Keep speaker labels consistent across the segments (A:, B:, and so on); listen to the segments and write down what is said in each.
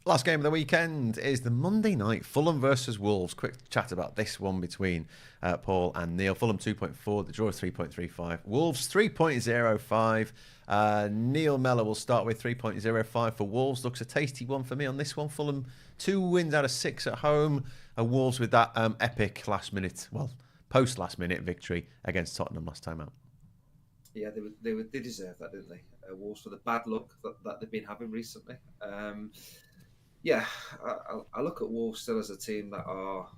A: Last game of the weekend is the Monday night Fulham versus Wolves. Quick chat about this one between Paul and Neil. Fulham 2.4, the draw is 3.35. Wolves 3.05. Neil Mellor will start with 3.05 for Wolves. Looks a tasty one for me on this one. Fulham 2 wins out of 6 at home. Wolves with that epic post-last minute victory against Tottenham last time out.
B: Yeah, they deserve that, didn't they? Wolves for the bad luck that they've been having recently. I look at Wolves still as a team that are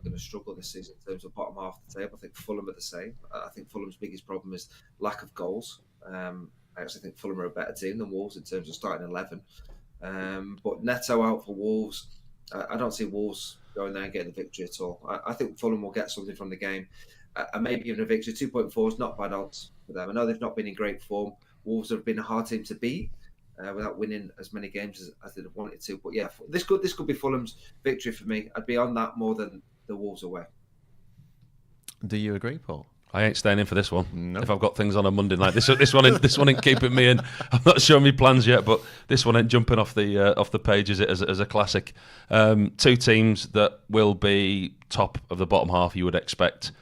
B: going to struggle this season in terms of bottom half of the table. I think Fulham are the same. I think Fulham's biggest problem is lack of goals. I actually think Fulham are a better team than Wolves in terms of starting 11. But Neto out for Wolves. I don't see Wolves going there and getting the victory at all. I think Fulham will get something from the game. And maybe even a victory. 2.4 is not bad odds for them. I know they've not been in great form. Wolves have been a hard team to beat without winning as many games as they'd have wanted to. But yeah, this could be Fulham's victory for me. I'd be on that more than the Wolves away.
A: Do you agree, Paul?
C: I ain't staying in for this one.
A: No.
C: If I've got things on a Monday night, this one ain't keeping me in. I'm not showing me plans yet, but this one ain't jumping off the page as a classic. 2 teams that will be top of the bottom half. You would expect.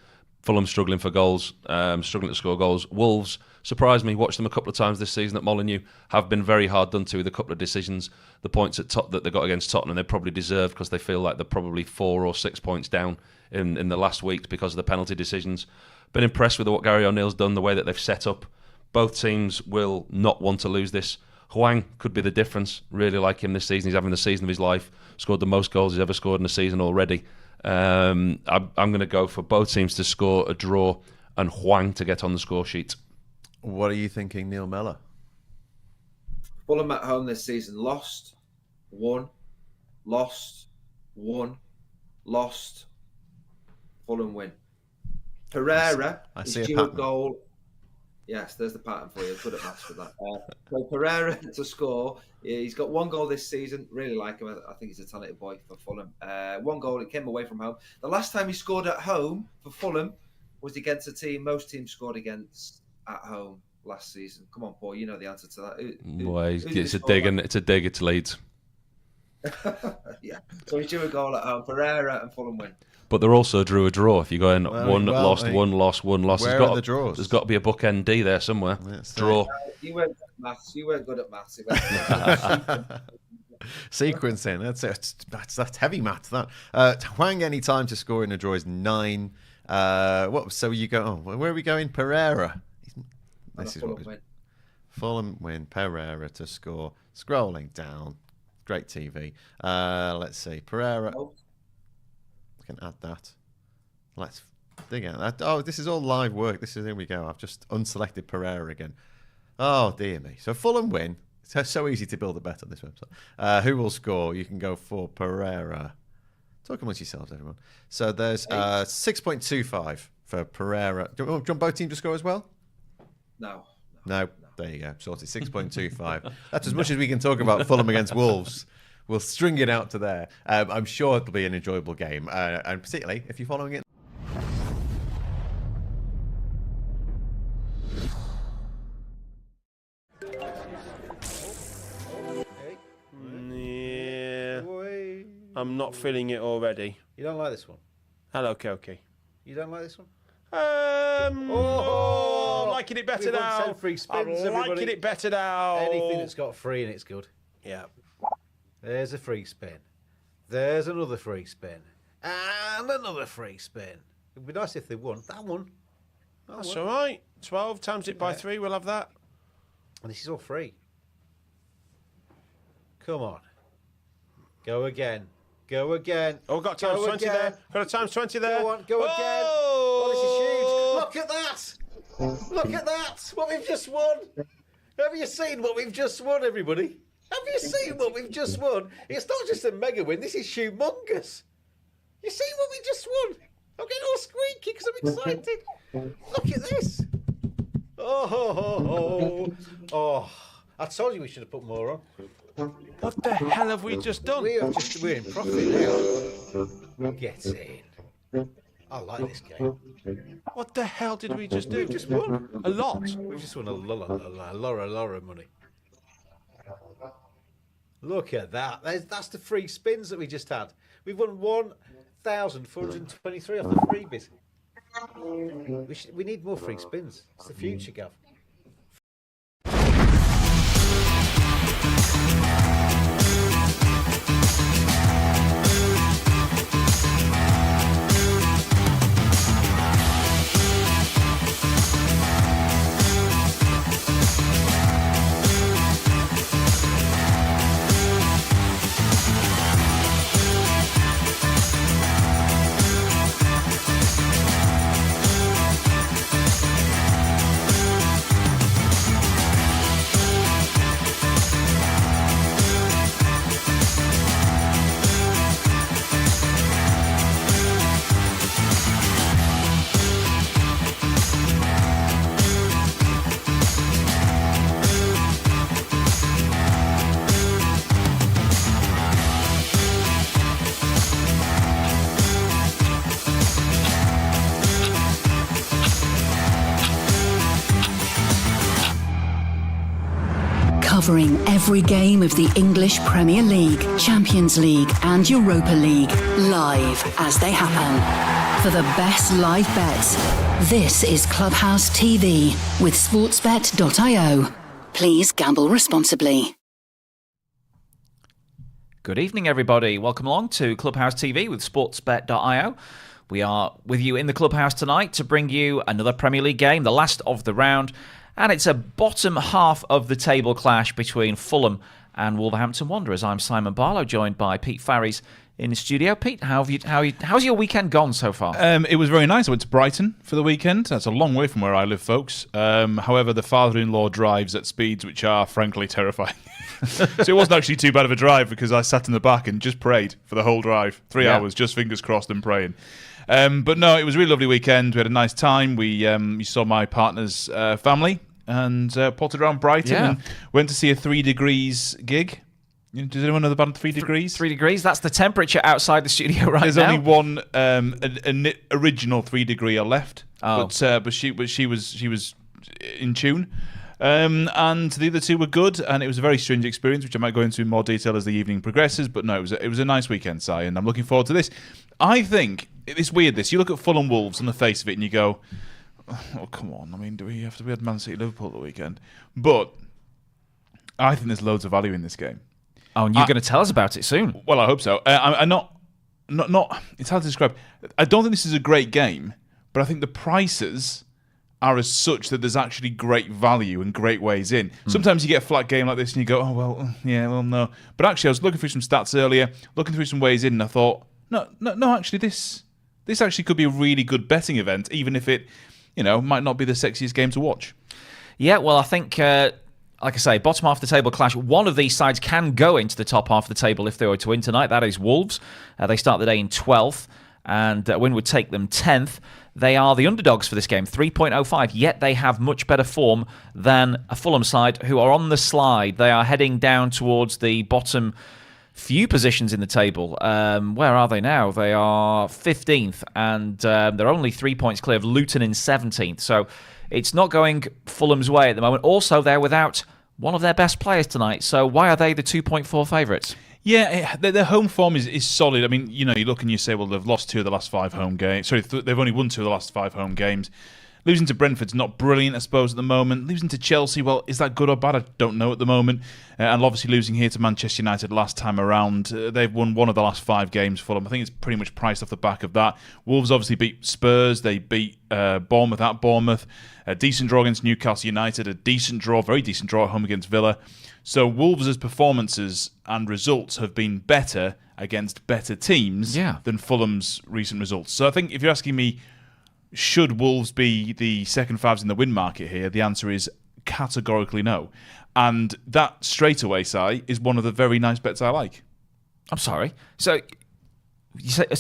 C: Fulham struggling for goals, struggling to score goals. Wolves surprised me. Watched them a couple of times this season at Molineux. Have been very hard done to with a couple of decisions. The points that they got against Tottenham, they probably deserved because they feel like they're probably 4 or 6 points down in the last week because of the penalty decisions. Been impressed with what Gary O'Neill's done, the way that they've set up. Both teams will not want to lose this. Hwang could be the difference. Really like him this season. He's having the season of his life. Scored the most goals he's ever scored in a season already. I'm going to go for both teams to score a draw and Hwang to get on the score sheet.
A: What are you thinking, Neil Mellor?
B: Fulham at home this season. Lost, won, lost, won, lost. Fulham win. Pereira is due a goal. Yes, there's the pattern for you. Good at maths for that. So Pereira to score. He's got 1 goal this season. Really like him. I think he's a talented boy for Fulham. 1 goal. It came away from home. The last time he scored at home for Fulham was against a team most teams scored against at home last season. Come on, Paul. You know the answer to that.
C: It's a dig. It's Leeds.
B: Yeah. So he's due a goal at home. Pereira and Fulham win.
C: But they're also drew a draw. If you go in one lost, one lost, one lost.
A: Where are the draws?
C: There's got to be a bookend D there somewhere. Draw.
B: You weren't good at maths.
A: Sequencing. That's heavy maths. That Hwang any time to score in a draw is 9. So you go? Oh, where are we going? Pereira. This is what Fulham win. Pereira to score. Scrolling down. Great TV. Let's see. Pereira. Can add that. Let's dig out that. Oh, this is all live work. Here we go. I've just unselected Pereira again. Oh, dear me. So Fulham win. It's so easy to build a bet on this website. Who will score? You can go for Pereira. Talk amongst yourselves, everyone. So there's 6.25 for Pereira. Do you want both teams to score as well?
B: No.
A: There you go. Sorted. 6.25. That's as much as we can talk about Fulham against Wolves. We'll string it out to there. I'm sure it'll be an enjoyable game, and particularly if you're following it.
D: Yeah, I'm not feeling it already.
E: You don't like this one?
D: Hello, Koki.
E: You don't like this one?
D: I'm liking it better now.
E: Free spins,
D: I'm liking it better now.
E: Anything that's got free in it's good.
D: Yeah.
E: There's a free spin. There's another free spin. And another free spin. It'd be nice if they won. That one.
D: That's all right. 12 times it by 3. We'll have that.
E: And this is all free. Come on. Go again. Go again.
D: Oh, got times 20 there. Got a times 20 there.
E: Go on. Go again. Oh, this is huge. Look at that. Look at that. What we've just won. Have you seen what we've just won, everybody? Have you seen what we've just won? It's not just a mega win. This is humongous. You see what we just won? I'm getting all squeaky because I'm excited. Look at this. Oh. I told you we should have put more on.
D: What the hell have we just done?
E: We're in profit now. Get in. I like this game.
D: What the hell did we just do? We just won a lot.
E: We've just won a lot of money. Look at that. That's the free spins that we just had. We've won 1,423 off the freebies. We need more free spins. It's the future, Gav.
F: Covering every game of the English Premier League, Champions League and Europa League, live as they happen. For the best live bets, this is Clubhouse TV with sportsbet.io. Please gamble responsibly.
G: Good evening, everybody. Welcome along to Clubhouse TV with sportsbet.io. We are with you in the Clubhouse tonight to bring you another Premier League game, the last of the round. And it's a bottom half of the table clash between Fulham and Wolverhampton Wanderers. I'm Simon Barlow, joined by Pete Farries in the studio. Pete, how's your weekend gone so far?
H: It was very nice. I went to Brighton for the weekend. That's a long way from where I live, folks. However, the father-in-law drives at speeds which are frankly terrifying. So it wasn't actually too bad of a drive because I sat in the back and just prayed for the whole drive. 3 hours, just fingers crossed and praying. But no, it was a really lovely weekend. We had a nice time. We saw my partner's family and potted around Brighton and went to see a 3 Degrees gig. Does anyone know the band 3 Degrees?
G: 3 Degrees, that's the temperature outside the studio right
H: There's
G: now.
H: only one an original 3 Degree left, but she was in tune. And the other two were good, and it was a very strange experience, which I might go into in more detail as the evening progresses. But no, it was a nice weekend, Si, and I'm looking forward to this. I think it's weird. You look at Fulham Wolves on the face of it, and you go, "Oh, come on! I mean, we had Man City Liverpool the weekend?" But I think there's loads of value in this game.
G: Oh, and you're going to tell us about it soon.
H: Well, I hope so. I'm not. It's hard to describe. I don't think this is a great game, but I think the prices are as such that there's actually great value and great ways in. Sometimes you get a flat game like this and you go, oh, well, yeah, well, no. But actually, I was looking through some stats earlier, looking through some ways in, and I thought, no, actually, this actually could be a really good betting event, even if it, might not be the sexiest game to watch.
G: Yeah, well, I think, like I say, bottom half of the table clash. One of these sides can go into the top half of the table if they were to win tonight. That is Wolves. They start the day in 12th, and a win would take them 10th. They are the underdogs for this game, 3.05, yet they have much better form than a Fulham side who are on the slide. They are heading down towards the bottom few positions in the table. Where are they now? They are 15th, and they're only 3 points clear of Luton in 17th. So it's not going Fulham's way at the moment. Also, they're without one of their best players tonight. So why are they the 2.4 favourites?
H: Yeah, their home form is solid. I mean, you look and you say, well, they've lost 2 of the last 5 home games. Sorry, they've only won 2 of the last 5 home games. Losing to Brentford's not brilliant, I suppose, at the moment. Losing to Chelsea, well, is that good or bad? I don't know at the moment. And obviously losing here to Manchester United last time around. They've won 1 of the last 5 games for them. I think it's pretty much priced off the back of that. Wolves obviously beat Spurs. They beat Bournemouth at Bournemouth. A decent draw against Newcastle United. A decent draw, very decent draw at home against Villa. So Wolves' performances and results have been better against better teams than Fulham's recent results. So I think if you're asking me, should Wolves be the second fives in the win market here, the answer is categorically no. And that straight away, Si, is one of the very nice bets I like.
G: I'm sorry. So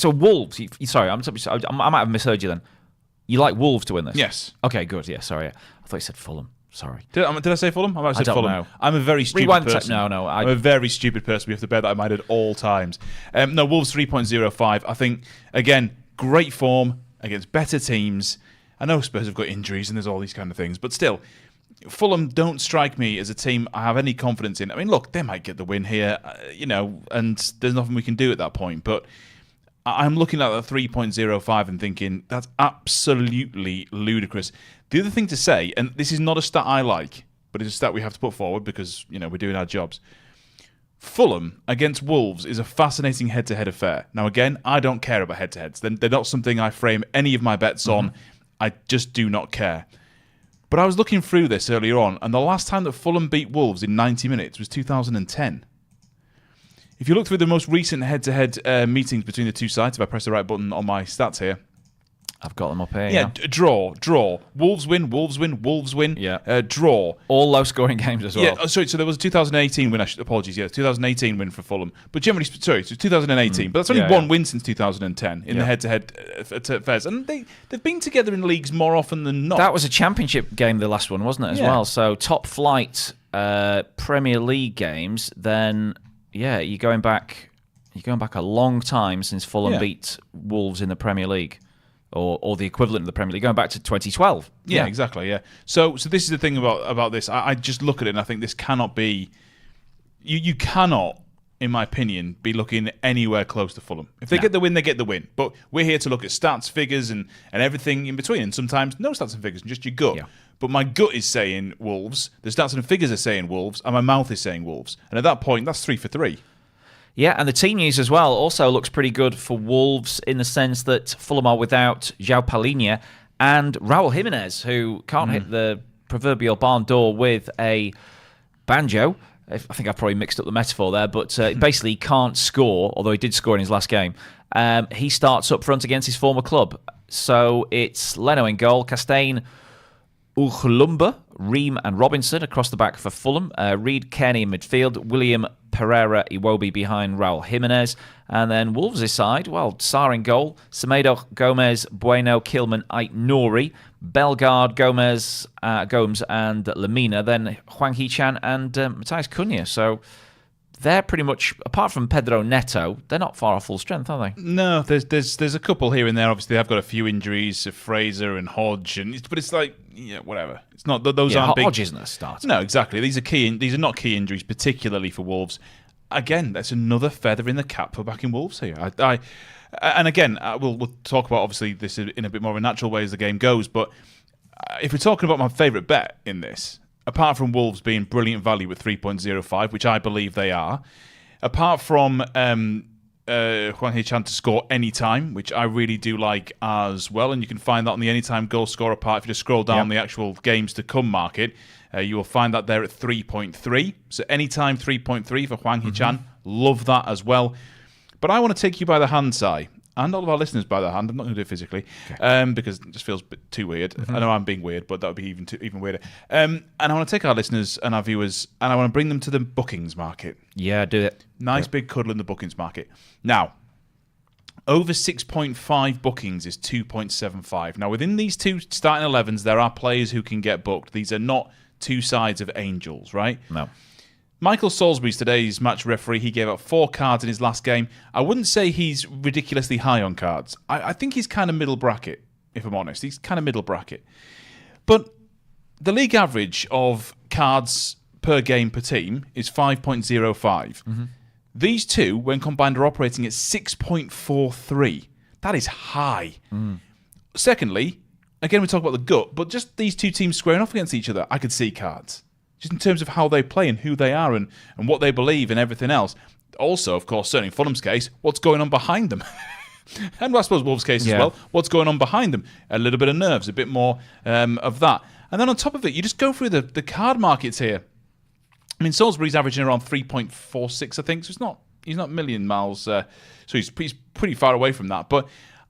G: Wolves. Sorry, I might have misheard you then. You like Wolves to win this?
H: Yes.
G: Okay, good. Yeah, sorry. I thought you said Fulham. Sorry.
H: Did I say Fulham? I might have said
G: I don't
H: Fulham.
G: know.
H: I'm a very stupid person. I'm a very stupid person. We have to bear that in mind at all times. No, Wolves 3.05. I think, again, great form against better teams. I know Spurs have got injuries and there's all these kind of things, but still, Fulham don't strike me as a team I have any confidence in. I mean, look, they might get the win here, and there's nothing we can do at that point. But I'm looking at that 3.05 and thinking that's absolutely ludicrous. The other thing to say, and this is not a stat I like, but it's a stat we have to put forward because we're doing our jobs. Fulham against Wolves is a fascinating head-to-head affair. Now, again, I don't care about head-to-heads. They're not something I frame any of my bets on. I just do not care. But I was looking through this earlier on, and the last time that Fulham beat Wolves in 90 minutes was 2010. If you look through the most recent head-to-head meetings between the two sides, if I press the right button on my stats here,
G: I've got them up here.
H: Yeah, draw. Wolves win, Wolves win, Wolves win.
G: Yeah.
H: Draw.
G: All low-scoring games as well.
H: Yeah, sorry, so there was a 2018 win, apologies, 2018 win for Fulham. But generally, so 2018. But that's only one win since 2010 in the head-to-head affairs. And they've been together in leagues more often than not.
G: That was a championship game, the last one, wasn't it, as well? So top flight Premier League games, then, you're going back a long time since Fulham beat Wolves in the Premier League. Or the equivalent of the Premier League, going back to 2012.
H: Yeah, exactly, yeah. So this is the thing about this. I just look at it and I think this cannot be... You cannot, in my opinion, be looking anywhere close to Fulham. If they get the win, they get the win. But we're here to look at stats, figures, and everything in between. And sometimes no stats and figures, just your gut. Yeah. But my gut is saying Wolves, the stats and figures are saying Wolves, and my mouth is saying Wolves. And at that point, that's 3 for 3.
G: Yeah, and the team news as well also looks pretty good for Wolves in the sense that Fulham are without João Palhinha and Raul Jimenez, who can't hit the proverbial barn door with a banjo. I think I've probably mixed up the metaphor there, but basically can't score, although he did score in his last game. He starts up front against his former club. So it's Leno in goal, Castaigne, Uchlumba, Ream and Robinson across the back for Fulham. Reid, Kearney in midfield. William, Pereira, Iwobi behind Raul Jimenez. And then Wolves' side, Sarr in goal. Semedo, Gomez, Bueno, Kilman, Ait-Nouri. Bellegarde, Gomes and Lamina. Then Hwang Hee-chan and Matthias Cunha. So they're pretty much, apart from Pedro Neto, they're not far off full strength, are they?
H: No, there's a couple here and there. Obviously, they've got a few injuries, Fraser and Hodge, but it's like, whatever. It's not those aren't big.
G: Hodge isn't a starter.
H: No, exactly. These are not key injuries, particularly for Wolves. Again, that's another feather in the cap for backing Wolves here. And again, we'll talk about obviously this in a bit more of a natural way as the game goes. But if we're talking about my favourite bet in this, apart from Wolves being brilliant value at 3.05, which I believe they are, apart from Hwang Hee-chan to score any time, which I really do like as well, and you can find that on the anytime goal scorer part. If you just scroll down the actual games to come market, you will find that there at 3.3. So anytime 3.3 for Hwang Hee-chan. Love that as well. But I want to take you by the hand, Si, and all of our listeners by the hand. I'm not going to do it physically because it just feels a bit too weird. I know I'm being weird, but that would be even weirder. And I want to take our listeners and our viewers and I want to bring them to the bookings market.
G: Yeah, do it.
H: Nice big cuddle in the bookings market. Now, over 6.5 bookings is 2.75. Now, within these two starting 11s, there are players who can get booked. These are not two sides of angels, right?
G: No.
H: Michael Salisbury's today's match referee. He gave out 4 cards in his last game. I wouldn't say he's ridiculously high on cards. I think he's kind of middle bracket, if I'm honest. He's kind of middle bracket. But the league average of cards per game per team is 5.05. These two, when combined, are operating at 6.43. That is high. Secondly, again, we talk about the gut, but just these two teams squaring off against each other, I could see cards. Just in terms of how they play and who they are and what they believe and everything else. Also, of course, certainly in Fulham's case, what's going on behind them? And I suppose Wolves' case as well. What's going on behind them? A little bit of nerves, a bit more of that. And then on top of it, you just go through the card markets here. I mean, Salisbury's averaging around 3.46, I think. So he's not a million miles. So he's pretty far away from that. But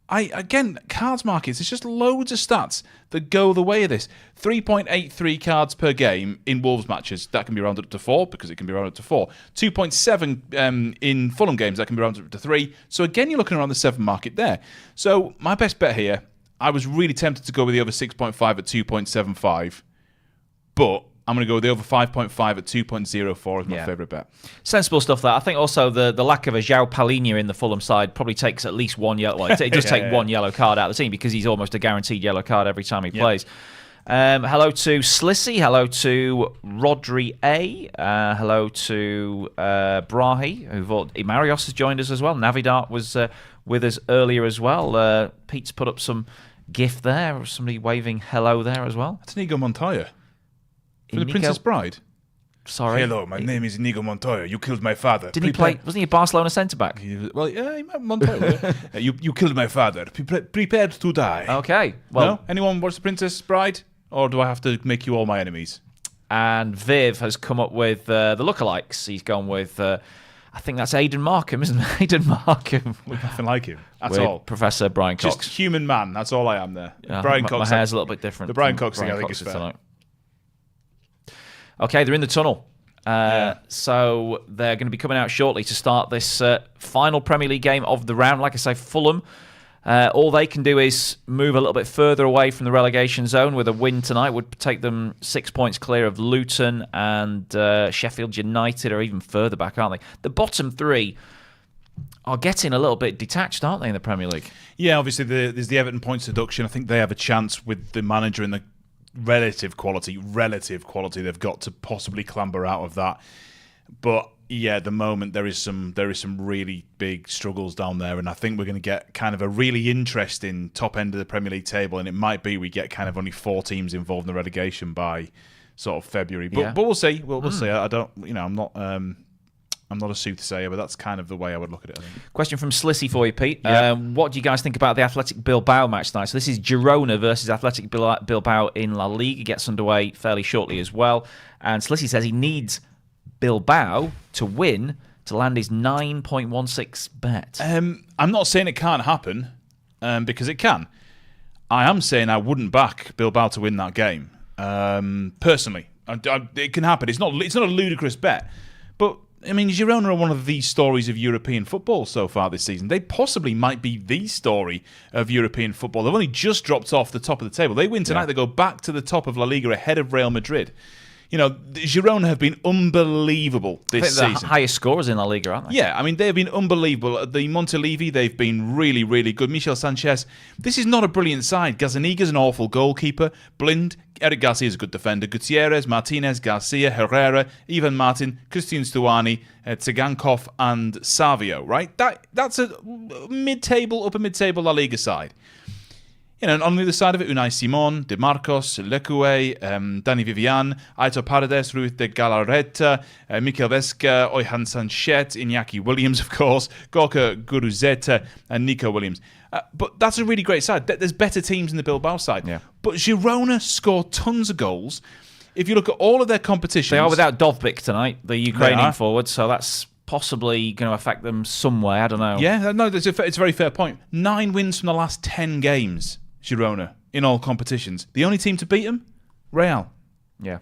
H: again, cards markets, it's just loads of stats that go the way of this. 3.83 cards per game in Wolves matches. That can be rounded up to 4 because it can be rounded up to 4. 2.7 in Fulham games. That can be rounded up to 3. So again, you're looking around the 7 market there. So my best bet here, I was really tempted to go with the over 6.5 at 2.75. But I'm going to go with the over 5.5 at 2.04 as my favourite bet.
G: Sensible stuff there. I think also the lack of a João Palhinha in the Fulham side probably takes at least one yellow. Well, it does take one yellow card out of the team because he's almost a guaranteed yellow card every time he plays. Hello to Slissy. Hello to Rodri A. Hello to Brahi, who thought Marios has joined us as well. Navidart was with us earlier as well. Pete's put up some GIF there. Somebody waving hello there as well.
H: That's Inigo Montoya. From The
G: Inigo-
H: Princess Bride.
G: Sorry.
H: Hello, my name is Inigo Montoya. You killed my father.
G: Didn't he play? Wasn't he a Barcelona centre-back?
H: Well, yeah, Montoya. You killed my father. Prepared to die.
G: Okay. Well,
H: No? Anyone watch The Princess Bride? Or do I have to make you all my enemies?
G: and Viv has come up with the lookalikes. He's gone with, I think that's Aidan Markham, isn't it? Aidan Markham.
H: Nothing like him. That's
G: with
H: all.
G: Professor Brian Cox.
H: Just human man. That's all I am there.
G: Yeah,
H: Brian
G: my
H: Cox.
G: hair's a little bit different.
H: The Brian
G: from
H: Cox thing, I think, is fair.
G: tonight. Okay, they're in the tunnel. So they're going to be coming out shortly to start this final Premier League game of the round. Like I say, Fulham, all they can do is move a little bit further away from the relegation zone. With a win tonight would take them 6 points clear of Luton and Sheffield United, or even further back, aren't they? The bottom three are getting a little bit detached, aren't they, in the Premier League?
H: Yeah, obviously there's the Everton points deduction. I think they have a chance with the manager and the relative quality they've got to possibly clamber out of that. But yeah, at the moment there is some really big struggles down there, and I think we're going to get kind of a really interesting top end of the Premier League table, and it might be we get kind of only 4 teams involved in the relegation by sort of February. But we'll see. We'll see. I don't. I'm not a soothsayer, but that's kind of the way I would look at it, I think.
G: Question from Slissy for you, Pete.
H: Yeah.
G: What do you guys think about the Athletic Bilbao match tonight? So this is Girona versus Athletic Bilbao in La Liga. It gets underway fairly shortly as well. And Slissy says he needs Bilbao to win to land his 9.16 bet.
H: I'm not saying it can't happen, because it can. I am saying I wouldn't back Bilbao to win that game. Personally, it can happen. It's not a ludicrous bet, but I mean, Girona are one of the stories of European football so far this season. They possibly might be the story of European football. They've only just dropped off the top of the table. They win tonight, They go back to the top of La Liga ahead of Real Madrid. You know, Girona have been unbelievable this season.
G: The highest scorers in La Liga, aren't they?
H: Yeah, I mean, they've been unbelievable. At the Montelivi, they've been really, really good. Michel Sanchez, this is not a brilliant side. Gazaniga's an awful goalkeeper. Blind, Eric Garcia is a good defender. Gutierrez, Martinez, Garcia, Herrera, Ivan Martin, Christian Stuani, Tsigankov, and Savio, right? That's a upper mid-table La Liga side. You know, and on the other side of it, Unai Simon, De Marcos, Lecue, Dani Vivian, Aitor Paredes, Ruiz de Galarreta, Mikel Vesca, Oyhan Sanchez, Iñaki Williams, of course, Gorka Guruzeta, and Nico Williams. But that's a really great side. There's better teams in the Bilbao side. Yeah. But Girona score tons of goals. If you look at all of their competitions...
G: They are without Dovbyk tonight, the Ukrainian forward, so that's possibly going to affect them some way. I don't know.
H: Yeah, no, it's a very fair point. 9 wins from the last 10 games, Girona, in all competitions. The only team to beat them? Real.
G: Yeah.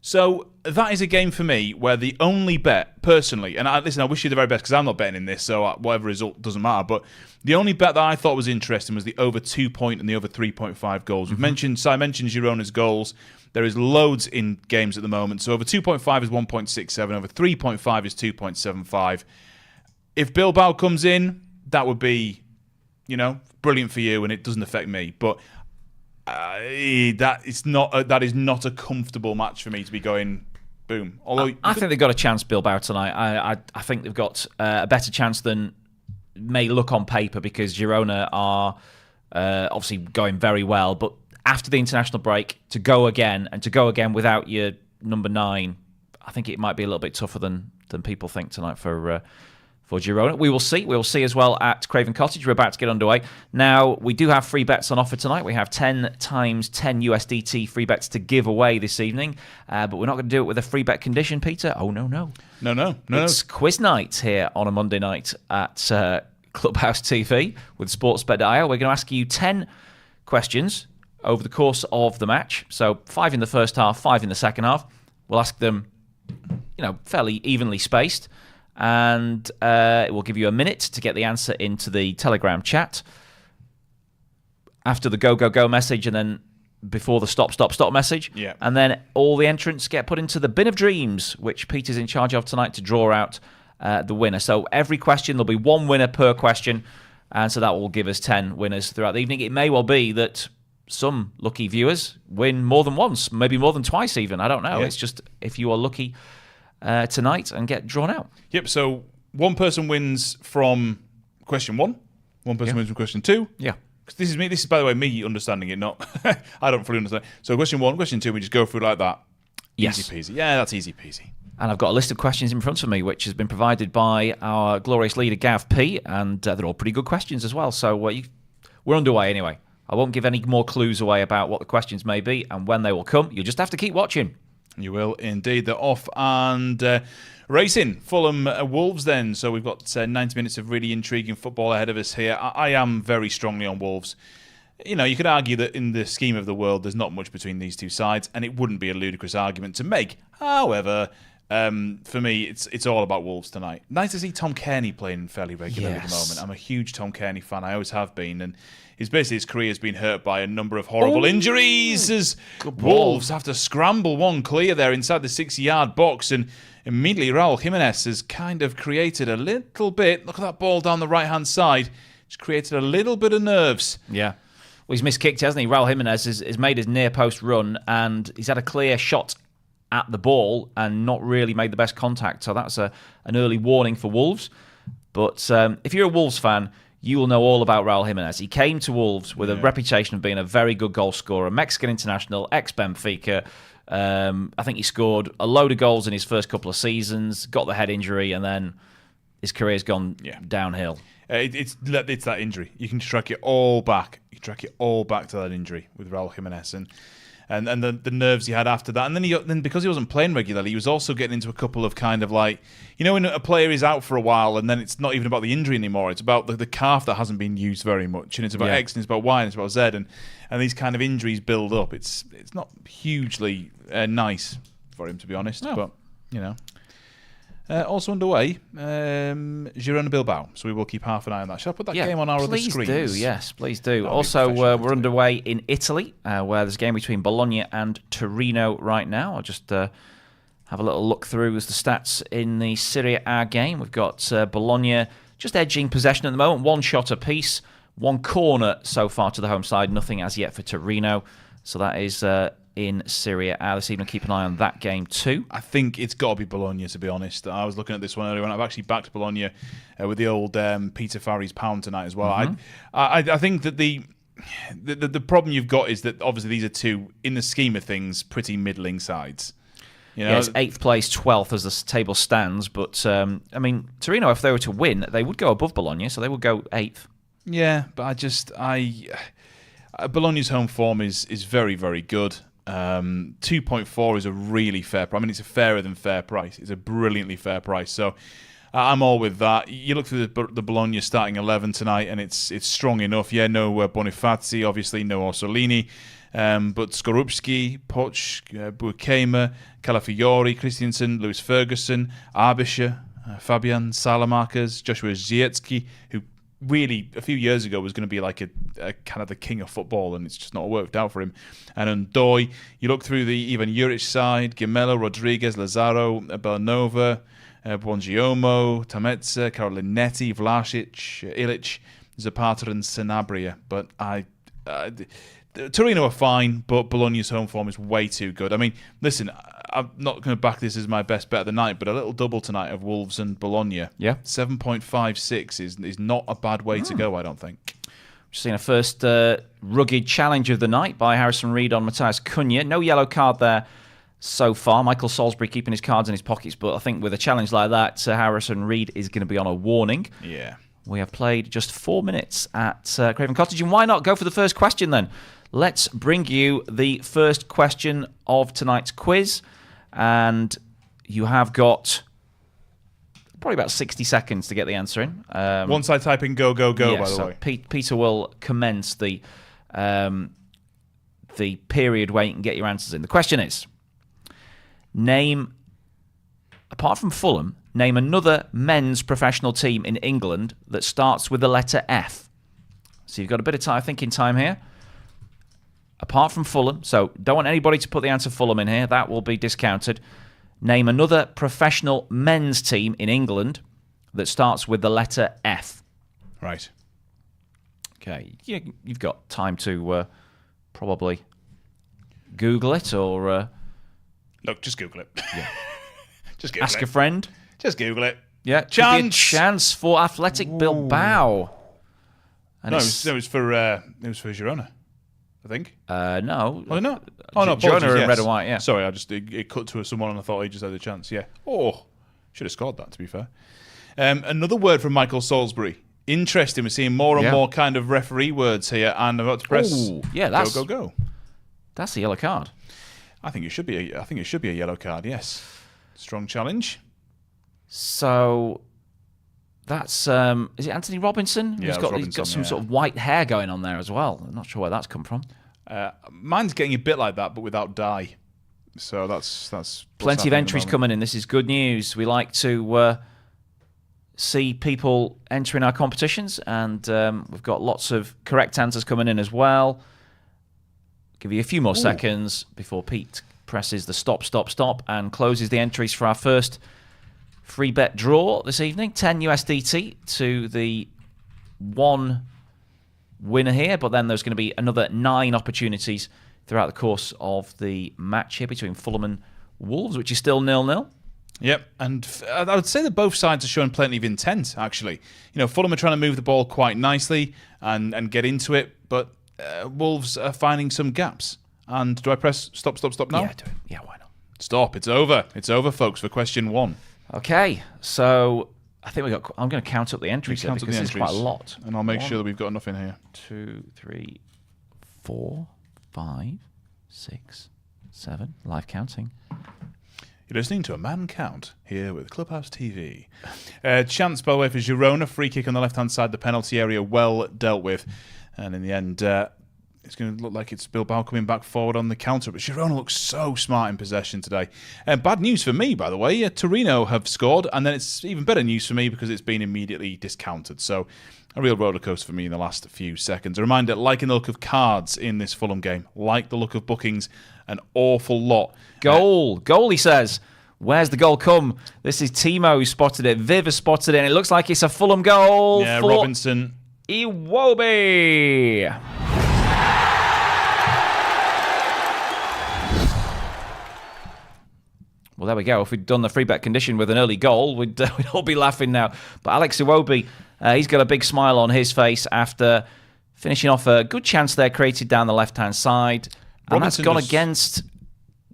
H: So that is a game for me where the only bet, personally, and I wish you the very best because I'm not betting in this, so whatever result doesn't matter, but the only bet that I thought was interesting was the over 2 point and the over 3.5 goals. I mentioned Girona's goals. There is loads in games at the moment. So over 2.5 is 1.67, over 3.5 is 2.75. If Bilbao comes in, that would be, brilliant for you, and it doesn't affect me. But that is not a comfortable match for me to be going boom. Although
G: I think they've got a chance, Bilbao, tonight. I think they've got a better chance than may look on paper, because Girona are obviously going very well. But after the international break, to go again without your number 9, I think it might be a little bit tougher than people think tonight for Girona. We will see. We will see as well at Craven Cottage. We're about to get underway. Now, we do have free bets on offer tonight. We have 10 times 10 USDT free bets to give away this evening. But we're not going to do it with a free bet condition, Peter. Oh, no.
H: No.
G: It's quiz night here on a Monday night at Clubhouse TV with sportsbet.io. We're going to ask you 10 questions over the course of the match. So 5 in the first half, 5 in the second half. We'll ask them, fairly evenly spaced. And it will give you a minute to get the answer into the Telegram chat. After the go message, and then before the stop message.
H: Yeah.
G: And then all the entrants get put into the bin of dreams, which Peter's in charge of tonight to draw out the winner. So every question, there'll be 1 winner per question. And so that will give us 10 winners throughout the evening. It may well be that some lucky viewers win more than once, maybe more than twice even. I don't know.
H: Yeah.
G: It's just if you are lucky tonight and get drawn out.
H: Yep, so one person wins from question 1. One person wins from question 2.
G: Yeah.
H: This is me. This is, by the way, me understanding it, not... I don't fully understand. So question 1, question 2, we just go through like that.
G: Yes.
H: Easy peasy. Yeah, that's easy peasy.
G: And I've got a list of questions in front of me, which has been provided by our glorious leader, Gav P, and they're all pretty good questions as well. So we're underway anyway. I won't give any more clues away about what the questions may be and when they will come. You'll just have to keep watching.
H: You will indeed. They're off and racing. Fulham Wolves then. So we've got 90 minutes of really intriguing football ahead of us here. I am very strongly on Wolves. You know, you could argue that in the scheme of the world, there's not much between these two sides, and it wouldn't be a ludicrous argument to make. However, for me, it's all about Wolves tonight. Nice to see Tom Kearney playing fairly regularly at the moment. I'm a huge Tom Kearney fan. I always have been, and his career has been hurt by a number of horrible injuries as Wolves have to scramble one clear there inside the 6-yard box, and immediately Raul Jimenez has kind of created a little bit. Look at that ball down the right-hand side. It's created a little bit of nerves.
G: Yeah. Well, he's miskicked, hasn't he? Raul Jimenez has made his near-post run, and he's had a clear shot at the ball and not really made the best contact. So that's an early warning for Wolves. But if you're a Wolves fan, you will know all about Raul Jimenez. He came to Wolves with a reputation of being a very good goal scorer, Mexican international, ex-Benfica. I think he scored a load of goals in his first couple of seasons, got the head injury, and then his career's gone downhill.
H: It's that injury. You can track it all back. You track it all back to that injury with Raul Jimenez and the nerves he had after that. And then because he wasn't playing regularly, he was also getting into a couple of kind of like, you know, when a player is out for a while and then it's not even about the injury anymore. It's about the calf that hasn't been used very much. And it's about X and it's about Y and it's about Z. And these kind of injuries build up. It's not hugely nice for him, to be honest. No. But, you know. Also underway, Girona Bilbao. So we will keep half an eye on that. Shall I put that game on our other screens?
G: Please do, yes, please do. Also, we're underway in Italy, where there's a game between Bologna and Torino right now. I'll just have a little look through as the stats in the Serie A game. We've got Bologna just edging possession at the moment, 1 shot apiece, 1 corner so far to the home side, nothing as yet for Torino. So that is... in Serie A this evening. Keep an eye on that game too. I
H: think it's got to be Bologna, to be honest. I was looking at this one earlier, and I've actually backed Bologna with the old Peter Farry's pound tonight as well. Mm-hmm. I think that the problem you've got is that obviously these are two, in the scheme of things, pretty middling sides. You know?
G: Yeah, it's 8th place, 12th as the table stands. But I mean, Torino, if they were to win, they would go above Bologna, so they would go 8th.
H: Yeah, but Bologna's home form is very, very good. 2.4 is a really fair price. I mean, it's a fairer than fair price. It's a brilliantly fair price. So I'm all with that. You look through the Bologna starting 11 tonight, and it's strong enough. Yeah, no Bonifazi, obviously, no Orsolini, but Skorupski, Poch, Buchema, Calafiori, Christensen, Lewis Ferguson, Arbischer, Fabian Salamakers, Joshua Ziyecki, who really a few years ago was going to be like a kind of the king of football, and it's just not worked out for him. And Ndoye, you look through the Ivan Juric side, Gemelo, Rodriguez, Lazaro, Belanova, Buongiomo, Tamezza, Carolinetti, Vlasic, Ilic, Zapata and Sanabria. But Torino are fine, but Bologna's home form is way too good. I mean, listen, I'm not going to back this as my best bet of the night, but a little double tonight of Wolves and Bologna.
G: Yeah.
H: 7.56 is not a bad way to go, I don't think.
G: Just seen a first rugged challenge of the night by Harrison Reed on Matthias Cunha. No yellow card there so far. Michael Salisbury keeping his cards in his pockets, but I think with a challenge like that, Harrison Reed is going to be on a warning.
H: Yeah.
G: We have played just 4 minutes at Craven Cottage, and why not go for the first question then? Let's bring you the first question of tonight's quiz, and you have got probably about 60 seconds to get the answer in.
H: Once I type in go,
G: yeah,
H: by the way.
G: Peter will commence the period where you can get your answers in. The question is, apart from Fulham, name another men's professional team in England that starts with the letter F. So you've got a bit of thinking time here. Apart from Fulham, so don't want anybody to put the answer Fulham in here. That will be discounted. Name another professional men's team in England that starts with the letter F.
H: Right.
G: Okay, you've got time to probably Google it or
H: Look, just Google it.
G: Yeah.
H: Just Google
G: ask
H: it.
G: a friend.
H: Just Google it.
G: Yeah, chance for Athletic Bilbao. And
H: No, it was for Girona, I think.
G: No.
H: Oh no! Oh no!
G: Girona
H: apologies,
G: in red and white. Yeah.
H: Sorry, it cut to someone and I thought he just had a chance. Yeah. Oh, should have scored that. To be fair. Another word from Michael Salisbury. Interesting. We're seeing more and more kind of referee words here, and I'm about to press.
G: Ooh, yeah, that's
H: go.
G: That's a yellow card.
H: I think it should be. I think it should be a yellow card. Yes. Strong challenge.
G: So that's is it Anthony Robinson?
H: Yeah,
G: He's got some sort of white hair going on there as well. I'm not sure where that's come from.
H: Mine's getting a bit like that, but without dye. So that's
G: plenty of entries coming in. This is good news. We like to see people entering our competitions, and we've got lots of correct answers coming in as well. Give you a few more seconds before Pete presses the stop and closes the entries for our first free bet draw this evening. 10 USDT to the one winner here, but then there's going to be another 9 opportunities throughout the course of the match here between Fulham and Wolves, which is still 0-0.
H: Yep, and I would say that both sides are showing plenty of intent, actually. You know, Fulham are trying to move the ball quite nicely and get into it, but Wolves are finding some gaps. And do I press stop now?
G: Yeah, do it. Yeah, why not?
H: Stop, it's over. It's over, folks, for question 1.
G: Okay, so I think I'm going to count up the entries here because it's quite a lot.
H: And I'll make sure that we've got enough in here.
G: 2, 3, 4, 5, 6, 7. Live counting.
H: You're listening to a man count here with Clubhouse TV. Chance, by the way, for Girona. Free kick on the left-hand side, the penalty area well dealt with. And in the end, it's going to look like it's Bilbao coming back forward on the counter. But Girona looks so smart in possession today. Bad news for me, by the way. Torino have scored, and then it's even better news for me because it's been immediately discounted. So a real rollercoaster for me in the last few seconds. A reminder, liking the look of cards in this Fulham game, like the look of bookings, an awful lot.
G: Goal, he says. Where's the goal come? This is Timo who spotted it. Viv has spotted it, and it looks like it's a Fulham goal for
H: Robinson.
G: Iwobi. Well, there we go. If we'd done the free bet condition with an early goal, we'd all be laughing now. But Alex Iwobi, he's got a big smile on his face after finishing off a good chance there created down the left-hand side. And that's gone against...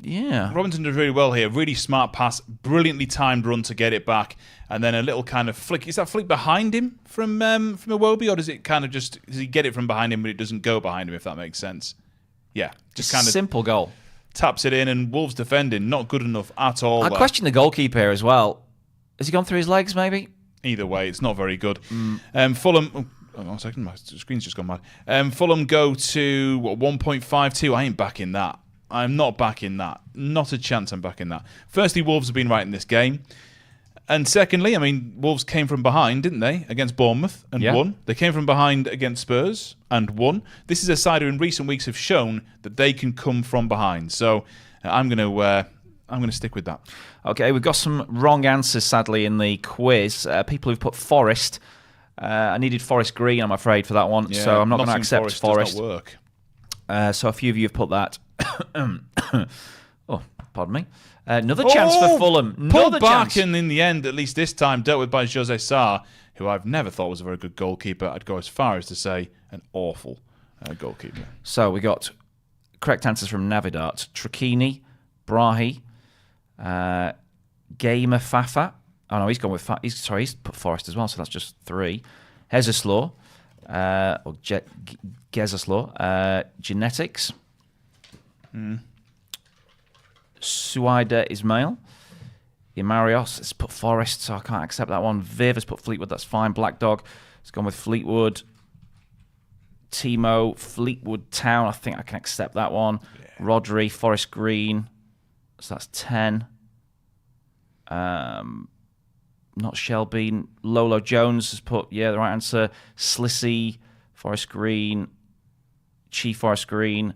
G: Yeah.
H: Robinson does really well here. Really smart pass, brilliantly timed run to get it back, and then a little kind of flick. Is that flick behind him from Iwobi, or does it kind of does he get it from behind him but it doesn't go behind him, if that makes sense? Yeah. Just kind of
G: simple goal.
H: Taps it in, and Wolves defending not good enough at all.
G: I question the goalkeeper here as well. Has he gone through his legs, maybe?
H: Either way, it's not very good. Fulham... Oh, 1 second, my screen's just gone mad. Fulham go to 1.52. I ain't backing that. I'm not backing that. Not a chance I'm backing that. Firstly, Wolves have been right in this game. And secondly, I mean, Wolves came from behind, didn't they, against Bournemouth and won. They came from behind against Spurs and won. This is a side who in recent weeks have shown that they can come from behind. So I'm going to stick with that.
G: Okay, we've got some wrong answers, sadly, in the quiz. People who've put Forest. I needed Forest Green, I'm afraid, for that one.
H: Yeah,
G: so I'm not going to accept Forest.
H: Does not work.
G: So a few of you have put that. Oh, pardon me. Another chance for Fulham.
H: Pulled back, and in the end, at least this time, dealt with by Jose Sarr, who I've never thought was a very good goalkeeper. I'd go as far as to say an awful goalkeeper.
G: So we got correct answers from Navidart, Trachini, Brahi, Gamer Fafa. Oh no, he's gone with he's put Forest as well, so that's just 3. Hezeslaw, or Gezeslaw, Genetics. Suida Ismail. Imarios has put Forest, so I can't accept that one. Viv has put Fleetwood, that's fine. Black Dog has gone with Fleetwood. Timo, Fleetwood Town, I think I can accept that one. Yeah. Rodri, Forest Green, so that's 10. Not Shelby. Lolo Jones has put, the right answer. Slissy, Forest Green, Chief Forest Green,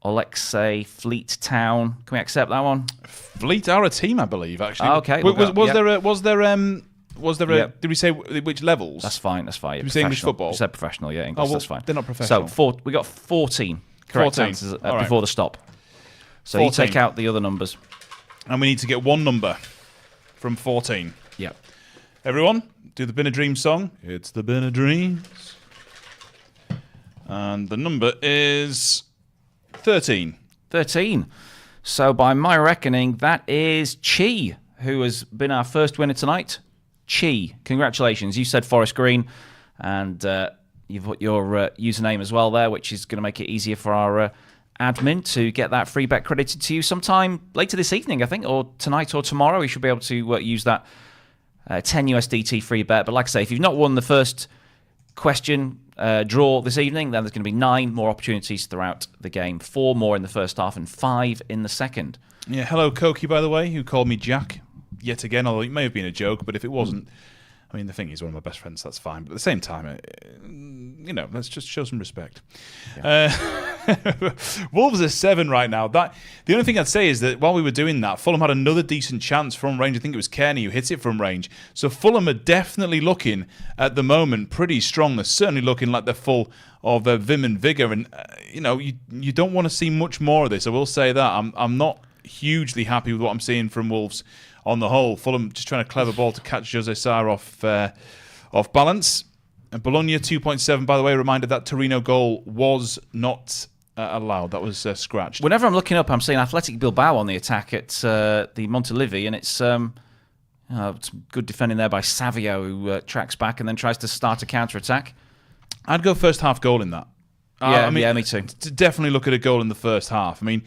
G: Alexei, Fleet Town. Can we accept that one?
H: Fleet are a team, I believe, actually.
G: Okay.
H: Was there did we say which levels?
G: That's fine.
H: Did we say English football?
G: We said professional, English, that's fine.
H: They're not professional.
G: So we got 14 Correct
H: 14.
G: answers
H: All right.
G: before the stop. So
H: 14.
G: you take out the other numbers.
H: And we need to get one number from 14.
G: Yeah.
H: Everyone, do the Bin of Dreams song. It's the Bin of Dreams. And the number is 13.
G: 13. So by my reckoning, that is Chi, who has been our first winner tonight. Chi, congratulations. You said Forest Green, and you've put your username as well there, which is going to make it easier for our admin to get that free bet credited to you sometime later this evening, I think, or tonight or tomorrow. You should be able to use that 10 USDT free bet. But like I say, if you've not won the first question draw this evening, then there's going to be 9 more opportunities throughout the game. 4 more in the first half and 5 in the second.
H: Yeah, hello, Koki, by the way, who called me Jack yet again, although it may have been a joke, but if it wasn't, I mean, the thing is, one of my best friends, that's fine. But at the same time, let's just show some respect. Yeah. Wolves are 7 right now. The only thing I'd say is that while we were doing that, Fulham had another decent chance from range. I think it was Kearney who hit it from range. So Fulham are definitely looking, at the moment, pretty strong. They're certainly looking like they're full of vim and vigour. And, you don't want to see much more of this. I will say that. I'm not hugely happy with what I'm seeing from Wolves on the whole. Fulham just trying a clever ball to catch Jose Sarr off balance. And Bologna 2.7, by the way, reminded that Torino goal was not allowed. That was scratched.
G: Whenever I'm looking up, I'm seeing Athletic Bilbao on the attack at the Montelivi, and it's good defending there by Savio, who tracks back and then tries to start a counter-attack.
H: I'd go first half goal in that.
G: Yeah, me too.
H: Definitely look at a goal in the first half. I mean,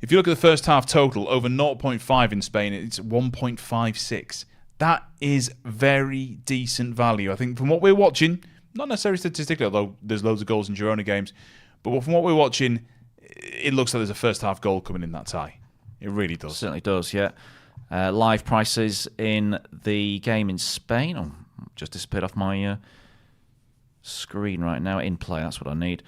H: if you look at the first half total, over 0.5 in Spain, it's 1.56. That is very decent value. I think from what we're watching, not necessarily statistically, although there's loads of goals in Girona games, but from what we're watching, it looks like there's a first half goal coming in that tie. It really does.
G: Certainly does, yeah. Live prices in the game in Spain. Oh, just disappeared off my screen right now. In play, that's what I need.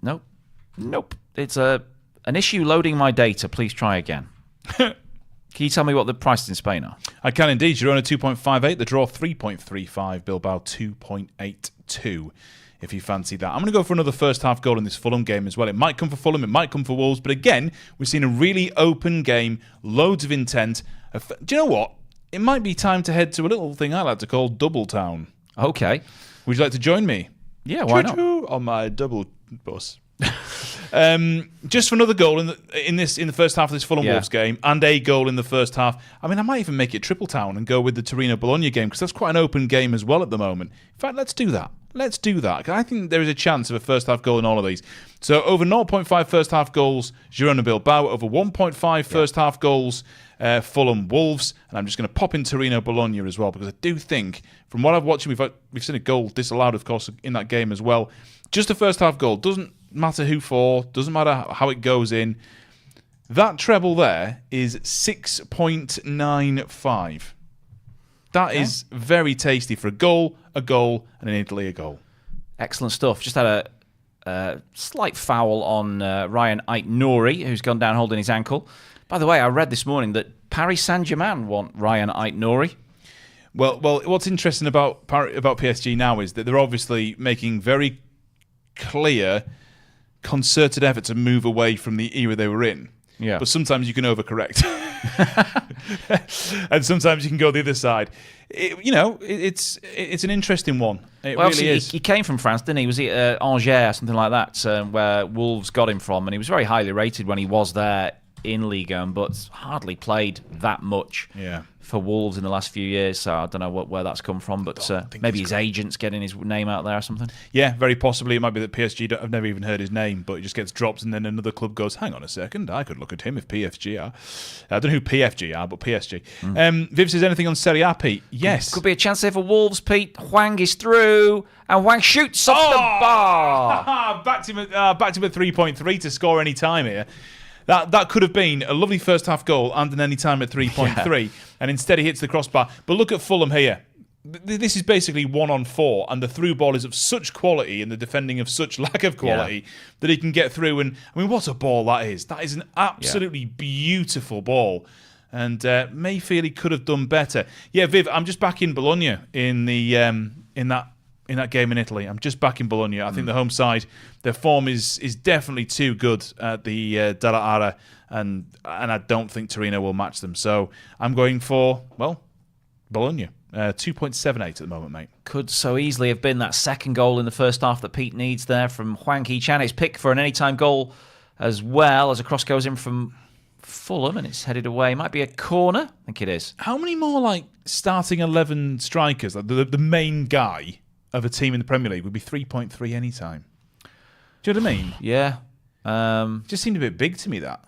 G: Nope. It's an issue loading my data. Please try again. Can you tell me what the prices in Spain are?
H: I can indeed. Girona 2.58, the draw 3.35, Bilbao 2.82, if you fancy that. I'm going to go for another first half goal in this Fulham game as well. It might come for Fulham, it might come for Wolves, but again, we've seen a really open game, loads of intent. Do you know what? It might be time to head to a little thing I like to call Double Town.
G: Okay.
H: Would you like to join me?
G: Yeah, why not?
H: On my double bus. Just for another goal in the first half of this Fulham Wolves game, and a goal in the first half. I mean, I might even make it Triple Town and go with the Torino Bologna game, because that's quite an open game as well at the moment. In fact, let's do that. I think there is a chance of a first half goal in all of these. So over 0.5 first half goals, Girona Bilbao. Over 1.5 first half goals, Fulham Wolves. And I'm just going to pop in Torino Bologna as well, because I do think, from what I've watched, we've seen a goal disallowed, of course, in that game as well. Just a first half goal. Doesn't matter who for, doesn't matter how it goes in. That treble there is 6.95. That is very tasty for a goal, and in Italy a goal.
G: Excellent stuff. Just had a slight foul on Ryan Ait-Nouri, who's gone down holding his ankle. By the way, I read this morning that Paris Saint-Germain want Ryan Ait-Nouri.
H: Well, what's interesting about PSG now is that they're obviously making very clear, concerted effort to move away from the era they were in.
G: Yeah.
H: But sometimes you can overcorrect. And sometimes you can go the other side. It's an interesting one. It really is.
G: He came from France, didn't he? Was he Angers, something like that, where Wolves got him from, and he was very highly rated when he was there in Ligue 1, but hardly played that much for Wolves in the last few years. So I don't know where that's come from, but maybe his agent's getting his name out there or something.
H: Yeah, very possibly. It might be that PSG, I've never even heard his name, but he just gets dropped, and then another club goes, hang on a second, I could look at him if PSG are. I don't know who PFG are, but PSG. Viv says, anything on Serie A, Pete? Yes.
G: Could be a chance there for Wolves, Pete. Hwang is through, and Hwang shoots off the bar.
H: Back to him at 3.3 to score any time here. That could have been a lovely first half goal and an any time at 3.3, and instead he hits the crossbar. But look at Fulham here. This is basically 1-on-4, and the through ball is of such quality and the defending of such lack of quality that he can get through. And I mean, what a ball that is! That is an absolutely beautiful ball, and Mayfield he could have done better. Yeah, Viv, I'm just back in Bologna in in that game in Italy. I'm just backing Bologna. I think the home side, their form is definitely too good at the Della Ara, and I don't think Torino will match them. So I'm going for, Bologna. 2.78 at the moment, mate.
G: Could so easily have been that second goal in the first half that Pete needs there from Hwang Hee-chan. It's picked for an anytime goal as well, as a cross goes in from Fulham and it's headed away. Might be a corner. I think it is.
H: How many more starting 11 strikers, the main guy of a team in the Premier League would be 3.3 anytime? Do you know what I mean?
G: Yeah.
H: Just seemed a bit big to me, that.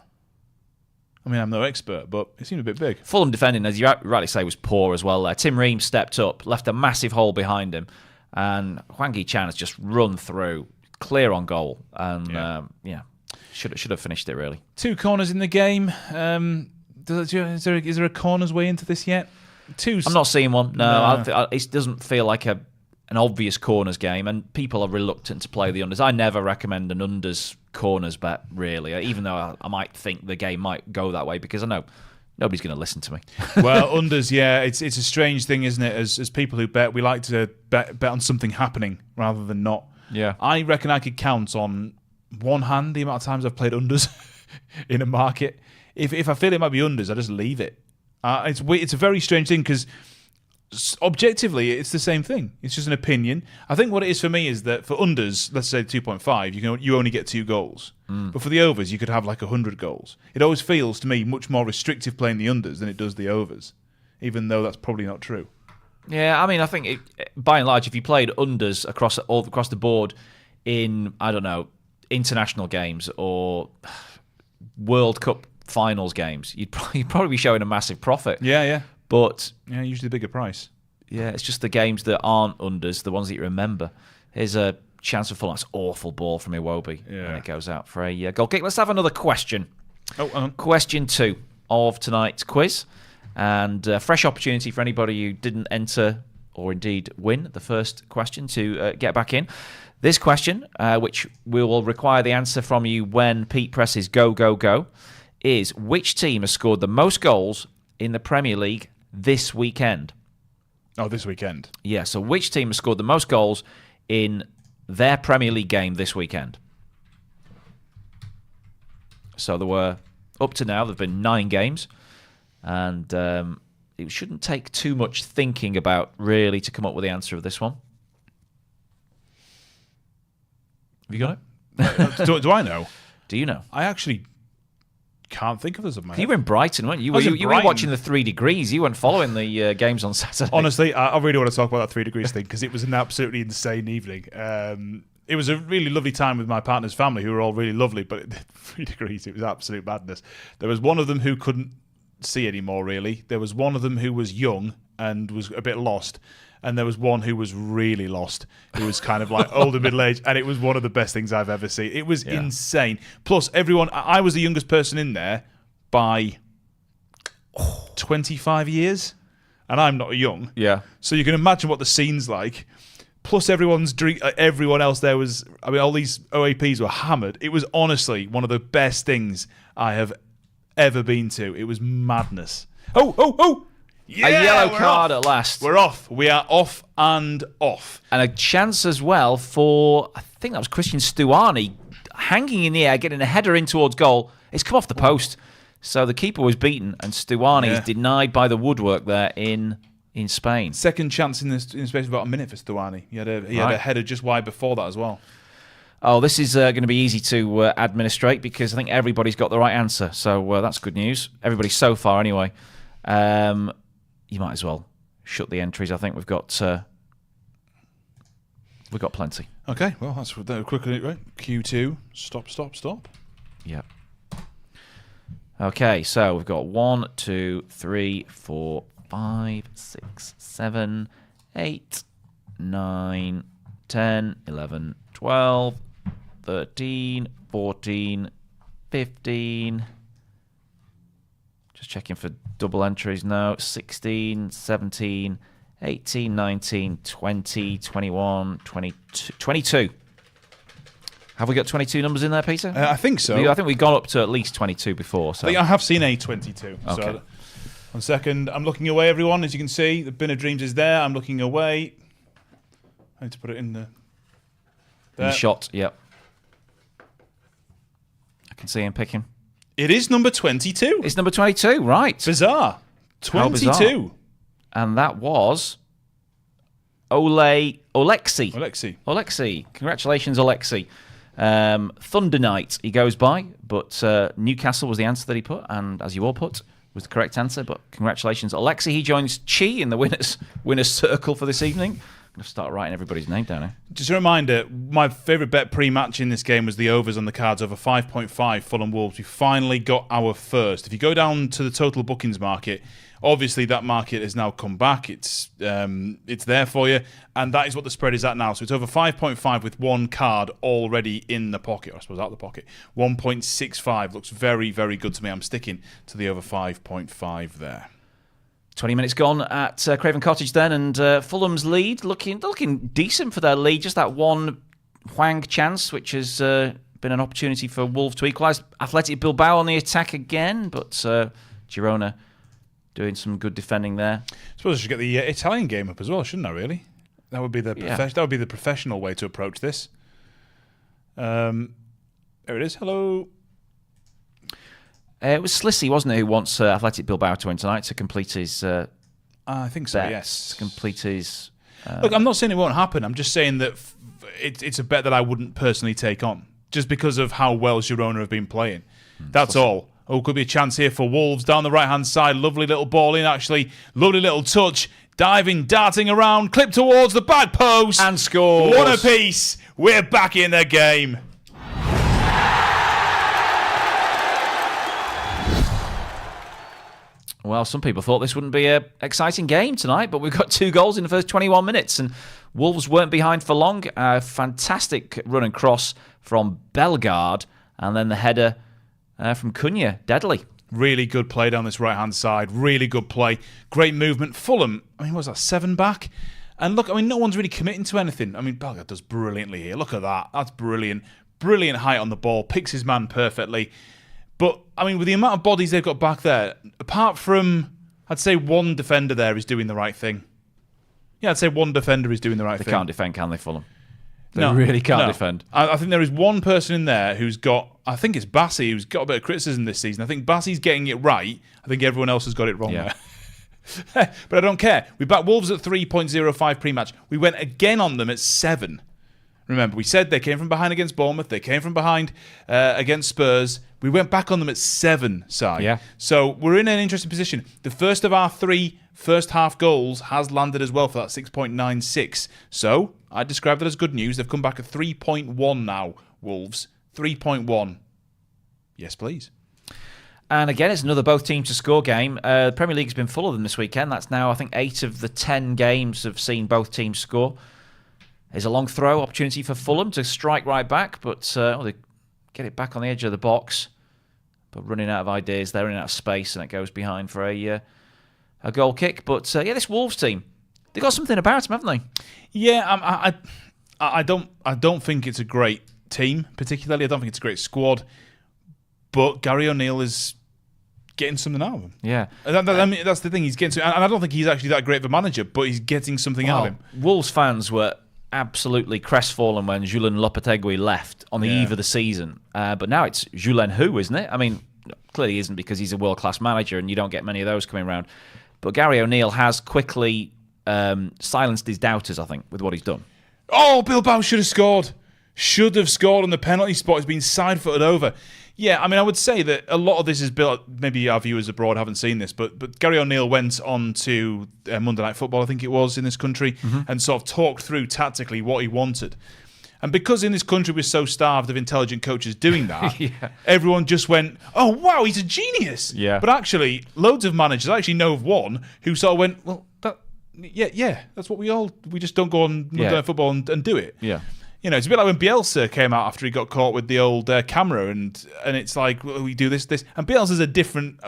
H: I mean, I'm no expert, but it seemed a bit big.
G: Fulham defending, as you rightly say, was poor as well there. Tim Ream stepped up, left a massive hole behind him, and Hwang Hee-chan has just run through, clear on goal, and should have finished it, really.
H: 2 corners in the game. Is there a corners way into this yet?
G: I'm not seeing one. No. It doesn't feel like an obvious corners game, and people are reluctant to play the unders. I never recommend an unders corners bet, really, even though I might think the game might go that way, because I know nobody's going to listen to me.
H: Well, unders, it's a strange thing, isn't it? As people who bet, we like to bet on something happening rather than not.
G: Yeah.
H: I reckon I could count on one hand the amount of times I've played unders in a market. If I feel it might be unders, I just leave it. It's a very strange thing, because objectively, it's the same thing. It's just an opinion. I think what it is for me is that for unders, let's say 2.5, you only get 2 goals. But for the overs, you could have 100 goals. It always feels to me much more restrictive playing the unders than it does the overs, even though that's probably not true.
G: Yeah, I mean, I think by and large, if you played unders across the board in, I don't know, international games or World Cup finals games, you'd probably be showing a massive profit.
H: Yeah.
G: But
H: usually the bigger price.
G: Yeah, it's just the games that aren't unders, the ones that you remember. Here's a chance for Fulham. That's awful ball from Iwobi.
H: Yeah.
G: And it goes out for a goal kick. Let's have another question.
H: Oh,
G: Question 2 of tonight's quiz. And a fresh opportunity for anybody who didn't enter or indeed win the first question to get back in. This question, which we will require the answer from you when Pete presses go, go, go, is which team has scored the most goals in the Premier League this weekend?
H: Oh, this weekend.
G: Yeah, so which team has scored the most goals in their Premier League game this weekend? So there were, up to now, there have been 9 games, and it shouldn't take too much thinking about, really, to come up with the answer of this one. Have you got it?
H: Do I know?
G: Do you know?
H: I actually can't think of this of my head.
G: You were in Brighton, weren't you? You were watching the 3 Degrees. You weren't following the games on Saturday.
H: Honestly, I really want to talk about that 3 Degrees thing, because it was an absolutely insane evening. It was a really lovely time with my partner's family, who were all really lovely, but 3 Degrees, it was absolute madness. There was one of them who couldn't see anymore, really. There was one of them who was young and was a bit lost. And there was one who was really lost, who was kind of older, middle-aged, and it was one of the best things I've ever seen. It was insane. Plus, everyone, I was the youngest person in there by 25 years, and I'm not young.
G: Yeah.
H: So you can imagine what the scene's like. Plus, everyone else there was, all these OAPs were hammered. It was honestly one of the best things I have ever been to. It was madness. Oh! Yeah,
G: a yellow card at last.
H: We're off. We are off and off.
G: And a chance as well for, I think that was Christian Stuani, hanging in the air, getting a header in towards goal. It's come off the post. So the keeper was beaten, and Stuani is denied by the woodwork there in Spain. Second
H: chance in space of about a minute for Stuani. He had a header just wide before that as well.
G: Oh, this is going to be easy to administrate, because I think everybody's got the right answer. So that's good news. Everybody so far, anyway. You might as well shut the entries. I think we've got plenty.
H: Okay, well, that's quickly, right? Q2, stop.
G: Yeah. Okay, so we've got 1, 2, 3, 4, 5, 6, 7, 8, 9, 10, 11, 12, 13, 14, 15... Just checking for double entries now. 16, 17, 18, 19, 20, 21, 22. Have we got 22 numbers in there, Peter?
H: I think so.
G: I think we've gone up to at least 22 before. So.
H: I think I have seen a 22.
G: Okay.
H: So 1 second. I'm looking away, everyone. As you can see, the Bin of Dreams is there. I'm looking away. I need to put it in the...
G: In the shot, yep. I can see him picking.
H: It is number 22.
G: It's number 22, right.
H: Bizarre. 22.
G: Bizarre. And that was Alexi. Congratulations, Alexi. Thunder Knight, he goes by, but Newcastle was the answer that he put, and as you all put, was the correct answer. But congratulations, Alexi. He joins Chi in the winners circle for this evening. I'm going to start writing everybody's name down here.
H: Just a reminder, my favourite bet pre-match in this game was the overs on the cards over 5.5 Fulham Wolves. We finally got our first. If you go down to the total bookings market, obviously that market has now come back. It's there for you, and that is what the spread is at now. So it's over 5.5 with one card already in the pocket, or I suppose out the pocket. 1.65 looks very, very good to me. I'm sticking to the over 5.5 there.
G: 20 minutes gone at Craven Cottage then, and Fulham's lead looking decent for their lead. Just that one Hwang chance, which has been an opportunity for Wolves to equalise. Athletic Bilbao on the attack again, but Girona doing some good defending there.
H: I suppose I should get the Italian game up as well, shouldn't I? Really, that would be the professional way to approach this. There it is. Hello.
G: It was Slissy, wasn't it, who wants Athletic Bilbao to win tonight to complete his
H: I think so,
G: bet,
H: yes.
G: to complete his...
H: Look, I'm not saying it won't happen. I'm just saying that it's a bet that I wouldn't personally take on, just because of how well Girona have been playing. That's all. Oh, could be a chance here for Wolves down the right-hand side. Lovely little ball in, actually. Lovely little touch. Diving, darting around. Clip towards the back post.
G: And scores.
H: One apiece. We're back in the game.
G: Well, some people thought this wouldn't be an exciting game tonight, but we've got 2 goals in the first 21 minutes, and Wolves weren't behind for long. A fantastic run and cross from Bellegarde, and then the header from Cunha. Deadly.
H: Really good play down this right-hand side. Really good play. Great movement. Fulham, I mean, what was that, 7 back? And look, I mean, no one's really committing to anything. I mean, Bellegarde does brilliantly here. Look at that. That's brilliant. Brilliant height on the ball. Picks his man perfectly. But, I mean, with the amount of bodies they've got back there, apart from, I'd say one defender there is doing the right thing. Yeah, I'd say one defender is doing the right thing.
G: They can't defend, can they, Fulham? They really can't defend.
H: I think there is one person in there who's got, I think it's Bassi, who's got a bit of criticism this season. I think Bassi's getting it right. I think everyone else has got it wrong there. But I don't care. We backed Wolves at 3.05 pre-match. We went again on them at 7. Remember, we said they came from behind against Bournemouth. They came from behind against Spurs. We went back on them at 7, Si.
G: Yeah.
H: So we're in an interesting position. The first of our 3 first-half goals has landed as well for that 6.96. So I describe that as good news. They've come back at 3.1 now, Wolves. 3.1. Yes, please.
G: And again, it's another both teams to score game. The Premier League has been full of them this weekend. That's now, I think, 8 of the 10 games have seen both teams score. There's a long throw opportunity for Fulham to strike right back, but they get it back on the edge of the box. But running out of ideas, they're running out of space, and it goes behind for a goal kick. But this Wolves team, they got something about them, haven't they?
H: Yeah, I don't think it's a great team particularly. I don't think it's a great squad. But Gary O'Neill is getting something out of him.
G: Yeah,
H: I mean, that's the thing. He's getting, and I don't think he's actually that great of a manager, but he's getting something out of him.
G: Wolves fans were absolutely crestfallen when Julen Lopetegui left on the eve of the season. But now it's Julen who, isn't it? I mean, clearly isn't, because he's a world-class manager and you don't get many of those coming around. But Gary O'Neill has quickly silenced his doubters, I think, with what he's done.
H: Oh, Bilbao should have scored. Should have scored on the penalty spot. He's been side-footed over. Yeah, I mean, I would say that a lot of this is built. Maybe our viewers abroad haven't seen this, but Gary O'Neill went on to Monday Night Football, I think it was, in this country, and sort of talked through tactically what he wanted. And because in this country we're so starved of intelligent coaches doing that, everyone just went, "Oh wow, he's a genius!"
G: Yeah.
H: But actually, loads of managers, I actually know of one who sort of went, "Well, that's what we just don't go on Monday Night Football and do it."
G: Yeah.
H: You know, it's a bit like when Bielsa came out after he got caught with the old camera, and it's like, well, we do this. And Bielsa's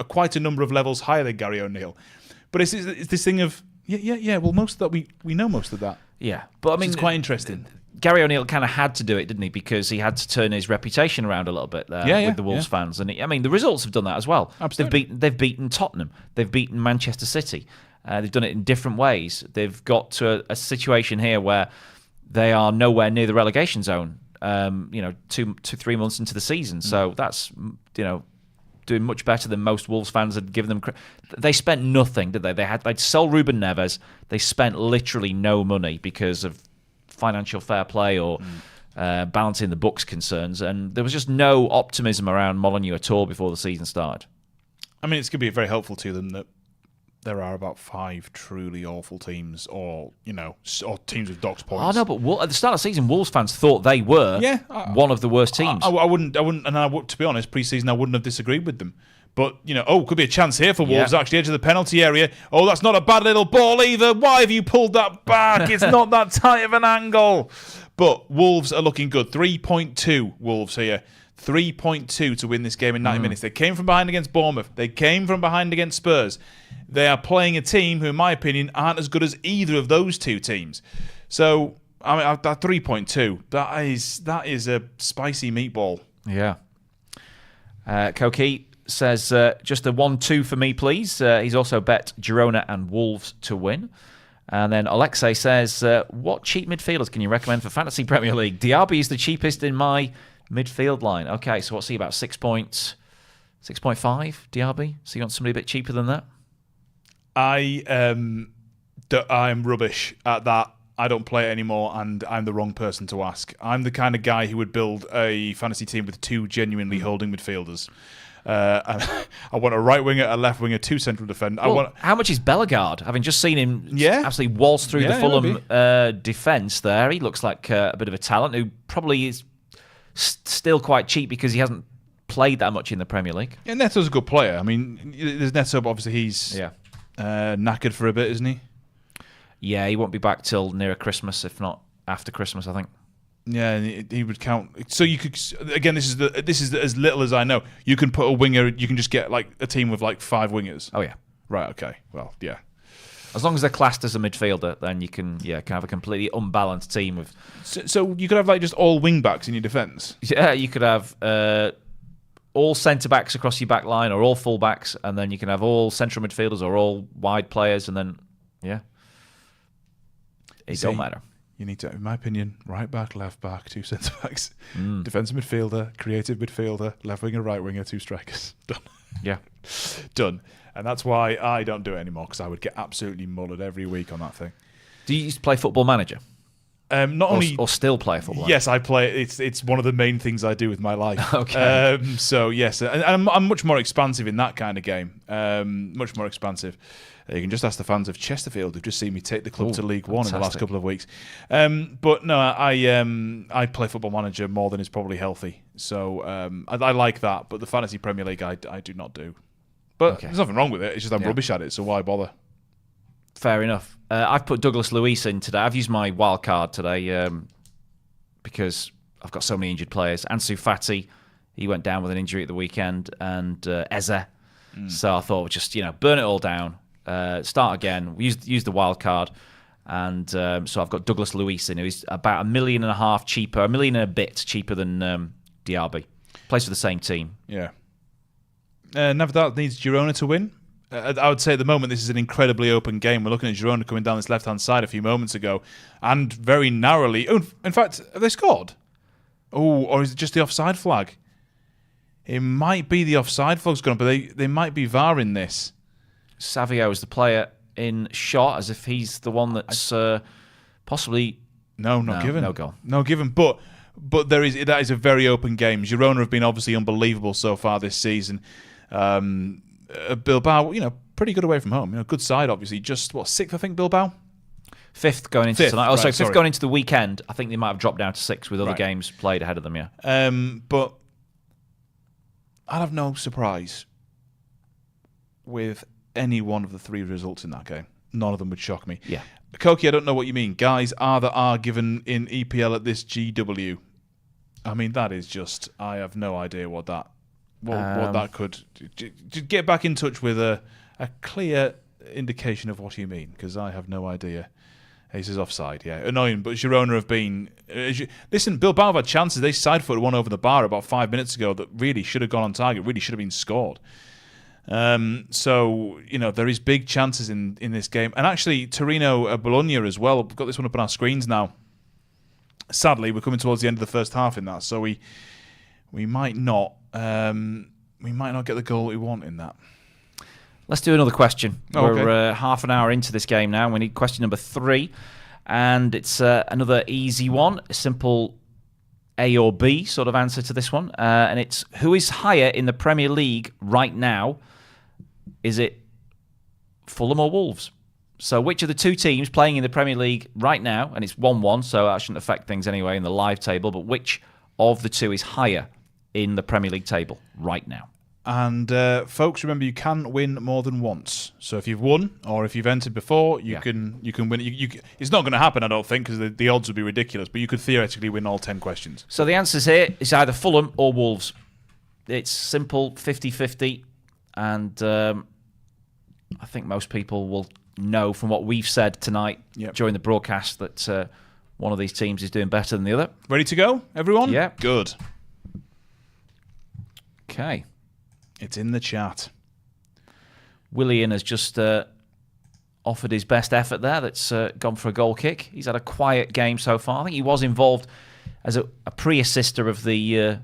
H: quite a number of levels higher than Gary O'Neill. But it's this thing of, well, most of that, we know most of that.
G: Yeah. But I mean,
H: it's quite interesting.
G: Gary O'Neill kind of had to do it, didn't he? Because he had to turn his reputation around a little bit there with the Wolves fans. And I mean, the results have done that as well.
H: Absolutely.
G: They've beaten Tottenham. They've beaten Manchester City. They've done it in different ways. They've got to a situation here where they are nowhere near the relegation zone. 2-3 months into the season, so that's doing much better than most Wolves fans had given them. They spent nothing, did they? They'd sold Ruben Neves. They spent literally no money because of financial fair play or balancing the books concerns, and there was just no optimism around Molineux at all before the season started.
H: I mean, it's going to be very helpful to them that there are about 5 truly awful teams, or teams with docks points.
G: Oh no, but at the start of the season, Wolves fans thought they were one of the worst teams.
H: I wouldn't, and to be honest, pre-season I wouldn't have disagreed with them. But could be a chance here for Wolves actually edge of the penalty area. Oh, that's not a bad little ball either. Why have you pulled that back? It's not that tight of an angle. But Wolves are looking good. 3.2 Wolves here. 3.2 to win this game in 90 minutes. They came from behind against Bournemouth. They came from behind against Spurs. They are playing a team who, in my opinion, aren't as good as either of those two teams. So, I mean, that 3.2, that is a spicy meatball.
G: Yeah. Koki says, just a 1-2 for me, please. He's also bet Girona and Wolves to win. And then Alexei says, what cheap midfielders can you recommend for Fantasy Premier League? Diaby is the cheapest in my midfield line. Okay, so what's he about? 6.5 Diaby? So you want somebody a bit cheaper than that?
H: I'm rubbish at that. I don't play it anymore, and I'm the wrong person to ask. I'm the kind of guy who would build a fantasy team with 2 genuinely holding midfielders. And I want a right winger, a left winger, 2 central defenders.
G: How much is Bellegarde? Having just seen him absolutely waltz through the Fulham defence there, he looks like a bit of a talent who probably is still quite cheap because he hasn't played that much in the Premier League.
H: Yeah, Neto's a good player. I mean, there's Neto, but obviously he's knackered for a bit, isn't he?
G: Yeah, he won't be back till nearer Christmas, if not after Christmas, I think.
H: Yeah, and he would count. So you could, again, this is as little as I know. You can put a winger. You can just get like a team with like 5 wingers.
G: Oh yeah,
H: right. Okay. Well, yeah.
G: As long as they're classed as a midfielder, then you can have a completely unbalanced team of.
H: So you could have like just all wing backs in your defence.
G: Yeah, you could have all centre backs across your back line, or all full backs, and then you can have all central midfielders or all wide players, and then it don't matter.
H: You need to, in my opinion, right back, left back, 2 centre backs, defensive midfielder, creative midfielder, left winger, right winger, 2 strikers. Done.
G: Yeah,
H: done. And that's why I don't do it anymore, because I would get absolutely mullered every week on that thing.
G: Do you used to play Football Manager? Or still play football?
H: Yes, I play. It's one of the main things I do with my life.
G: Okay.
H: So yes, and I'm much more expansive in that kind of game. Much more expansive. You can just ask the fans of Chesterfield who've just seen me take the club to League One in the last couple of weeks. But no, I play Football Manager more than is probably healthy. So I like that. But the Fantasy Premier League, I do not do. But there's nothing wrong with it. It's just I'm rubbish at it. So why bother?
G: Fair enough. I've put Douglas Luiz in today. I've used my wild card today because I've got so many injured players. Ansu Fati, he went down with an injury at the weekend, and Eze. So I thought, just burn it all down, start again. Use the wild card, and so I've got Douglas Luiz in, who's about $1.5 million cheaper, $1 million and a bit cheaper than Diaby. Plays for the same team.
H: Yeah. Navidad needs Girona to win. I would say at the moment this is an incredibly open game. We're looking at Girona coming down this left-hand side a few moments ago, and very narrowly. Oh, in fact, have they scored? Oh, or is it just the offside flag? It might be the offside flag's gone, but they might be VAR in this.
G: Savio is the player in shot, as if he's the one that's possibly...
H: Not given.
G: No goal.
H: No given, but that is a very open game. Girona have been obviously unbelievable so far this season. Bilbao, pretty good away from home. Good side, obviously. Just, 6th, I think, Bilbao?
G: 5th going into tonight. Oh,
H: right,
G: so 5th going into the weekend. I think they might have dropped down to 6th with other games played ahead of them, yeah.
H: But I'd have no surprise with any one of the 3 results in that game. None of them would shock me.
G: Yeah.
H: Koki, I don't know what you mean. Guys are given in EPL at this GW. I mean, that is just... I have no idea what that could... Get back in touch with a clear indication of what you mean, because I have no idea. This is offside, yeah. Annoying, but Girona have been... Listen, Bilbao have had chances. They side-footed one over the bar about 5 minutes ago that really should have gone on target, really should have been scored. So, there is big chances in this game. And actually, Torino-Bologna as well. We've got this one up on our screens now. sadly, we're coming towards the end of the first half in that, so we might not get the goal we want in that.
G: Let's do another question.
H: Okay.
G: We're half an hour into this game now, and we need question number 3. And it's another easy one, a simple A or B sort of answer to this one. And it's, who is higher in the Premier League right now? Is it Fulham or Wolves? So which of the two teams playing in the Premier League right now, and it's 1-1, so that shouldn't affect things anyway in the live table, but which of the two is higher in the Premier League table right now?
H: And folks, remember, you can win more than once. So if you've won or if you've entered before, you can win. It's not going to happen, I don't think, because the odds would be ridiculous. But you could theoretically win all 10 questions.
G: So the answers here is either Fulham or Wolves. It's simple, 50-50, and I think most people will know from what we've said tonight during the broadcast that one of these teams is doing better than the other.
H: Ready to go, everyone?
G: Yeah.
H: Good.
G: Okay.
H: It's in the chat.
G: Willian has just offered his best effort there. That's gone for a goal kick. He's had a quiet game so far. I think he was involved as a pre-assister of the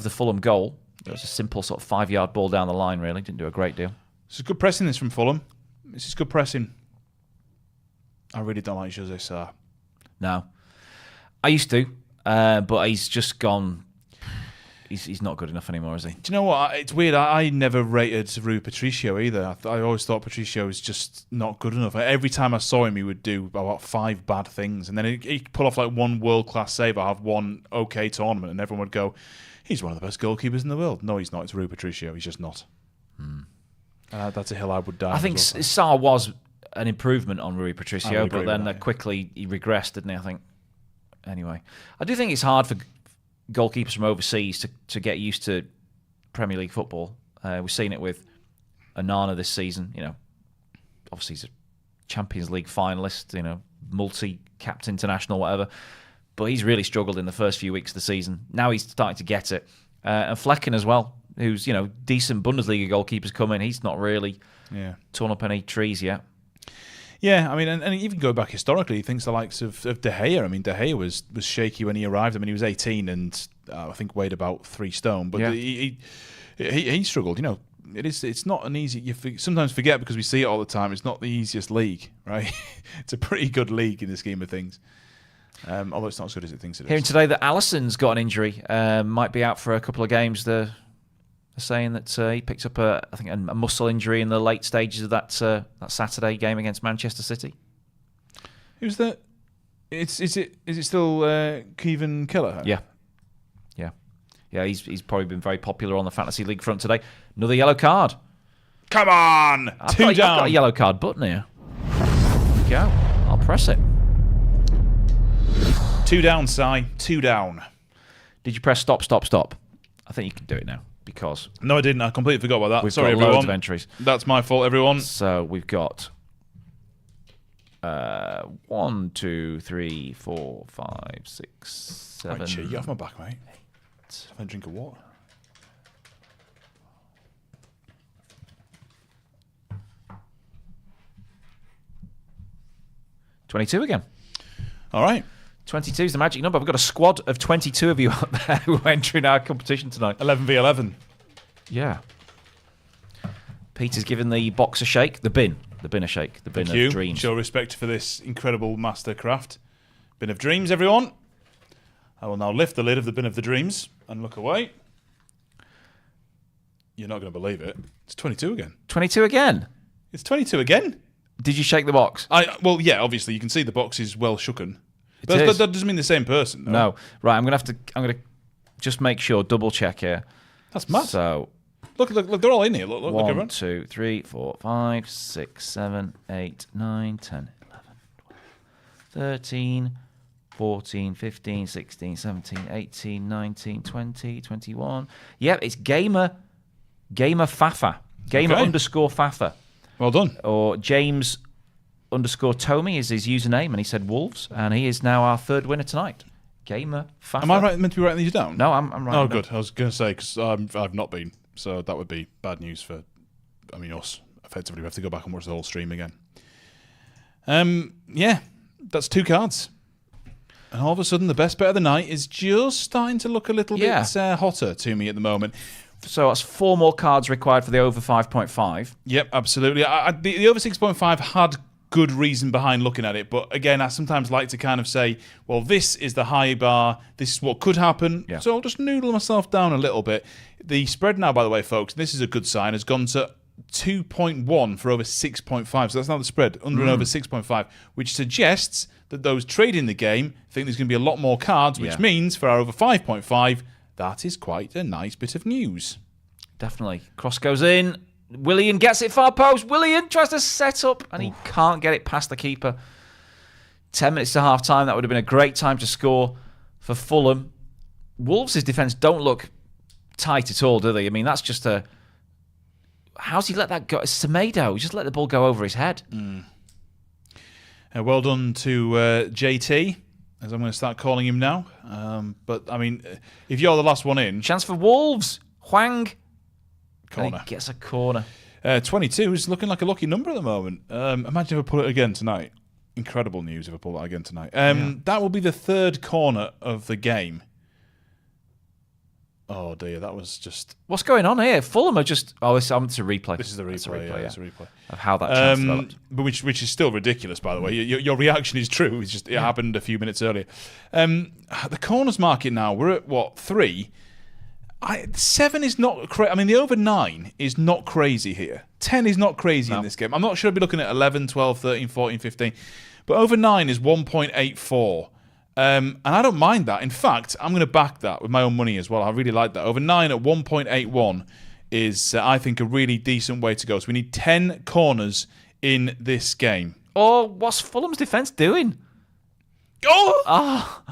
G: Fulham goal. It was a simple sort of 5-yard ball down the line, really. Didn't do a great deal.
H: This is good pressing, this from Fulham. This is good pressing. I really don't like Jose Sarr.
G: No. I used to, but he's just gone... He's not good enough anymore, is he?
H: Do you know what? It's weird. I never rated Rui Patricio either. I always thought Patricio was just not good enough. Every time I saw him, he would do about 5 bad things. And then he'd pull off like one world-class save or have one okay tournament, and everyone would go, he's one of the best goalkeepers in the world. No, he's not. It's Rui Patricio. He's just not. That's a hill I would die.
G: I think Sarr was an improvement on Rui Patricio, but then quickly he regressed, didn't he, I think? Anyway, I do think it's hard for goalkeepers from overseas to get used to Premier League football. We've seen it with Onana this season. You know, obviously he's a Champions League finalist, you know, multi-capped international, whatever. But he's really struggled in the first few weeks of the season. Now he's starting to get it. And Flecken as well, who's, you know, decent Bundesliga goalkeepers come in. He's not really torn up any trees yet.
H: Yeah, I mean, and even go back historically, he thinks the likes of De Gea. I mean, De Gea was shaky when he arrived. I mean, he was 18 and I think weighed about 3 stone. But he struggled. You know, it's not an easy. You sometimes forget because we see it all the time. It's not the easiest league, right? It's a pretty good league in the scheme of things. Although it's not as good as it thinks it is.
G: Hearing today that Alisson's got an injury, might be out for a couple of games. They're saying that he picked up a muscle injury in the late stages of that Saturday game against Manchester City.
H: Who's that? Is it still Kevin Keller?
G: Yeah. He's probably been very popular on the fantasy league front today. Another yellow card.
H: Come on,
G: I've got a yellow card button here. There we go. I'll press it.
H: 2 down, Si. 2 down.
G: Did you press stop? I think you can do it now. Because
H: no, I didn't. I completely forgot about that.
G: We've
H: Sorry,
G: got
H: everyone.
G: Loads of entries.
H: That's my fault, everyone.
G: So we've got 1, 2, 3, 4, 5, 6, 7.
H: Right, you get off my back, mate. Have a drink of water.
G: $22 again.
H: All right.
G: 22 is the magic number. We've got a squad of 22 of you out there who are entering our competition tonight.
H: 11v11.
G: Yeah. Peter's given the box a shake. The bin a shake. The bin of dreams.
H: Show respect for this incredible mastercraft. Bin of dreams, everyone. I will now lift the lid of the bin of the dreams and look away. You're not going to believe it. It's 22 again.
G: 22 again?
H: It's 22 again?
G: Did you shake the box?
H: Well, yeah, obviously. You can see the box is well shooken. That doesn't mean the same person.
G: No. Right, I'm going to just make sure, double check here.
H: That's mad.
G: So,
H: look, they're all in here. Look,
G: 1, 2, 3, 4, 5, 6, 7, 8, 9, 10, 11, 12, 13, 14, 15, 16, 17, 18, 19, 20, 21. Yep, it's Gamer Fafa. Gamer _ Fafa.
H: Well done.
G: Or James _ Tommy is his username, and he said Wolves, and he is now our 3rd winner tonight. Gamer Fafa.
H: Am I meant to be writing these down?
G: No, I'm writing.
H: Oh, good. I was going to say, because I've not been, so that would be bad news for, us. Effectively, we have to go back and watch the whole stream again. Yeah, that's 2 cards. And all of a sudden, the best bet of the night is just starting to look a little bit hotter to me at the moment.
G: So that's 4 more cards required for the over 5.5.
H: Yep, absolutely. The over 6.5 had good reason behind looking at it, but again, I sometimes like to kind of say, well, this is the high bar, this is what could happen, so I'll just noodle myself down a little bit. The spread now, by the way, folks, this is a good sign, has gone to 2.1 for over 6.5, so that's now the spread, under and over 6.5, which suggests that those trading the game think there's going to be a lot more cards, which means for our over 5.5, that is quite a nice bit of news.
G: Definitely. Cross goes in. Willian gets it far post. Willian tries to set up, and he can't get it past the keeper. 10 minutes to half-time. That would have been a great time to score for Fulham. Wolves' defence don't look tight at all, do they? I mean, that's just a... How's he let that go? It's Semedo. He just let the ball go over his head.
H: Well done to JT, as I'm going to start calling him now. But, I mean, if you're the last one in...
G: Chance for Wolves. Hwang.
H: Corner.
G: He gets a corner.
H: 22 is looking like a lucky number at the moment. Imagine if I pull it again tonight. Incredible news if I pull that again tonight. That will be the 3rd corner of the game. Oh dear, that was just...
G: What's going on here? Fulham are just... Oh, it's a replay.
H: This is the replay,
G: It's
H: a replay.
G: Of how that chance developed.
H: But which is still ridiculous, by the way. Your reaction is true. It's just it happened a few minutes earlier. The corners market now, we're at, what, 3? 7 is not crazy. I mean, the over 9 is not crazy here. 10 is not crazy in this game. I'm not sure I'd be looking at 11, 12, 13, 14, 15. But over 9 is 1.84. And I don't mind that. In fact, I'm going to back that with my own money as well. I really like that. Over 9 at 1.81 is, I think, a really decent way to go. So we need 10 corners in this game.
G: Oh, what's Fulham's defence doing? Oh!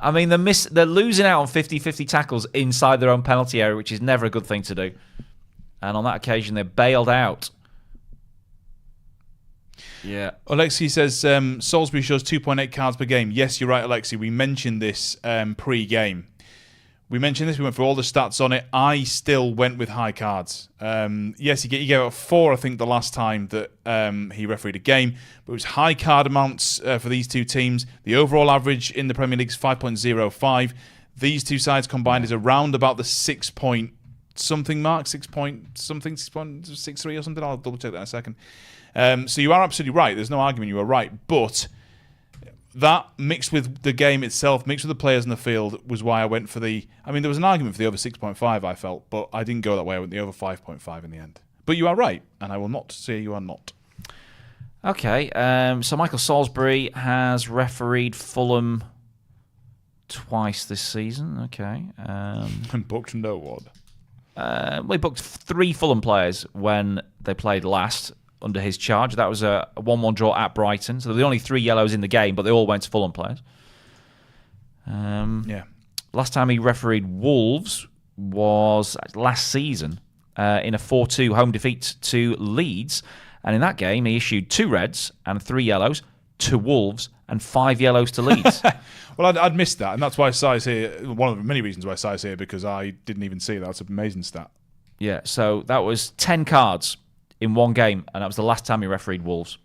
G: I mean, they're losing out on 50-50 tackles inside their own penalty area, which is never a good thing to do. And on that occasion, they're bailed out. Yeah.
H: Alexi says Salisbury shows 2.8 cards per game. Yes, you're right, Alexi. We mentioned this pre-game. We mentioned this. We went through all the stats on it. I still went with high cards. Yes, he gave out 4, I think, the last time that he refereed a game. But it was high card amounts for these two teams. The overall average in the Premier League is 5.05. These two sides combined is around about the 6-point-something mark, 6.63 or something. I'll double check that in a second. So you are absolutely right. There's no argument. You are right. But that mixed with the game itself, mixed with the players in the field, was why I went for the... I mean, there was an argument for the over 6.5, I felt, but I didn't go that way. I went the over 5.5 in the end. But you are right, and I will not say you are not.
G: Okay, so Michael Salisbury has refereed Fulham twice this season. Okay.
H: And booked no one.
G: Well, he booked 3 Fulham players when they played last under his charge. That was a 1-1 draw at Brighton. So there were only 3 yellows in the game, but they all went to Fulham players. Last time he refereed Wolves was last season in a 4-2 home defeat to Leeds. And in that game, he issued 2 reds and 3 yellows to Wolves and 5 yellows to Leeds.
H: Well, I'd missed that, and that's why Si's here. One of the many reasons why Si's here, because I didn't even see that. That's an amazing stat.
G: Yeah, so that was 10 cards in one game, and that was the last time he refereed Wolves.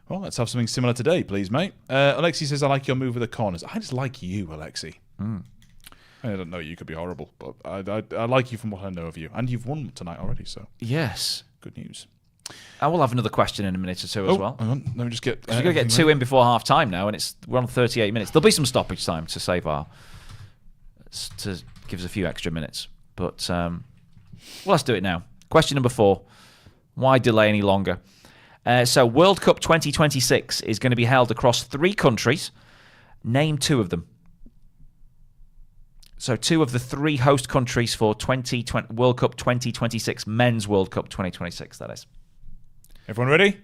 H: Well, let's have something similar today, please, mate. Alexi says, I like your move with the corners. I just like you, Alexi. I don't know, you could be horrible, but I like you from what I know of you. And you've won tonight already, so...
G: Yes.
H: Good news.
G: I will have another question in a minute or 2 as well.
H: Hang on, let me just get...
G: We've got to get 2 in before half-time now, and we're on 38 minutes. There'll be some stoppage time to save to give us a few extra minutes. But well, let's do it now. Question number 4. Why delay any longer? So World Cup 2026 is going to be held across 3 countries. Name 2 of them. So 2 of the 3 host countries for World Cup 2026, Men's World Cup 2026, that is.
H: Everyone ready?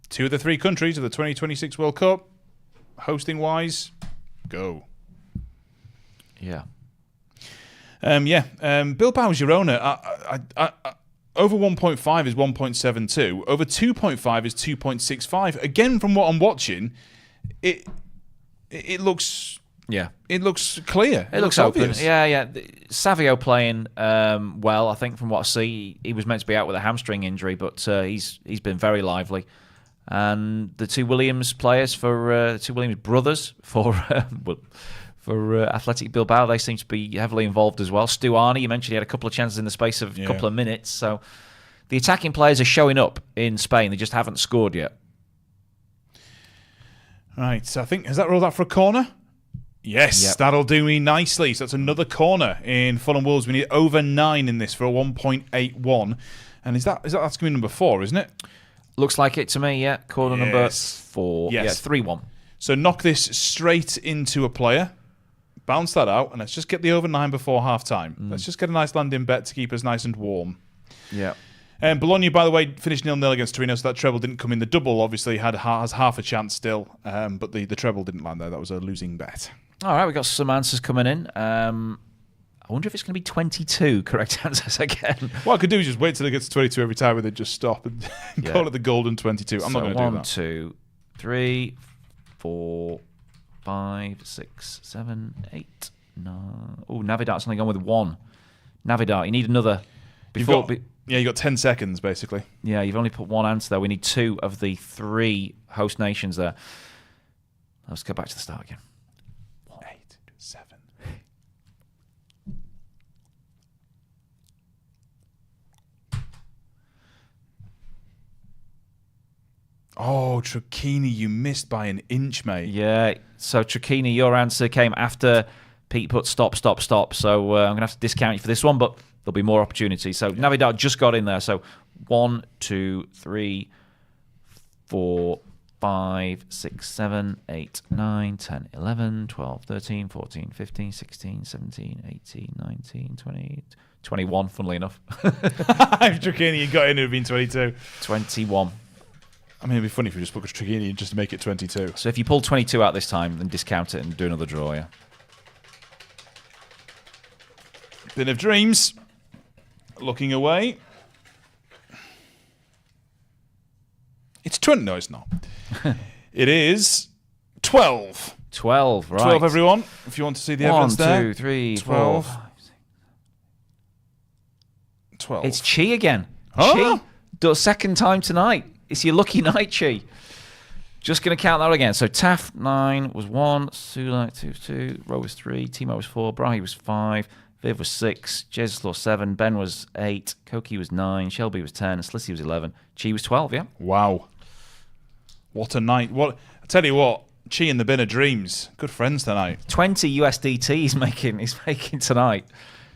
H: 2 of the 3 countries of the 2026 World Cup, hosting-wise, go.
G: Yeah.
H: Bilbao Girona, over 1.5 is 1.72. Over 2.5 is 2.65. Again, from what I'm watching, it looks...
G: Yeah.
H: It looks clear.
G: It looks
H: obvious.
G: open. Yeah. Savio playing well, I think, from what I see. He was meant to be out with a hamstring injury, but he's been very lively. And the two Williams players two Williams brothers for Athletic Bilbao, they seem to be heavily involved as well. Stu Arney, you mentioned he had a couple of chances in the space of a couple of minutes. So the attacking players are showing up in Spain. They just haven't scored yet.
H: Right, so I think, has that rolled out for a corner? Yes, that'll do me nicely. So that's another corner in Fulham Wolves. We need over 9 in this for a 1.81. And that's going to be number 4, isn't it?
G: Looks like it to me, yeah. Corner number 4.
H: Yes.
G: Yeah, 3-1.
H: So knock this straight into a player. Bounce that out, and let's just get the over 9 before half-time. Let's just get a nice landing bet to keep us nice and warm.
G: Yeah.
H: Bologna, by the way, finished 0-0 against Torino, so that treble didn't come in. The double, obviously, has half a chance still, but the treble didn't land there. That was a losing bet.
G: All right, we've got some answers coming in. I wonder if it's going to be 22 correct answers again.
H: What I could do is just wait till it gets to 22 every time and then just stop and call it the golden 22. I'm not going to do that.
G: 1, 2, 3, 4, 5, 6, 7, 8, 9. Oh, Navidart's only gone with 1. Navidart, you need another.
H: You got 10 seconds, basically.
G: Yeah, you've only put 1 answer there. We need 2 of the 3 host nations there. Let's go back to the start again.
H: 8, 7. Oh, Trucchini, you missed by an inch, mate.
G: Yeah, so Trucchini, your answer came after Pete put stop. So I'm going to have to discount you for this one, but there'll be more opportunities. So Navidad just got in there. So 1, 2, 3, 4, 5, 6, 7, 8, 9, 10, 11, 12, 13, 14, 15, 16, 17, 18, 19, 20, 21, funnily enough.
H: If Trucchini had got in, it would have been 22.
G: 21.
H: I mean, it'd be funny if we just put Trucchini just to make it 22.
G: So if you pull 22 out this time, then discount it and do another draw, yeah?
H: Bin of Dreams. Looking away. It's 20. No, it's not. It is 12.
G: 12, right.
H: 12, everyone. If you want to see the evidence there.
G: 1, 2, 3,
H: 12.
G: 4, 5, 6.
H: 12.
G: It's Chi again.
H: Huh?
G: Chi. The second time tonight. It's your lucky night, Chi. Just going to count that again. So Taft 9 was 1, Sulak 2, Ro was 3, Timo was 4, Brahi was 5, Viv was 6, Jeslaw 7, Ben was 8, Koki was 9, Shelby was 10, Slissy was 11, Chi was 12, yeah?
H: Wow. What a night. I tell you what, Chi and the Bin of Dreams. Good friends tonight.
G: 20 USDT he's making tonight.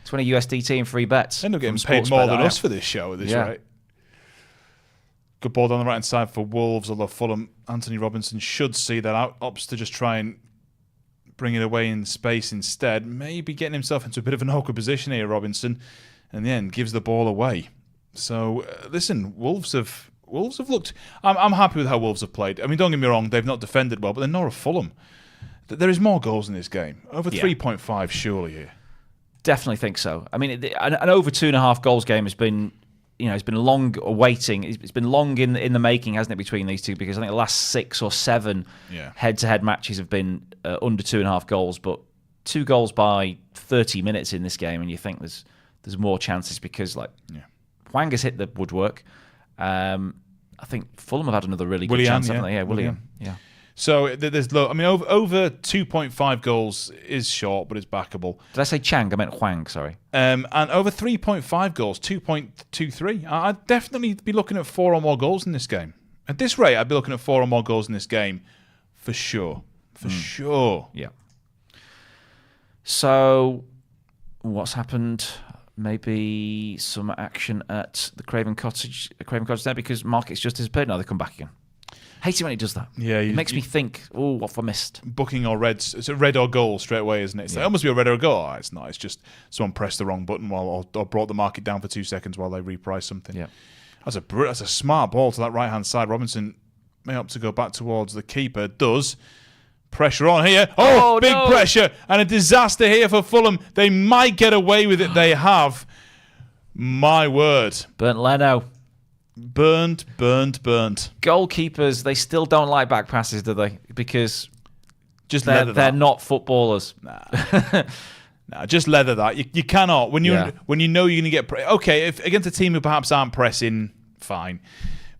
G: 20 USDT in free bets.
H: End up getting paid more than us for this show at this rate. Good ball down the right-hand side for Wolves, although Fulham, Anthony Robinson should see that out. Opts to just try and bring it away in space instead. Maybe getting himself into a bit of an awkward position here, Robinson. In the end, gives the ball away. So, listen, Wolves have looked... I'm happy with how Wolves have played. I mean, don't get me wrong, they've not defended well, but they're nor a Fulham. There is more goals in this game. Over 3.5 surely here.
G: Definitely think so. I mean, an over 2.5 goals game has been... it's been long awaiting. It's been long in the making, hasn't it, between these two? Because I think the last 6 or 7 head-to-head matches have been under 2.5 goals, but 2 goals by 30 minutes in this game, and you think there's more chances because Hwang has hit the woodwork. I think Fulham have had another really good chance, haven't they? Yeah, William. Yeah.
H: So there's low. I mean, over 2.5 goals is short, but it's backable.
G: Did I say Chang? I meant Hwang, sorry.
H: And over 3.5 goals, 2.23. I'd definitely be looking at 4 or more goals in this game. At this rate, I'd be looking at 4 or more goals in this game for sure. For sure.
G: Yeah. So, what's happened? Maybe some action at the Craven Cottage there because market's just disappeared. Now they come back again. Hate it when it does that. Yeah, it makes me think, what have I missed?
H: Booking or reds. It's a red or goal straight away, isn't it? It's like, it must be a red or a goal. Oh, it's not. It's just someone pressed the wrong button or brought the market down for 2 seconds while they reprice something. Yeah, that's a smart ball to that right-hand side. Robinson may opt to go back towards the keeper. Does. Pressure on here. Oh, big pressure. And a disaster here for Fulham. They might get away with it. They have. My word.
G: Burnt Leno.
H: Burnt.
G: Goalkeepers, they still don't like back passes, do they? Because
H: just
G: they're not footballers.
H: Nah, just leather that. You cannot. When you know you're going to get... Okay, if against a team who perhaps aren't pressing, fine.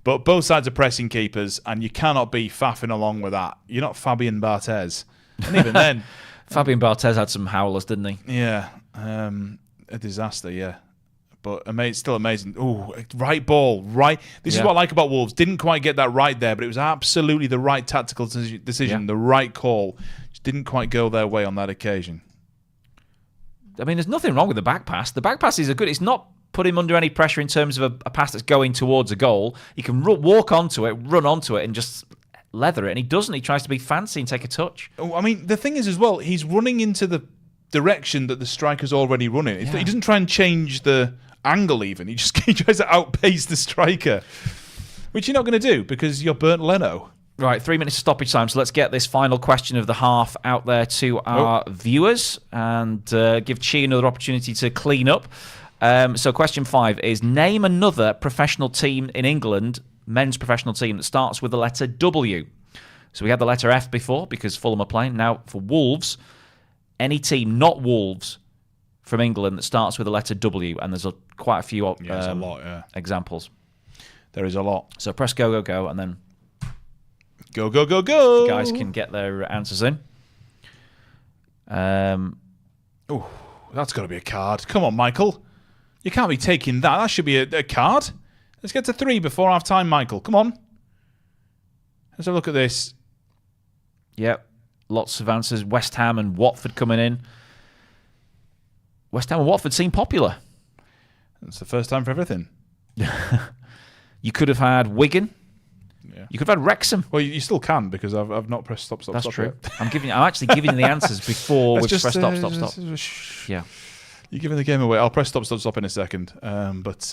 H: But both sides are pressing keepers, and you cannot be faffing along with that. You're not Fabian Barthez. And even then...
G: Fabian Barthez had some howlers, didn't he?
H: Yeah. A disaster, yeah. But still amazing. Ooh, right ball, right. This is what I like about Wolves. Didn't quite get that right there, but it was absolutely the right tactical decision, the right call. Just didn't quite go their way on that occasion.
G: I mean, there's nothing wrong with the back pass. The back pass is a good... It's not put him under any pressure in terms of a pass that's going towards a goal. He can walk onto it, run onto it, and just leather it. And he doesn't. He tries to be fancy and take a touch.
H: I mean, the thing is as well, he's running into the direction that the striker's already running. He doesn't try and change the angle even. He tries to outpace the striker, which you're not going to do because you're burnt Leno.
G: Right, 3 minutes stoppage time. So let's get this final question of the half out there to our viewers and give Chi another opportunity to clean up. So question 5 is, name another professional team in England, men's professional team, that starts with the letter W. So we had the letter F before because Fulham are playing. Now for Wolves, any team not Wolves from England that starts with the letter W, and there's quite a few examples.
H: There is a lot.
G: So press go, and then
H: go. The
G: guys can get their answers in.
H: Oh, that's got to be a card. Come on, Michael. You can't be taking that. That should be a card. Let's get to 3 before half time, Michael. Come on. Let's have a look at this.
G: Yep. Lots of answers. West Ham and Watford coming in. West Ham and Watford seem popular.
H: It's the first time for everything.
G: You could have had Wigan.
H: Yeah.
G: You could have had Wrexham.
H: Well, you still can because I've not pressed stop.
G: That's true.
H: Yet.
G: I'm actually giving you the answers before we've pressed stop. Yeah.
H: You're giving the game away. I'll press stop in a second. But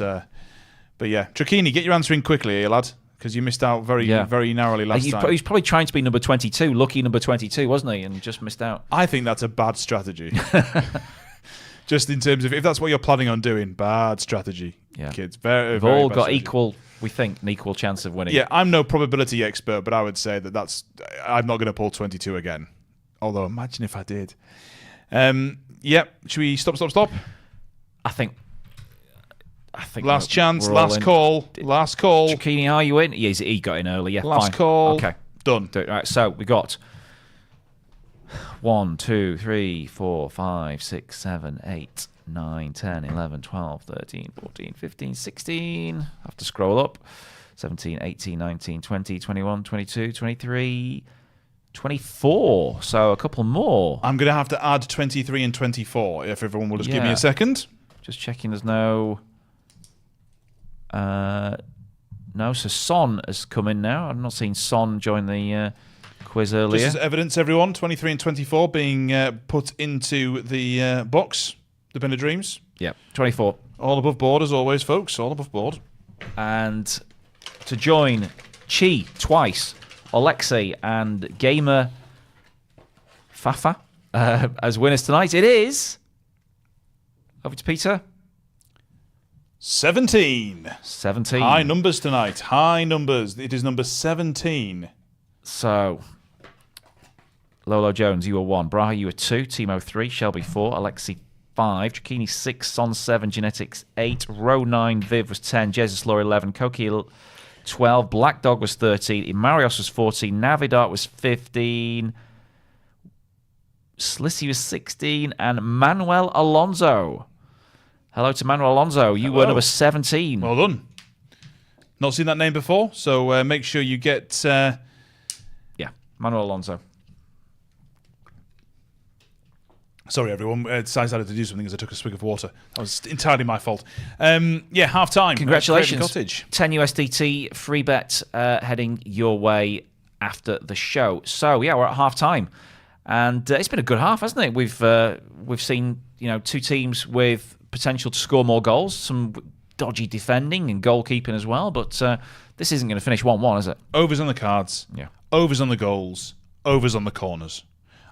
H: yeah, Trachini, get your answer in quickly, lad, because you missed out very narrowly last time.
G: He's probably trying to be number 22, lucky number 22, wasn't he? And just missed out.
H: I think that's a bad strategy. Just in terms of if that's what you're planning on doing, bad strategy, kids.
G: We've all got strategy. An equal chance of winning.
H: Yeah, I'm no probability expert, but I would say I'm not going to pull 22 again. Although, imagine if I did. Should we stop?
G: I think
H: last chance, last call.
G: Trachini, are you in? Yeah, he got in early. Yeah,
H: last
G: fine.
H: call.
G: Okay,
H: done.
G: Right, so we got 1, 2, 3, 4, 5, 6, 7, 8, 9, 10, 11, 12, 13, 14, 15, 16. I have to scroll up. 17, 18, 19, 20, 21, 22, 23, 24. So a couple more.
H: I'm going to have to add 23 and 24 if everyone will just give me a second.
G: Just checking there's no... No, so Son has come in now. I've not seen Son join the quiz earlier.
H: Just as evidence, everyone, 23 and 24 being put into the box, the bin of dreams.
G: Yeah, 24.
H: All above board, as always, folks. All above board.
G: And to join Chi twice, Alexei and Gamer Fafa as winners tonight, it is... Over to Peter.
H: 17. High numbers tonight. High numbers. It is number 17.
G: So, Lolo Jones, you were 1. Braha, you were 2. Timo 3. Shelby 4. Alexi 5. Trachini 6. Son 7. Genetics 8. Row 9. Viv was 10. Jesus Law 11. Koki 12. Black Dog was 13. Imarios was 14. Navidart was 15. Slissy was 16. And Manuel Alonso. Hello to Manuel Alonso. You were number 17.
H: Well done. Not seen that name before, so make sure you get...
G: Manuel Alonso.
H: Sorry, everyone. I decided to do something as I took a swig of water. That was entirely my fault. Half-time.
G: Congratulations.
H: Cottage.
G: 10 USDT free bet heading your way after the show. So, we're at half-time. And it's been a good half, hasn't it? We've seen, two teams with potential to score more goals, some dodgy defending and goalkeeping as well, but this isn't going to finish 1-1, is it?
H: Overs on the cards.
G: Yeah.
H: Overs on the goals. Overs on the corners.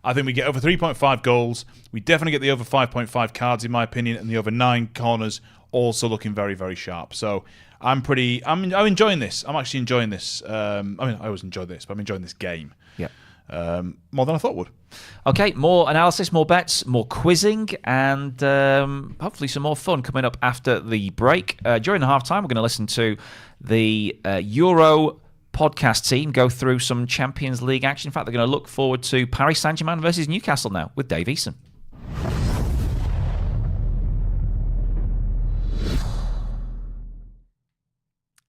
H: I think we get over 3.5 goals. We definitely get the over 5.5 cards, in my opinion, and the over 9 corners also looking very, very sharp. So I'm enjoying this. I'm actually enjoying this. I always enjoy this, but I'm enjoying this game.
G: Yeah.
H: more than I thought would.
G: Okay, more analysis, more bets, more quizzing, and hopefully some more fun coming up after the break. During the half-time, we're going to listen to the Euro podcast team go through some Champions League action. In fact, they're going to look forward to Paris Saint-Germain versus Newcastle now with Dave Eason.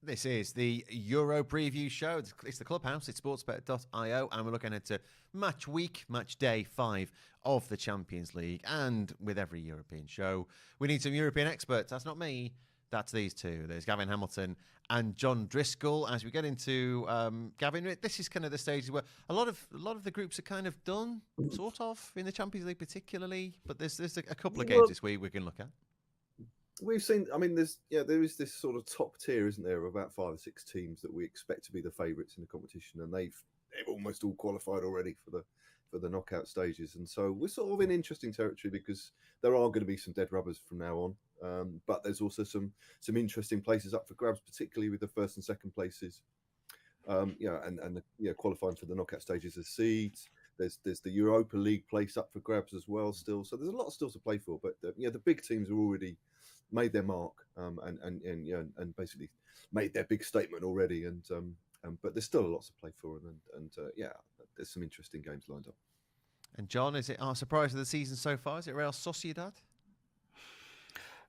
A: This is the Euro preview show. It's the Clubhouse. It's sportsbet.io, and we're looking at match day 5 of the Champions League. And with every European show, we need some European experts. That's not me. That's these two. There's Gavin Hamilton and John Driscoll. As we get into Gavin, this is kind of the stage where a lot of the groups are kind of done, sort of, in the Champions League particularly. But there's a couple of games this week we can look at.
I: We've seen. I mean, there is this sort of top tier, isn't there, of about 5 or 6 teams that we expect to be the favourites in the competition, and they've almost all qualified already for the knockout stages. And so we're sort of in interesting territory because there are going to be some dead rubbers from now on. But there's also some interesting places up for grabs, particularly with the first and second places. Qualifying for the knockout stages as seeds. There's the Europa League place up for grabs as well still. So there's a lot still to play for. But the big teams are already made their mark and basically made their big statement already. But there's still lots to play for, and there's some interesting games lined up.
A: And John, is it our surprise of the season so far? Is it Real Sociedad?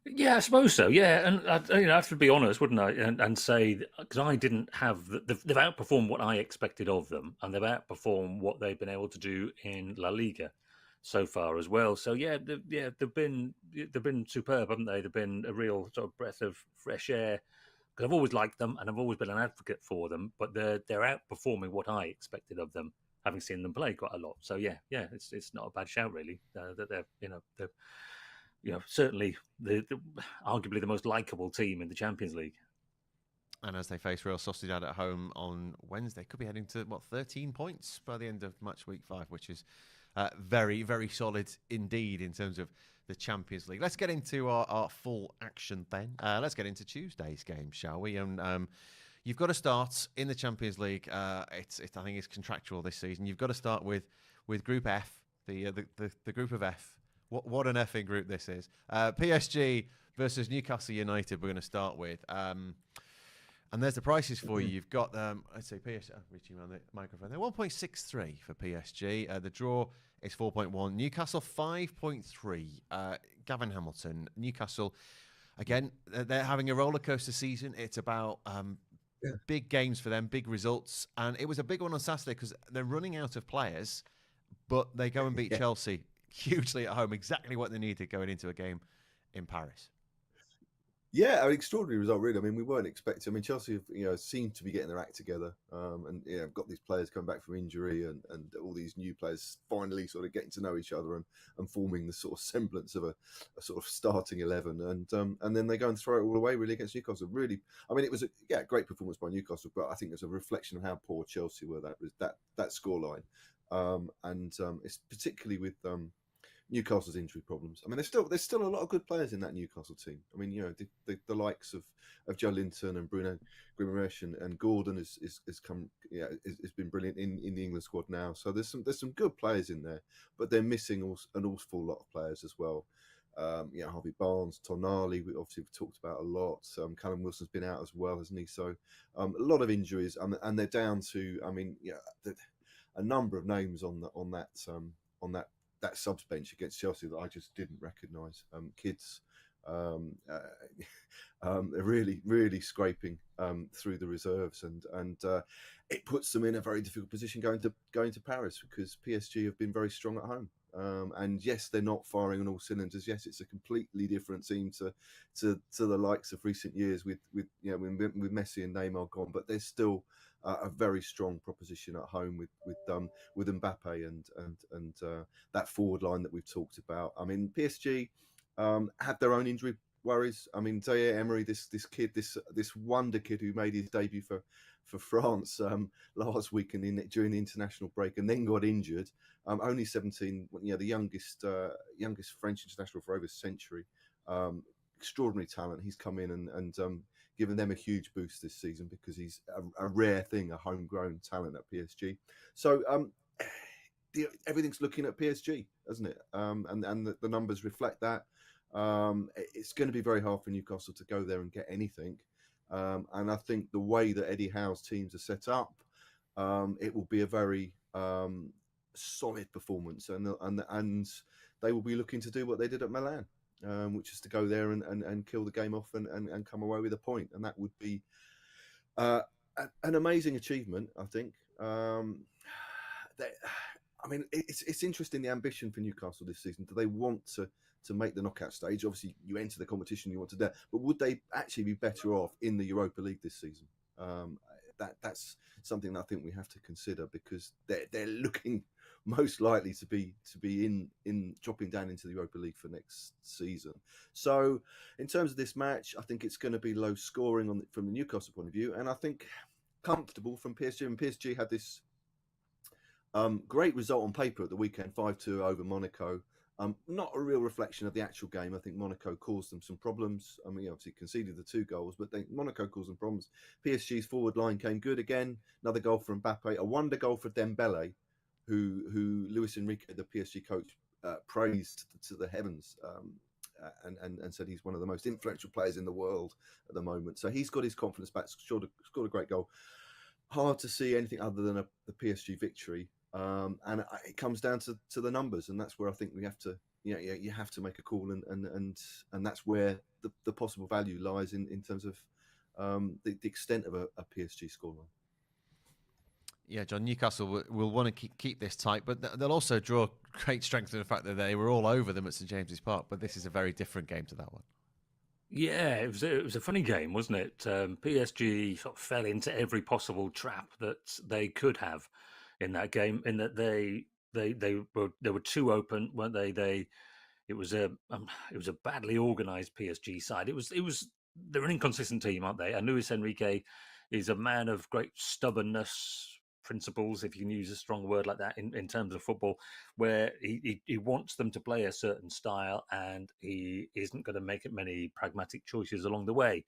J: Yeah, I suppose so. Yeah, and I have to be honest, wouldn't I? And say, because I didn't have they've outperformed what I expected of them, and they've outperformed what they've been able to do in La Liga so far as well. So they've been superb, haven't they? They've been a real sort of breath of fresh air. Because I've always liked them and I've always been an advocate for them, but they're outperforming what I expected of them, having seen them play quite a lot. So it's not a bad shout really. That they're certainly arguably the most likable team in the Champions League.
A: And as they face Real Sociedad at home on Wednesday, could be heading to 13 points by the end of match week 5, which is very, very solid indeed in terms of the Champions League. Let's get into our full action then. Let's get into Tuesday's game, shall we? And you've got to start in the Champions League. I think it's contractual this season. You've got to start with Group F, the Group of F. What an effing group this is. PSG versus Newcastle United. We're going to start with. And there's the prices for you. You've got, let's say, PSG, reaching around the microphone there, 1.63 for PSG. The draw is 4.1. Newcastle, 5.3. Gavin Hamilton. Newcastle, again, they're having a roller coaster season. It's about big games for them, big results. And it was a big one on Saturday because they're running out of players, but they go and beat Chelsea hugely at home. Exactly what they needed going into a game in Paris.
I: Yeah, an extraordinary result, really. I mean, we weren't expecting. I mean, Chelsea, seem to be getting their act together, and got these players coming back from injury, and all these new players finally sort of getting to know each other and forming the sort of semblance of a sort of starting 11, and then they go and throw it all away really against Newcastle. Really, I mean, it was a great performance by Newcastle, but I think it's a reflection of how poor Chelsea were. That scoreline, and it's particularly with Newcastle's injury problems. I mean, there's still a lot of good players in that Newcastle team. I mean, the likes of Joe Linton and Bruno Guimaraes and Gordon has been brilliant in the England squad now. So there's some good players in there, but they're missing an awful lot of players as well. Harvey Barnes, Tonali, we've talked about a lot. Callum Wilson's been out as well, hasn't he? So a lot of injuries, and they're down to, a number of names on that subs bench against Chelsea that I just didn't recognise. Kids, they're really scraping through the reserves, and it puts them in a very difficult position going to Paris, because PSG have been very strong at home. And yes, they're not firing on all cylinders. Yes, it's a completely different team to the likes of recent years with Messi and Neymar gone, but there's still a very strong proposition at home with Mbappe and that forward line that we've talked about. I mean, PSG had their own injury worries. I mean, Zaire Emery, this wonder kid who made his debut for France last week during the international break, and then got injured. Only 17, the youngest French international for over a century. Extraordinary talent. He's come in and given them a huge boost this season, because he's a rare thing, a homegrown talent at PSG. So everything's looking at PSG, isn't it? And the numbers reflect that. It's going to be very hard for Newcastle to go there and get anything. And I think the way that Eddie Howe's teams are set up, it will be a very solid performance, and they will be looking to do what they did at Milan, which is to go there and kill the game off and come away with a point, and that would be an amazing achievement, I think. It's interesting, the ambition for Newcastle this season. Do they want to make the knockout stage? Obviously, you enter the competition, you want to do that, but would they actually be better off in the Europa League this season? That's something that I think we have to consider, because they're looking most likely to be in dropping down into the Europa League for next season. So in terms of this match, I think it's going to be low scoring from the Newcastle point of view, and I think comfortable from PSG. And PSG had this great result on paper at the weekend, 5-2 over Monaco. Not a real reflection of the actual game. I think Monaco caused them some problems. I mean, obviously conceded the 2 goals, but Monaco caused them problems. PSG's forward line came good again. Another goal for Mbappe, a wonder goal for Dembele, who Luis Enrique, the PSG coach, praised to the heavens, and said he's one of the most influential players in the world at the moment. So he's got his confidence back. Scored a great goal. Hard to see anything other than the PSG victory. And it comes down to the numbers, and that's where I think we have to, you have to make a call, and that's where the possible value lies in terms of the extent of a PSG scoreline.
A: Yeah, John, Newcastle will want to keep this tight, but they'll also draw great strength in the fact that they were all over them at St James's Park. But this is a very different game to that one.
J: Yeah, it was a funny game, wasn't it? PSG sort of fell into every possible trap that they could have in that game. In that they were too open, weren't they? It was a badly organised PSG side. They're an inconsistent team, aren't they? And Luis Enrique is a man of great stubbornness, principles, if you can use a strong word like that in terms of football, where he wants them to play a certain style, and he isn't going to make it many pragmatic choices along the way,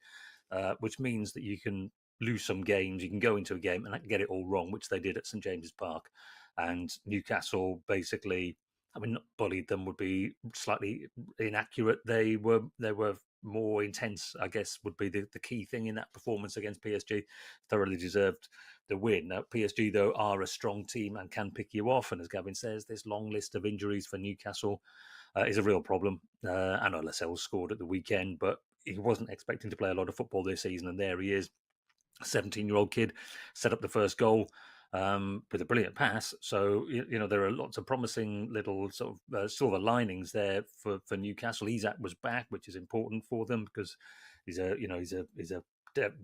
J: which means that you can lose some games. You can go into a game and get it all wrong, which they did at St James's Park. And Newcastle basically, not bullied them would be slightly inaccurate. They were more intense, I guess, would be the key thing in that performance against PSG. Thoroughly deserved the win. Now, PSG, though, are a strong team and can pick you off. And as Gavin says, this long list of injuries for Newcastle is a real problem. I know Lascelles scored at the weekend, but he wasn't expecting to play a lot of football this season, and there he is. A 17-year-old kid set up the first goal with a brilliant pass. So, there are lots of promising little sort of silver linings there for Newcastle. Isak was back, which is important for them, because he's a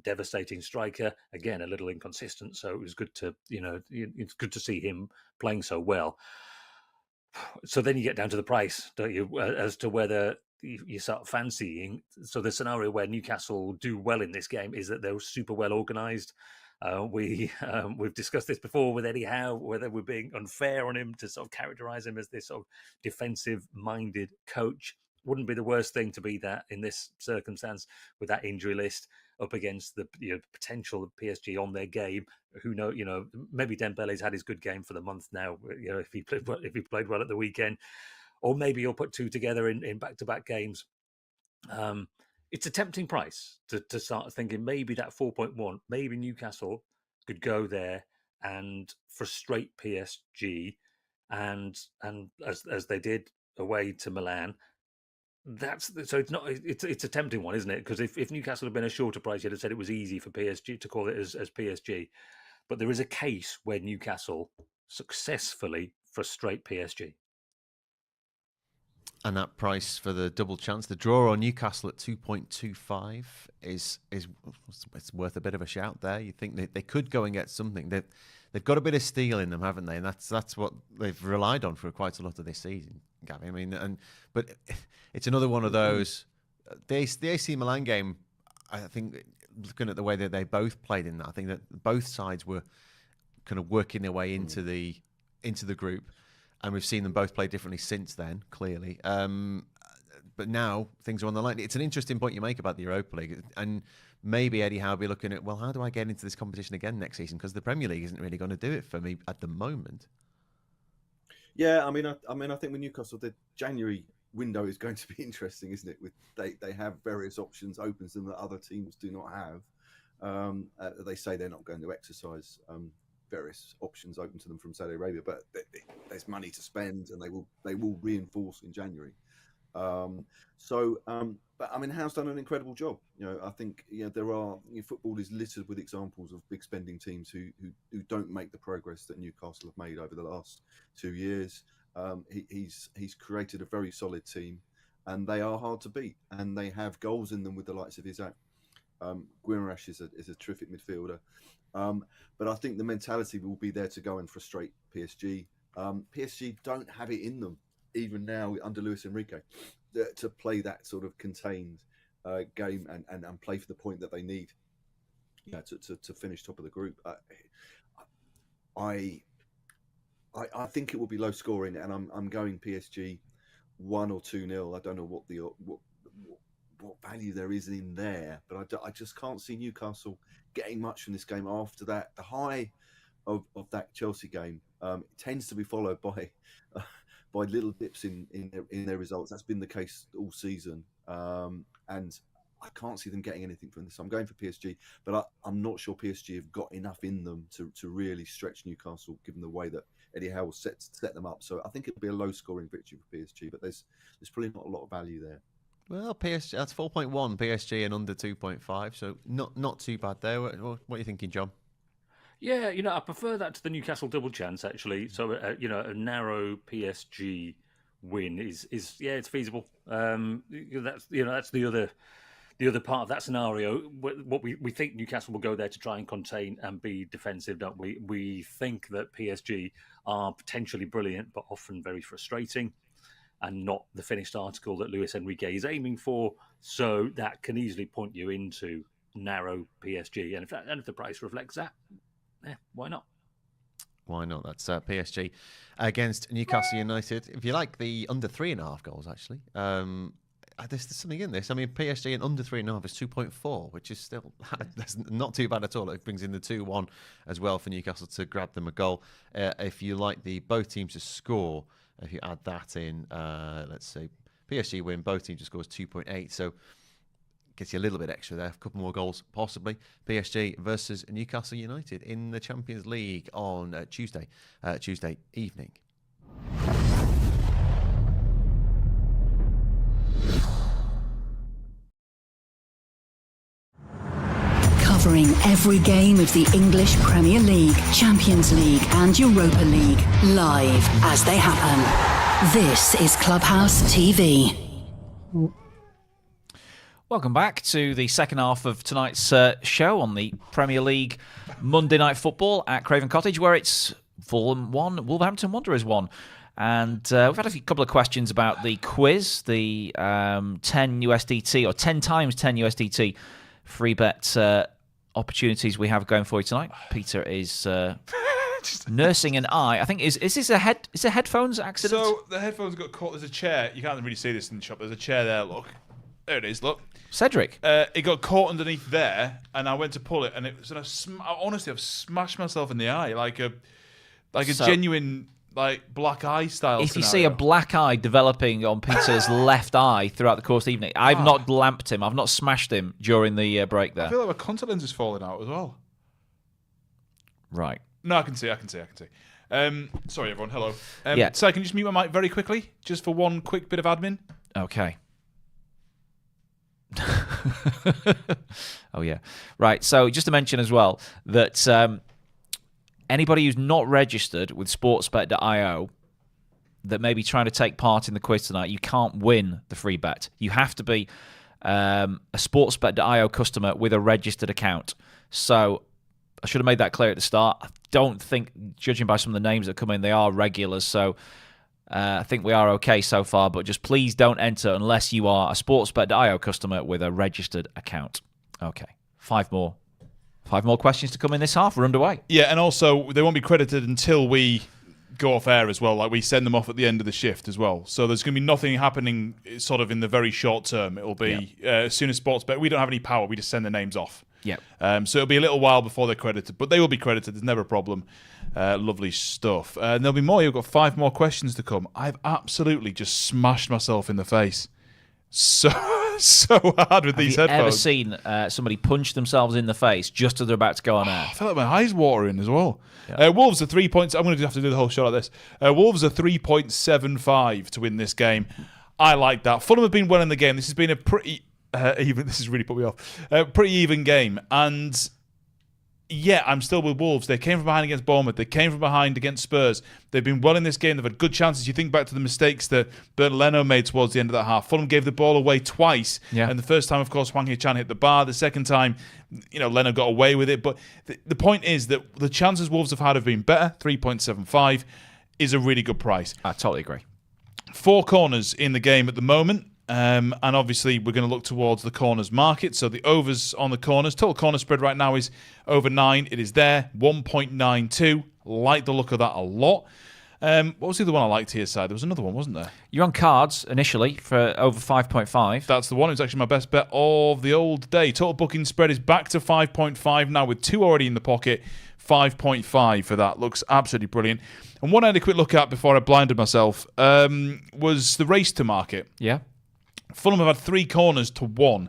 J: devastating striker. Again, a little inconsistent. So it was good to, it's good to see him playing so well. So then you get down to the price, don't you, as to whether you start fancying. So the scenario where Newcastle do well in this game is that they're super well organised. We've discussed this before with Eddie Howe, whether we're being unfair on him to sort of characterise him as this sort of defensive-minded coach. Wouldn't be the worst thing to be that in this circumstance, with that injury list up against the potential of PSG on their game. Who knows? Maybe Dembele's had his good game for the month now. If he played well at the weekend, or maybe he'll put 2 together in back-to-back games. It's a tempting price to start thinking maybe that 4.1, maybe Newcastle could go there and frustrate PSG, and as they did away to Milan. It's a tempting one, isn't it? Because if Newcastle had been a shorter price, you'd have said it was easy for PSG to call it as PSG. But there is a case where Newcastle successfully frustrate PSG.
A: And that price for the double chance, the draw on Newcastle at 2.25 is it's worth a bit of a shout there. You think they could go and get something. They've got a bit of steel in them, haven't they? And that's what they've relied on for quite a lot of this season, Gavin. I mean, but it's another one of those. The AC Milan game, I think, looking at the way that they both played in that, I think that both sides were kind of working their way into the group. And we've seen them both play differently since then, clearly. But now things are on the line. It's an interesting point you make about the Europa League. And maybe Eddie Howe will be looking at, well, how do I get into this competition again next season? Because the Premier League isn't really going to do it for me at the moment.
I: Yeah, I think with Newcastle, the January window is going to be interesting, isn't it? With they have various options open to them that other teams do not have. They say they're not going to exercise various options open to them from Saudi Arabia, but there's money to spend, and they will reinforce in January. But Howe's done an incredible job. I think football is littered with examples of big spending teams who don't make the progress that Newcastle have made over the last 2 years. He's created a very solid team, and they are hard to beat, and they have goals in them with the likes of Isaac. Guimaraes is a terrific midfielder, but I think the mentality will be there to go and frustrate PSG. PSG don't have it in them, even now under Luis Enrique, to play that sort of contained game and play for the point that they need to finish top of the group. I think it will be low scoring, and I'm going PSG 1 or 2-0. I don't know what value there is in there, but I just can't see Newcastle getting much from this game after that. The high of that Chelsea game tends to be followed by little dips in their results. That's been the case all season, and I can't see them getting anything from this. I'm going for PSG, but I'm not sure PSG have got enough in them to really stretch Newcastle, given the way that Eddie Howe will set them up. So I think it'll be a low-scoring victory for PSG, but there's probably not a lot of value there.
A: Well, PSG, that's 4.1 PSG and under 2.5, so not too bad there. What are you thinking, John?
J: Yeah, I prefer that to the Newcastle double chance, actually. So, a narrow PSG win is it's feasible. That's the other part of that scenario. What we think Newcastle will go there to try and contain and be defensive, don't we? We think that PSG are potentially brilliant, but often very frustrating, and not the finished article that Luis Enrique is aiming for. So that can easily point you into narrow PSG, and if the price reflects that, why not?
A: Why not? That's PSG against Newcastle United. If you like the under 3.5 goals, actually, there's something in this. PSG and under 3.5 is 2.4, which is still that's not too bad at all. It brings in the 2-1 as well for Newcastle to grab them a goal. If you like both teams to score, if you add that in, let's say PSG win, both teams to score is 2.8. So gets you a little bit extra there, a couple more goals possibly. PSG versus Newcastle United in the Champions League on Tuesday evening.
F: Covering every game of the English Premier League, Champions League and Europa League, live as they happen. This is Clubhouse TV.
G: Welcome back to the second half of tonight's show on the Premier League Monday Night Football at Craven Cottage, where it's Fulham 1, Wolverhampton Wanderers 1. And we've had a couple of questions about the quiz, the 10 USDT or 10 times 10 USDT free bet opportunities we have going for you tonight. Peter is nursing an eye. I think is this a headphones accident?
H: So the headphones got caught. There's a chair. You can't really see this in the shop. There's a chair there. Look, there it is. Look.
G: Cedric.
H: It got caught underneath there, and I went to pull it, and it was. Honestly, I've smashed myself in the eye, like a genuine black eye style.
G: If
H: scenario.
G: You see a black eye developing on Peter's left eye throughout the course of the evening, I've not lamped him. I've not smashed him during the break there.
H: I feel like my contact lens is falling out as well.
G: Right.
H: No, I can see. Sorry, everyone. Hello.
G: Yeah.
H: So can you just mute my mic very quickly, just for one quick bit of admin?
G: Okay. Oh yeah, right. So just to mention as well that anybody who's not registered with sportsbet.io that may be trying to take part in the quiz tonight, you can't win the free bet. You have to be a sportsbet.io customer with a registered account. So I should have made that clear at the start. I don't think, judging by some of the names that come in, they are regulars. So I think we are okay so far, but just please don't enter unless you are a sportsbet.io customer with a registered account. Okay, five more questions to come in this half. We're underway.
H: Yeah, and also they won't be credited until we go off air as well. Like we send them off at the end of the shift as well. So there's going to be nothing happening sort of in the very short term. It'll be as soon as Sportsbet. We don't have any power. We just send the names off.
G: Yeah.
H: So it'll be a little while before they're credited, but they will be credited. There's never a problem. Lovely stuff. And there'll be more. You've got 5 more questions to come. I've absolutely just smashed myself in the face so hard with these headphones.
G: Have you ever seen somebody punch themselves in the face just as they're about to go on air?
H: I feel like my eyes watering as well. Yeah. Wolves are 3 points. I'm going to have to do the whole shot like this. Wolves are 3.75 to win this game. I like that. Fulham have been well in the game. This has been a pretty even. This has really put me off. Pretty even game. And yeah, I'm still with Wolves. They came from behind against Bournemouth. They came from behind against Spurs. They've been well in this game. They've had good chances. You think back to the mistakes that Bernd Leno made towards the end of that half. Fulham gave the ball away twice. Yeah. And the first time, of course, Hwang Hee-chan hit the bar. The second time, Leno got away with it. But the point is that the chances Wolves have had have been better. 3.75 is a really good price.
G: I totally agree.
H: 4 corners in the game at the moment. And obviously, we're going to look towards the corners market. So the overs on the corners. Total corner spread right now is over 9. It is there. 1.92. Like the look of that a lot. What was the other one I liked here, side? There was another one, wasn't there?
G: You're on cards initially for over 5.5.
H: That's the one. It was actually my best bet of the old day. Total booking spread is back to 5.5 now with 2 already in the pocket. 5.5 for that. Looks absolutely brilliant. And one I had a quick look at before I blinded myself was the race to market.
G: Yeah.
H: Fulham have had 3 corners to 1.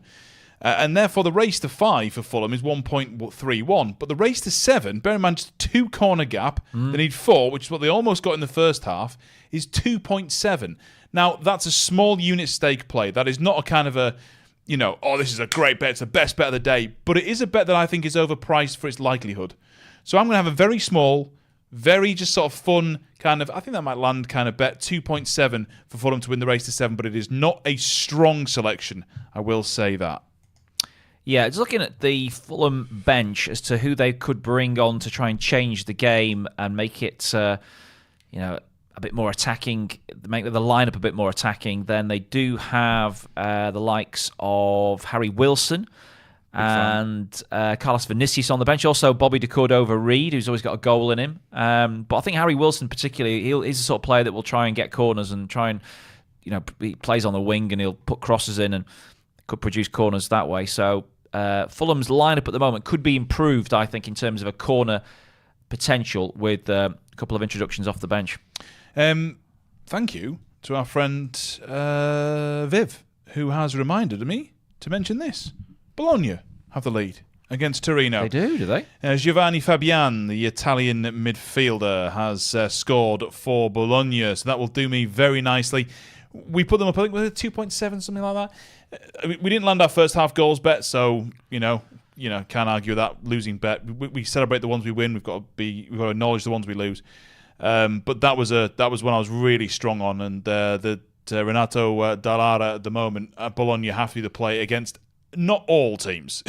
H: And therefore, the race to 5 for Fulham is 1.31. But the race to 7, bear in mind, just 2 corner gap. They need 4, which is what they almost got in the first half, is 2.7. Now, that's a small unit stake play. That is not a kind of a, this is a great bet. It's the best bet of the day. But it is a bet that I think is overpriced for its likelihood. So I'm going to have a very small, very just sort of fun kind of, I think that might land kind of bet, 2.7 for Fulham to win the race to 7, but it is not a strong selection, I will say that.
G: Yeah, just looking at the Fulham bench as to who they could bring on to try and change the game and make it, a bit more attacking, make the lineup a bit more attacking, then they do have the likes of Harry Wilson and Carlos Vinicius on the bench. Also, Bobby de Cordova-Reid, who's always got a goal in him. But I think Harry Wilson particularly, he's the sort of player that will try and get corners and try and, he plays on the wing and he'll put crosses in and could produce corners that way. So Fulham's lineup at the moment could be improved, I think, in terms of a corner potential with a couple of introductions off the bench.
H: Thank you to our friend Viv, who has reminded me to mention this. Bologna have the lead against Torino.
G: They do they?
H: Giovanni Fabian, the Italian midfielder, has scored for Bologna, so that will do me very nicely. We put them up, I think, with a 2.7, something like that. We didn't land our first half goals bet, so can't argue with that losing bet. We celebrate the ones we win. We've got to acknowledge the ones we lose. But that was one I was really strong on, and Renato Dallara at the moment at Bologna have to be the play against not all teams.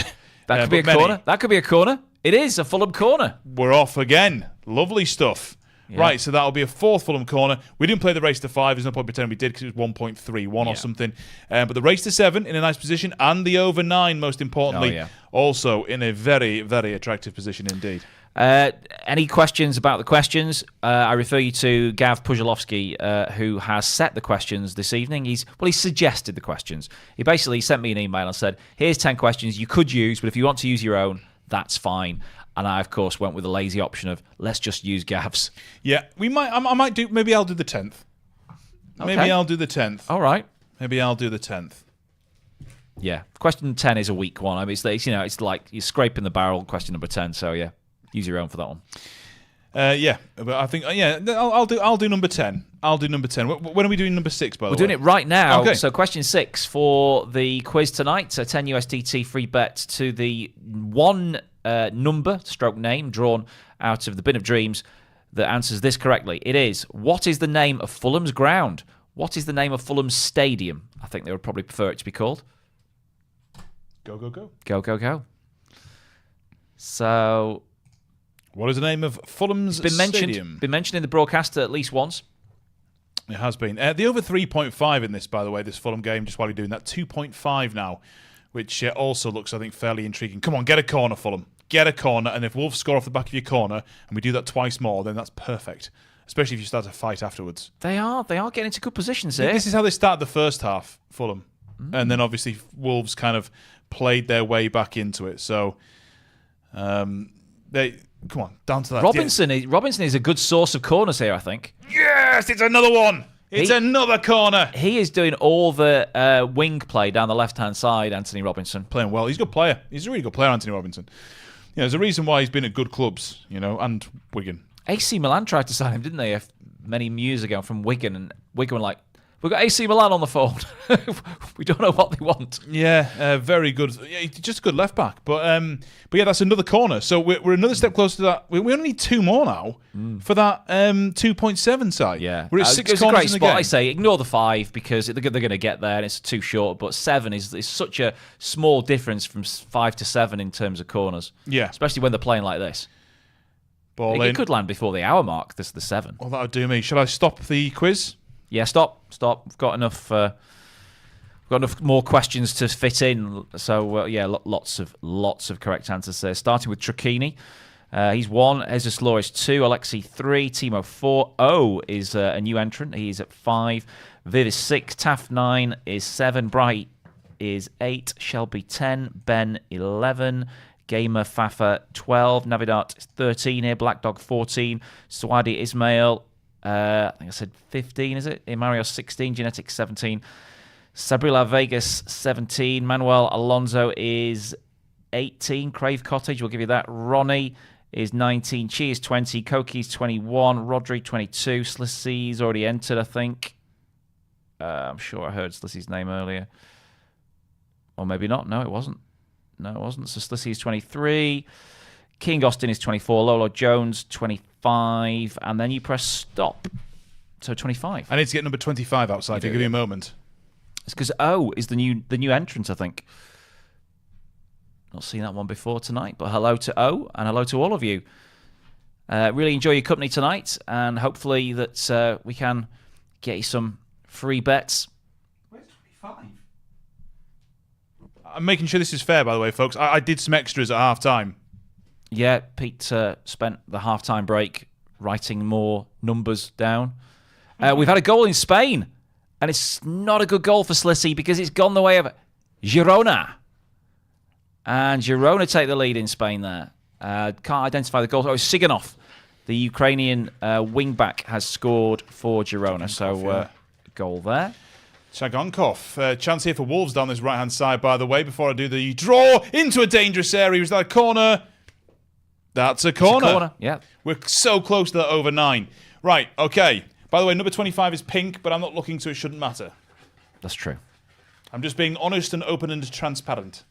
G: That could be a corner. That could be a corner. It is a Fulham corner.
H: We're off again. Lovely stuff. Yeah. Right, so that'll be a 4th Fulham corner. We didn't play the race to 5. There's no point pretending we did because it was 1.31 or something. But the race to 7 in a nice position, and the over 9, most importantly, also in a very, very attractive position indeed.
G: Any questions about the questions? I refer you to Gav Pujalowski, who has set the questions this evening. He suggested the questions. He basically sent me an email and said, here's 10 questions you could use, but if you want to use your own, that's fine. And I, of course, went with the lazy option of let's just use Gav's.
H: Yeah, we might. I might do. Maybe I'll do the 10th.
G: Okay.
H: Maybe I'll do the 10th.
G: All right.
H: Maybe I'll do the 10th.
G: Yeah, question 10 is a weak one. I mean, it's like you're scraping the barrel. Question number 10. So yeah, use your own for that one.
H: Yeah, but I think I'll do number 10. I'll do number 10. When are we doing number 6? By the way,
G: we're doing it right now.
H: Okay.
G: So question 6 for the quiz tonight. A 10 USDT free bet to the one number stroke name drawn out of the bin of dreams that answers this correctly. It is, what is the name of Fulham's ground? What is the name of Fulham's stadium? I think they would probably prefer it to be called.
H: Go, go, go.
G: Go, go, go. So,
H: what is the name of Fulham's stadium?
G: Been mentioned in the broadcast at least once.
H: It has been. The over 3.5 in this, by the way, this Fulham game, just while you're doing that, 2.5 now, which also looks, I think, fairly intriguing. Come on, get a corner, Fulham. Get a corner, and if Wolves score off the back of your corner, and we do that twice more, then that's perfect. Especially if you start to fight afterwards.
G: They are getting into good positions here.
H: This is how they started the first half, Fulham. and then obviously Wolves kind of played their way back into it. So they come on down to that.
G: Robinson is a good source of corners here, I think.
H: Yes, it's another one. It's another corner.
G: He is doing all the wing play down the left-hand side, Anthony Robinson.
H: Playing well. He's a good player. He's a really good player, Anthony Robinson. There's a reason why he's been at good clubs, and Wigan.
G: AC Milan tried to sign him, didn't they, many years ago from Wigan, and Wigan were like, we've got AC Milan on the phone. We don't know what they want.
H: Yeah, very good. Yeah, just a good left back. But yeah, that's another corner. So we're another step closer to that. We only need 2 more now for that 2.7 side.
G: Yeah,
H: we're at 6
G: it's
H: corners
G: a great
H: in the
G: spot.
H: game.
G: I say ignore the 5 because they're going to get there, and it's too short. But 7 is such a small difference from 5 to 7 in terms of corners.
H: Yeah,
G: especially when they're playing like this. It could land before the hour mark. This is the 7.
H: Well, that would do me. Shall I stop the quiz?
G: Yeah, stop. We've got enough. We've got enough more questions to fit in. So yeah, lots of correct answers there. Starting with Trachini, he's 1. Jesus Law is 2. Alexi 3. Timo 4. O is a new entrant. He's at 5. Viv is 6. Taff 9 is 7. Bright is 8. Shelby 10. Ben 11. Gamer Fafa 12. Navidart is 13 here. Black Dog 14. Swadi Ismail. I think I said 15, is it? Mario 16, Genetics 17, Sabrila Vegas 17, Manuel Alonso is 18, Crave Cottage, we'll give you that. Ronnie is 19, Chi is 20, Koki's 21, Rodri 22, Slissy's already entered, I think. I'm sure I heard Slissy's name earlier. Or maybe not. No, it wasn't. So Slissy's 23. King Austin is 24, Lolo Jones 25, and then you press stop. So 25.
H: I need to get number 25 outside. Give me a moment.
G: It's because O is the new entrant, I think. Not seen that one before tonight, but hello to O and hello to all of you. Really enjoy your company tonight, and hopefully that we can get you some free bets.
H: Where's 25? I'm making sure this is fair, by the way, folks. I did some extras at half time.
G: Yeah, Pete spent the half-time break writing more numbers down. We've had a goal in Spain, and it's not a good goal for Slissy because it's gone the way of Girona. And Girona take the lead in Spain there. Can't identify the goal. Oh, it's Siganov. The Ukrainian wing-back has scored for Girona. So, goal there.
H: Chagonkov. Chance here for Wolves down this right-hand side, by the way, before I do the draw into a dangerous area. Is that a corner? That's a corner.
G: It's a corner, yeah.
H: We're so close to that over 9. Right, okay. By the way, number 25 is pink, but I'm not looking, so it shouldn't matter.
G: That's true.
H: I'm just being honest and open and transparent.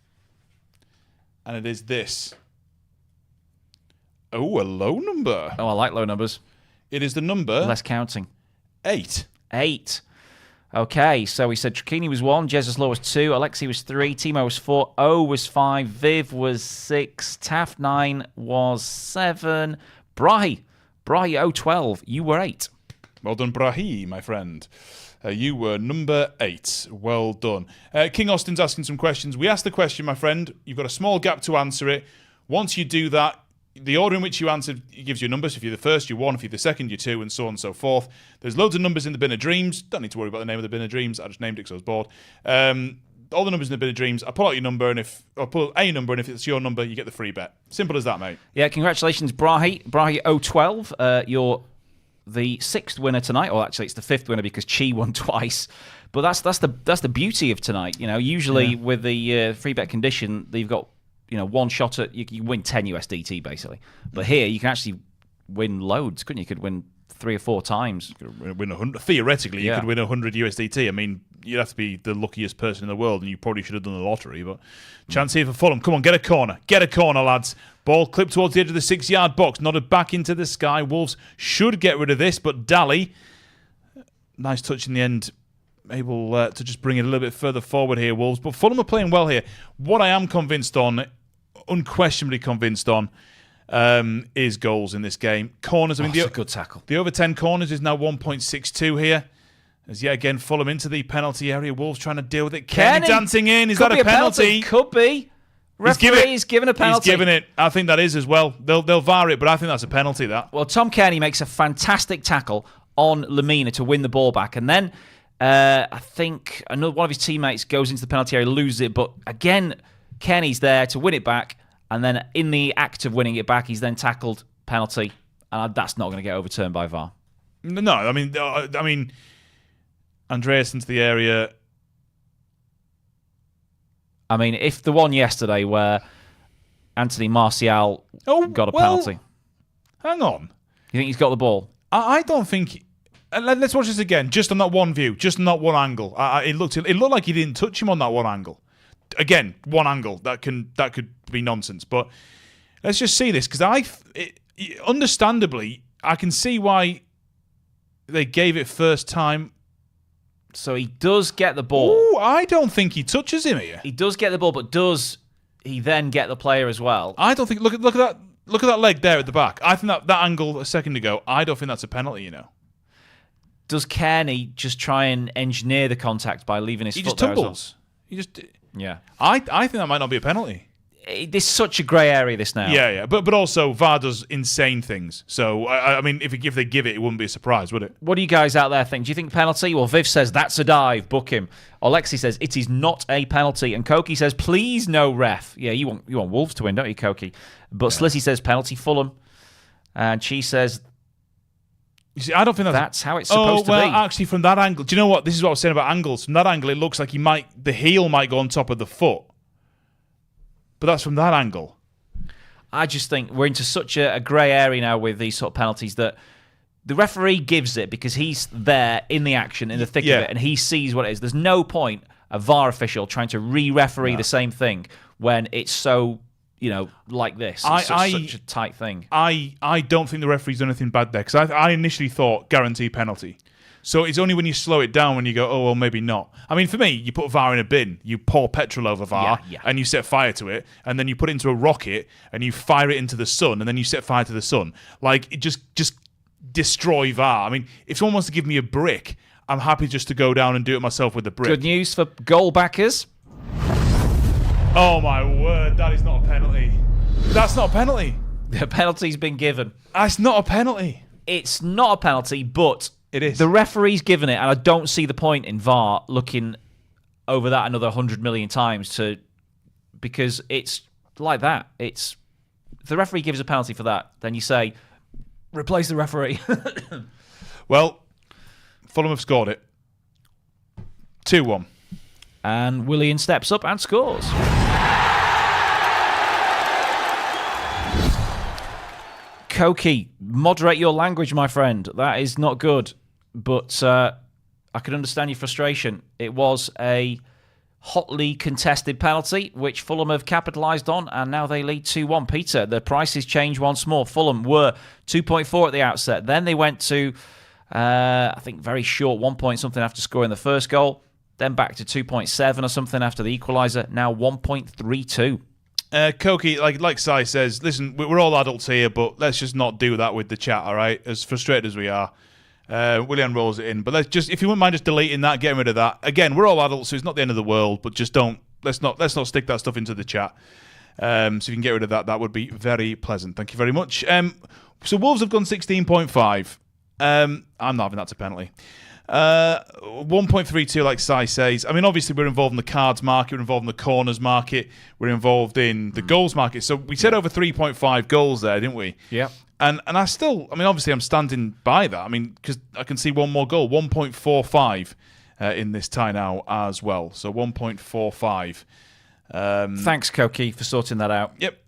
H: And it is this. Oh, a low number.
G: Oh, I like low numbers.
H: It is the number...
G: Less counting.
H: 8.
G: 8. Okay, so we said Trachini was 1, Jesus Law was 2, Alexi was 3, Timo was 4, O was 5, Viv was 6, Taff 9 was 7, Brahi 012, you were 8.
H: Well done, Brahi, my friend. You were number 8. Well done. King Austin's asking some questions. We asked the question, my friend. You've got a small gap to answer it. Once you do that, the order in which you answered gives you numbers. If you're the first, you're 1. If you're the second, you're 2, and so on and so forth. There's loads of numbers in the Bin of Dreams. Don't need to worry about the name of the Bin of Dreams. I just named it because I was bored. All the numbers in the Bin of Dreams. I pull out your number, and if it's your number, you get the free bet. Simple as that, mate.
G: Yeah, congratulations, Brahi 012. You're the 6th winner tonight. Or actually, it's the 5th winner because Chi won twice. But that's the beauty of tonight. Usually with the free bet condition, you've got one shot at you win 10 USDT basically, but here you can actually win loads, couldn't you? You could win 3 or 4 times.
H: Win 100. Theoretically, you could win 100 USDT. I mean, you'd have to be the luckiest person in the world, and you probably should have done the lottery. But chance here for Fulham. Come on, get a corner, lads. Ball clipped towards the edge of the 6-yard box, nodded back into the sky. Wolves should get rid of this, but Daly, nice touch in the end. Able to just bring it a little bit further forward here, Wolves. But Fulham are playing well here. What I am unquestionably convinced on, is goals in this game. Corners. I mean,
G: that's a good tackle.
H: The over 10 corners is now 1.62 here. As yet again, Fulham into the penalty area. Wolves trying to deal with it. Kenny dancing in. Is that a penalty?
G: Could be. Referee's given a penalty.
H: He's given it. I think that is as well. They'll VAR it, but I think that's a penalty. That.
G: Well, Tom Kearney makes a fantastic tackle on Lemina to win the ball back, and then I think another one of his teammates goes into the penalty area, loses it, but again, Kenny's there to win it back, and then in the act of winning it back, he's then tackled, penalty, and that's not going to get overturned by VAR.
H: No, I mean, Andreas into the area.
G: I mean, if the one yesterday where Anthony Martial got a penalty.
H: Hang on.
G: You think he's got the ball?
H: I don't think... Let's watch this again, just on that one view, just on that one angle. It looked like he didn't touch him on that one angle. Again, one angle. That could be nonsense. But let's just see this, because understandably, I can see why they gave it first time.
G: So he does get the ball.
H: Ooh, I don't think he touches him here.
G: He does get the ball, but does he then get the player as well?
H: I don't think... Look at that. Look at that leg there at the back. I think that angle a second ago, I don't think that's a penalty,
G: Does Kearney just try and engineer the contact by leaving his foot there as well?
H: He just tumbles.
G: Yeah.
H: I think that might not be a penalty.
G: There's such a grey area, this now.
H: Yeah. But also, VAR does insane things. So, I mean, if they give it, it wouldn't be a surprise, would it?
G: What do you guys out there think? Do you think penalty? Well, Viv says, that's a dive. Book him. Alexi says, it is not a penalty. And Koki says, please no ref. Yeah, you want Wolves to win, don't you, Koki? But Slissy says, penalty Fulham. And she says...
H: You see, I don't think
G: that's how it's supposed to be.
H: Actually, from that angle... Do you know what? This is what I was saying about angles. From that angle, it looks like the heel might go on top of the foot. But that's from that angle.
G: I just think we're into such a grey area now with these sort of penalties that the referee gives it because he's there in the action, in the thick of it, and he sees what it is. There's no point a VAR official trying to re-referee the same thing when it's so, like this. It's such a tight thing.
H: I don't think the referee's done anything bad there, because I initially thought guaranteed penalty. So it's only when you slow it down when you go, oh, well, maybe not. I mean, for me, you put VAR in a bin, you pour petrol over VAR, and you set fire to it, and then you put it into a rocket, and you fire it into the sun, and then you set fire to the sun. Like, it just destroy VAR. I mean, if someone wants to give me a brick, I'm happy just to go down and do it myself with the brick.
G: Good news for goal backers.
H: Oh, my word, that is not a penalty. That's not a penalty.
G: The penalty's been given.
H: That's not a penalty.
G: It's not a penalty, but...
H: It is.
G: The referee's given it, and I don't see the point in VAR looking over that another 100 million times because it's like that. If the referee gives a penalty for that, then you say, replace the referee.
H: Well, Fulham have scored it. 2-1.
G: And Willian steps up and scores. Koki, moderate your language, my friend. That is not good. But I can understand your frustration. It was a hotly contested penalty, which Fulham have capitalised on, and now they lead 2-1. Peter, the prices change once more. Fulham were 2.4 at the outset. Then they went to, I think, very short 1 point something after scoring the first goal. Then back to 2.7 or something after the equaliser. Now 1.32.
H: Koki, like Sai says, listen, we're all adults here, but let's just not do that with the chat, all right? As frustrated as we are. Willian rolls it in, but if you wouldn't mind just deleting that, getting rid of that. Again, we're all adults, so it's not the end of the world, but just let's not stick that stuff into the chat. So if you can get rid of that, that would be very pleasant. Thank you very much. So Wolves have gone 16.5. I'm not having that to penalty. 1.32, like Sai says. I mean, obviously, we're involved in the cards market, we're involved in the corners market, we're involved in the goals market. So we said over 3.5 goals there, didn't we?
G: Yeah.
H: And obviously, I'm standing by that. I mean, because I can see one more goal, 1.45 in this tie now as well. So 1.45.
G: Thanks, Koki, for sorting that out.
H: Yep.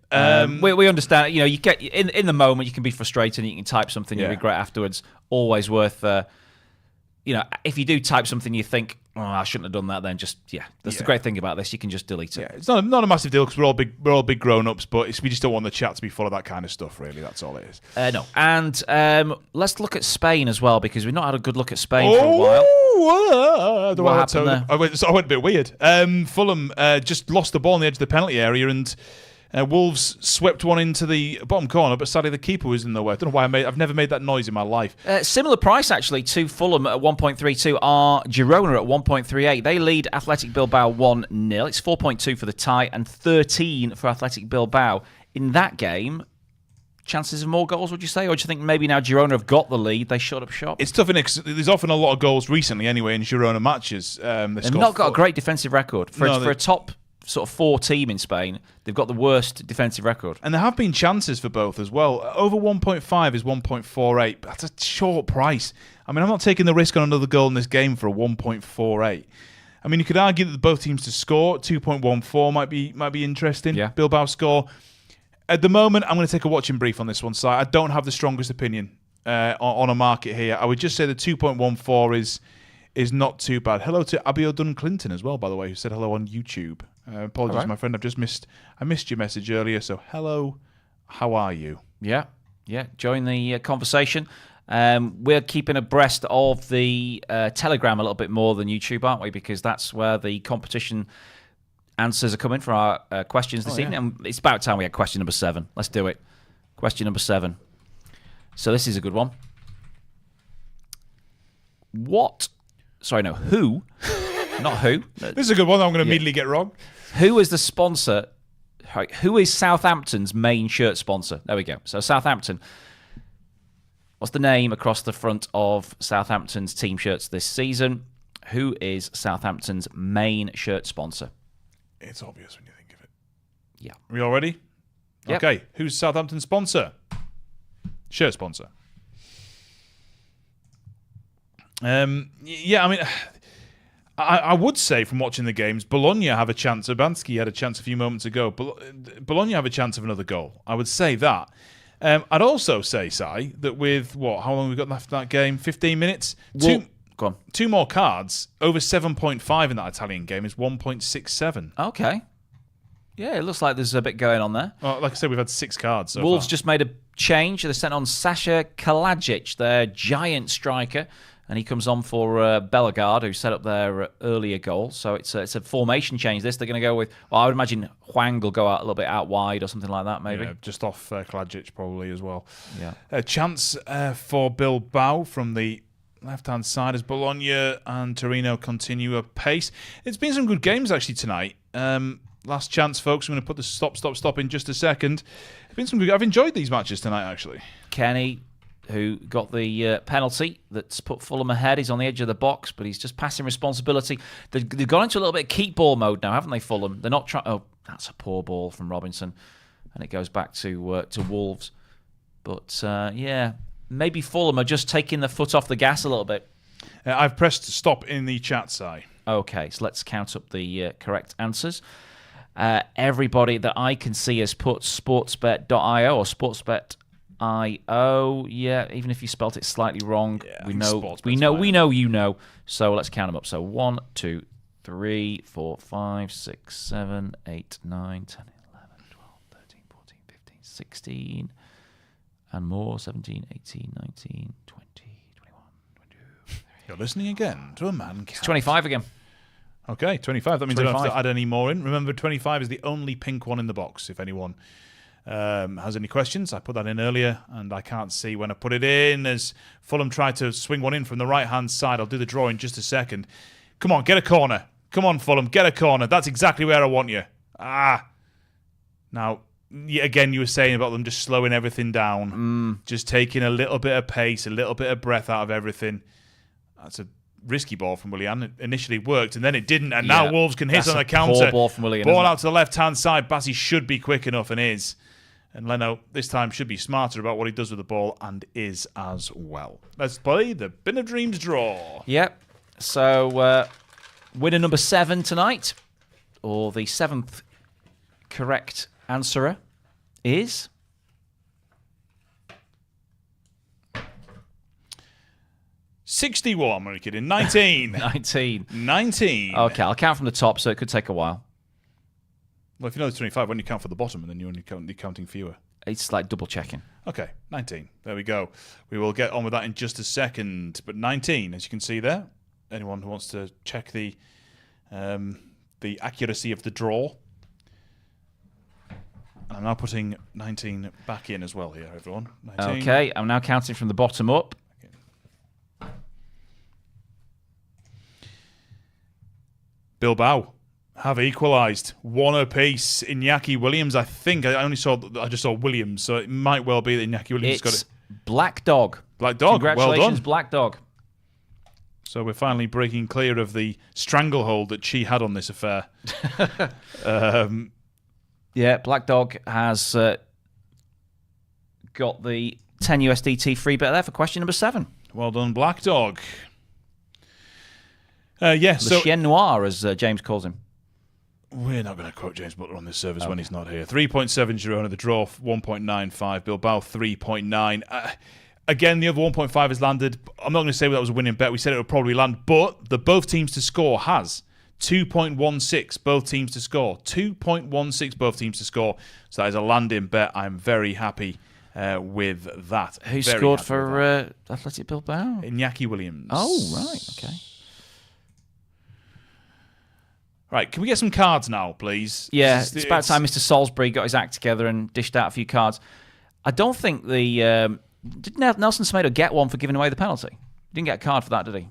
G: We understand. You get in the moment, you can be frustrated and you can type something you regret afterwards. Always worth. If you do type something you think, oh, I shouldn't have done that, then that's the great thing about this. You can just delete it.
H: Yeah, it's not a massive deal because we're all big grown-ups, but we just don't want the chat to be full of that kind of stuff, really. That's all it is.
G: No. And let's look at Spain as well, because we've not had a good look at Spain for a while. What happened there?
H: I went a bit weird. Fulham just lost the ball on the edge of the penalty area, and Wolves swept one into the bottom corner, but sadly the keeper was in the way. I don't know why I've never made that noise in my life.
G: Similar price, actually, to Fulham at 1.32 are Girona at 1.38. They lead Athletic Bilbao 1-0. It's 4.2 for the tie and 13 for Athletic Bilbao. In that game, chances of more goals, would you say? Or do you think maybe now Girona have got the lead, they shut up shop?
H: It's tough, innit? 'Cause there's often a lot of goals recently anyway in Girona matches.
G: They've not got a great defensive record. For a top sort of 4 team in Spain, they've got the worst defensive record.
H: And there have been chances for both as well. Over 1.5 is 1.48. That's a short price. I mean, I'm not taking the risk on another goal in this game for a 1.48. I mean, you could argue that both teams to score. 2.14 might be interesting.
G: Yeah.
H: Bilbao score. At the moment, I'm going to take a watching brief on this one, Si. I don't have the strongest opinion on a market here. I would just say the 2.14 is not too bad. Hello to Abiodun Clinton as well, by the way, who said hello on YouTube. Apologies,
G: right.
H: my friend. I missed your message earlier, so hello. How are you?
G: Yeah. Join the conversation. We're keeping abreast of the Telegram a little bit more than YouTube, aren't we? Because that's where the competition answers are coming for our questions this evening. And it's about time we had question number 7. Let's do it. Question number 7. So this is a good one. Who? Not who.
H: This is a good one that I'm going to immediately get wrong.
G: Who is the sponsor? Who is Southampton's main shirt sponsor? There we go. So Southampton. What's the name across the front of Southampton's team shirts this season? Who is Southampton's main shirt sponsor?
H: It's obvious when you think of it.
G: Yeah.
H: Are we all ready?
G: Yep.
H: Okay. Who's Southampton's sponsor? Shirt sponsor. I mean, I would say from watching the games, Bologna have a chance. Urbanski had a chance a few moments ago. Bologna have a chance of another goal. I would say that. I'd also say, Si, that with how long have we got left in that game? 15 minutes?
G: Go on.
H: 2 more cards. Over 7.5 in that Italian game is 1.67.
G: Okay. Yeah, it looks like there's a bit going on there.
H: Well, like I said, we've had 6 cards so
G: Wolves
H: far.
G: just made a change. They sent on Sasha Kalajic, their giant striker, and he comes on for Bellegarde, who set up their earlier goal. So it's a formation change. They're going to go with, I would imagine Hwang will go out a little bit out wide or something like that, maybe.
H: Yeah, just off Kalajic probably as well.
G: Yeah.
H: A chance for Bilbao from the left-hand side as Bologna and Torino continue apace. It's been some good games actually tonight. Last chance, folks. I'm going to put the stop in just a second. It's been some good. I've enjoyed these matches tonight, actually.
G: Kenny, who got the penalty that's put Fulham ahead, he's on the edge of the box, but he's just passing responsibility. They've gone into a little bit of keep ball mode now, haven't they, Fulham? They're not trying. Oh, that's a poor ball from Robinson, and it goes back to Wolves. But maybe Fulham are just taking the foot off the gas a little bit.
H: I've pressed stop in the chat, Si.
G: Okay, so let's count up the correct answers. Everybody that I can see has put sportsbet.io or sportsbet.io. Yeah, even if you spelt it slightly wrong, we know you know. So let's count them up. So 1, 2, 3, 4, 5, 6, 7, 8, 9, 10, 11, 12, 13, 14, 15, 16, and more. 17, 18, 19, 20, 21, 22.
H: You're listening again to a man count.
G: It's 25 again.
H: Okay, 25. That means I don't have
G: 25.
H: to add any more in. Remember, 25 is the only pink one in the box. If anyone has any questions, I put that in earlier, and I can't see when I put it in as Fulham tried to swing one in from the right-hand side. I'll do the draw in just a second. Come on, get a corner. Come on, Fulham, get a corner. That's exactly where I want you. Now, again, you were saying about them just slowing everything down, just taking a little bit of pace, a little bit of breath out of everything. That's a risky ball from Willian. It initially worked, and then it didn't, and now Wolves can hit on the counter.
G: Poor ball from Willian.
H: Ball out to the left-hand side. Bassi should be quick enough, and is. And Leno, this time, should be smarter about what he does with the ball, and is as well. Let's play the Bin of Dreams draw.
G: Yep. So, winner number 7 tonight, or the 7th correct answerer, is...
H: 61, I'm only kidding. 19. 19.
G: Okay, I'll count from the top, so it could take a while.
H: Well, if you know it's 25, when you count for the bottom, and then you're only counting fewer.
G: It's like double checking.
H: Okay, 19. There we go. We will get on with that in just a second. But 19, as you can see there. Anyone who wants to check the accuracy of the draw. And I'm now putting 19 back in as well here, everyone. 19.
G: Okay, I'm now counting from the bottom up.
H: Bilbao have equalised. One apiece. Iñaki Williams, I think. I just saw Williams, so it might well be that Iñaki Williams got it.
G: Black Dog.
H: Black Dog,
G: Congratulations,
H: well done.
G: Black Dog.
H: So we're finally breaking clear of the stranglehold that she had on this affair.
G: Yeah, Black Dog has got the 10 USDT free bet there for question number 7.
H: Well done, Black Dog.
G: Le Chien Noir, as James calls him.
H: We're not going to quote James Butler on this service when he's not here. 3.7 Girona, the draw 1.95, Bilbao 3.9. Again, the other 1.5 has landed. I'm not going to say that was a winning bet. We said it would probably land, but the both teams to score has 2.16 both teams to score. 2.16 both teams to score. So that is a landing bet. I'm very happy with that.
G: Who scored for Athletic Bilbao?
H: Iñaki Williams.
G: Oh, right. Okay.
H: Right, can we get some cards now, please?
G: Yeah, it's about time Mr. Salisbury got his act together and dished out a few cards. I don't think the... did Nelson Semedo get one for giving away the penalty? He didn't get a card for that, did he?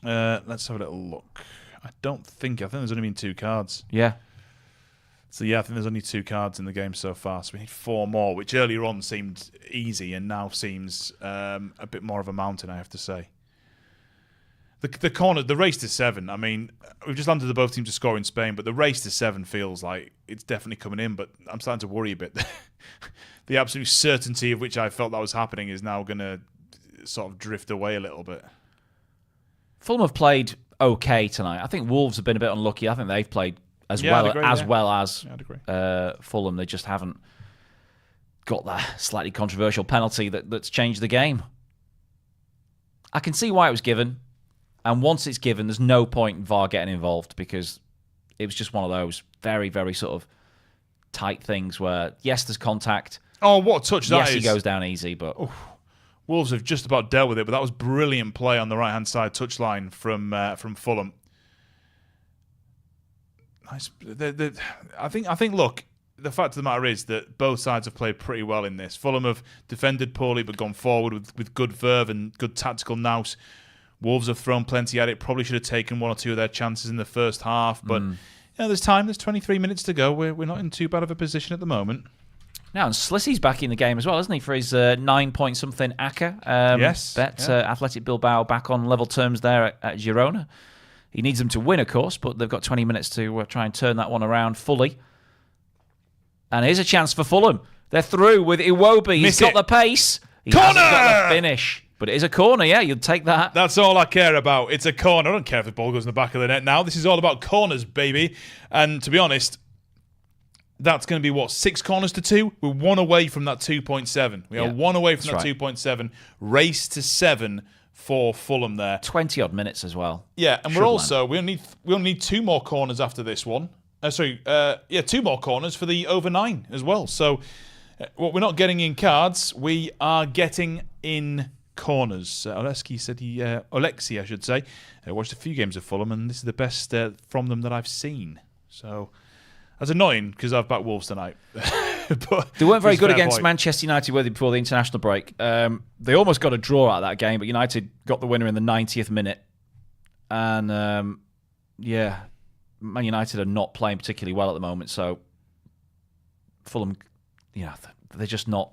H: Let's have a little look. I think there's only been 2 cards.
G: Yeah.
H: So, yeah, I think there's only 2 cards in the game so far. So we need 4 more, which earlier on seemed easy and now seems a bit more of a mountain, I have to say. The corner, the race to 7. I mean, we've just landed the both teams to score in Spain, but the race to 7 feels like it's definitely coming in. But I'm starting to worry a bit. The absolute certainty of which I felt that was happening is now going to sort of drift away a little bit.
G: Fulham have played okay tonight. I think Wolves have been a bit unlucky. I think they've played as well as Fulham. They just haven't got that slightly controversial penalty that's changed the game. I can see why it was given. And once it's given, there's no point in VAR getting involved because it was just one of those very, very sort of tight things where, yes, there's contact.
H: Oh, what a touch that is.
G: Yes, he goes down easy, but...
H: Oof. Wolves have just about dealt with it, but that was brilliant play on the right-hand side touchline from Fulham. Nice. I think, look, the fact of the matter is that both sides have played pretty well in this. Fulham have defended poorly but gone forward with good verve and good tactical nous. Wolves have thrown plenty at it. Probably should have taken 1 or 2 of their chances in the first half. But there's time. There's 23 minutes to go. We're not in too bad of a position at the moment.
G: Now, and Slissy's back in the game as well, isn't he, for his 9-point-something ACCA
H: yes,
G: bet. Yeah. Athletic Bilbao back on level terms there at Girona. He needs them to win, of course, but they've got 20 minutes to try and turn that one around fully. And here's a chance for Fulham. They're through with Iwobi. He's got the pace. He hasn't got the finish. But it is a corner, yeah, you'd take that.
H: That's all I care about. It's a corner. I don't care if the ball goes in the back of the net now. This is all about corners, baby. And to be honest, that's going to be, 6 corners to 2? We're 1 away from that 2.7. We are 1 away from that 2.7. Race to 7 for Fulham there.
G: 20-odd minutes as well.
H: Yeah, and we only need 2 more corners after this one. 2 more corners for the over 9 as well. So what we're not getting in cards, we are getting in corners. Oleksii, I should say, watched a few games of Fulham, and this is the best from them that I've seen. So that's annoying because I've backed Wolves tonight. But
G: they weren't very good against Manchester United, were they, before the international break? They almost got a draw out of that game, but United got the winner in the 90th minute. And Man United are not playing particularly well at the moment, so Fulham, they're just not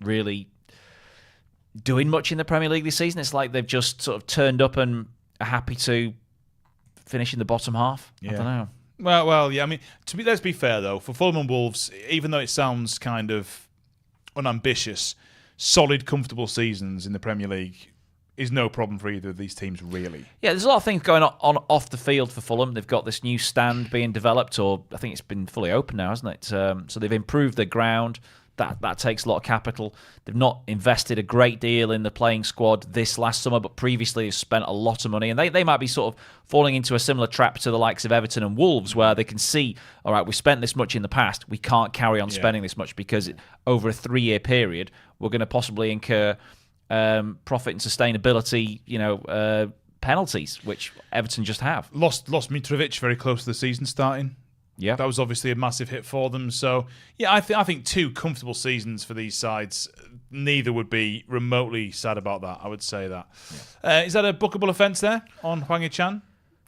G: really doing much in the Premier League this season. It's like they've just sort of turned up and are happy to finish in the bottom half. Yeah. I don't know.
H: Well, yeah. I mean, let's be fair though. For Fulham and Wolves, even though it sounds kind of unambitious, solid, comfortable seasons in the Premier League is no problem for either of these teams, really.
G: Yeah, there's a lot of things going on off the field for Fulham. They've got this new stand being developed, or I think it's been fully open now, hasn't it? So they've improved their ground. That takes a lot of capital. They've not invested a great deal in the playing squad this last summer, but previously they've spent a lot of money. And they might be sort of falling into a similar trap to the likes of Everton and Wolves, where they can see, all right, we've spent this much in the past. We can't carry on spending this much because over a 3-year period, we're going to possibly incur profit and sustainability, penalties, which Everton just have.
H: Lost Mitrovic very close to the season starting.
G: Yeah,
H: that was obviously a massive hit for them. So, yeah, I think 2 comfortable seasons for these sides. Neither would be remotely sad about that. I would say that. Yeah. Is that a bookable offence there on Hwang Hee-chan?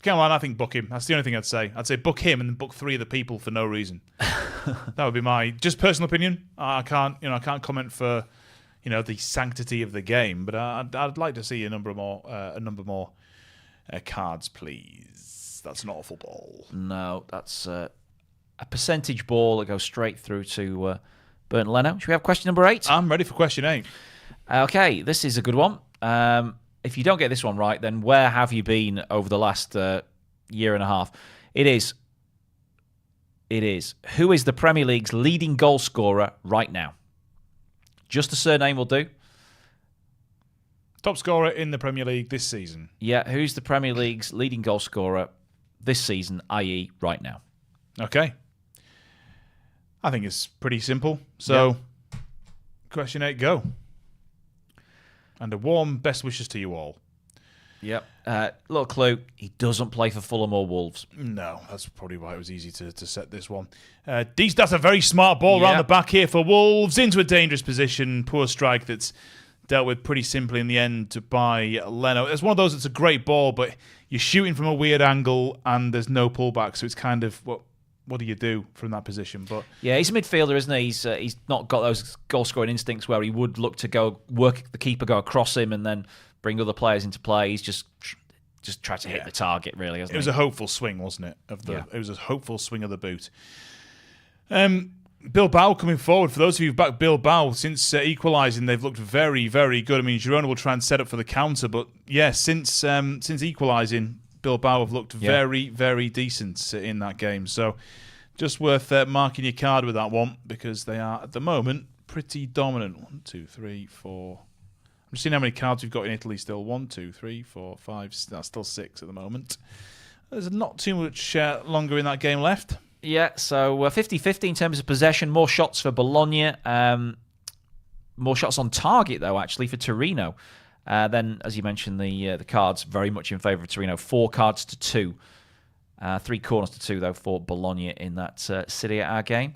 H: Come on, I think book him. That's the only thing I'd say. I'd say book him and then book 3 of the people for no reason. That would be my just personal opinion. I can't comment for the sanctity of the game, but I'd like to see a number more cards, please. That's not a football.
G: No, that's a percentage ball that goes straight through to Bernd Leno. Should we have question number 8?
H: I'm ready for question 8.
G: Okay, this is a good one. If you don't get this one right, then where have you been over the last year and a half? It is. Who is the Premier League's leading goal scorer right now? Just the surname will do.
H: Top scorer in the Premier League this season.
G: Yeah, who's the Premier League's leading goal scorer this season, i.e. right now?
H: Okay. I think it's pretty simple. So, question 8, go. And a warm best wishes to you all.
G: Yep. Little clue, he doesn't play for Fulham or Wolves.
H: No, that's probably why it was easy to set this one. That's a very smart ball around the back here for Wolves. Into a dangerous position. Poor strike that's dealt with pretty simply in the end by Leno. It's one of those that's a great ball, but you're shooting from a weird angle and there's no pullback, so it's kind of what do you do from that position? But
G: yeah, he's a midfielder, isn't he? He's not got those goal-scoring instincts where he would look to go work the keeper, go across him, and then bring other players into play. He's just tried to hit the target, really, hasn't he?
H: It was a hopeful swing, wasn't it? It was a hopeful swing of the boot. Bilbao coming forward. For those of you who've backed Bilbao, since equalising, they've looked very, very good. I mean, Girona will try and set up for the counter, but yeah, since equalising, Bilbao have looked very, very decent in that game. So just worth marking your card with that one because they are, at the moment, pretty dominant. 1, 2, 3, 4. I'm just seeing how many cards we've got in Italy still. 1, 2, 3, 4, 5. That's still 6 at the moment. There's not too much longer in that game left.
G: Yeah, so 50-50 in terms of possession. More shots for Bologna. More shots on target, though, actually, for Torino. Then, as you mentioned, the cards very much in favour of Torino. 4 cards to 2. 3 corners to 2, though, for Bologna in that Serie A game.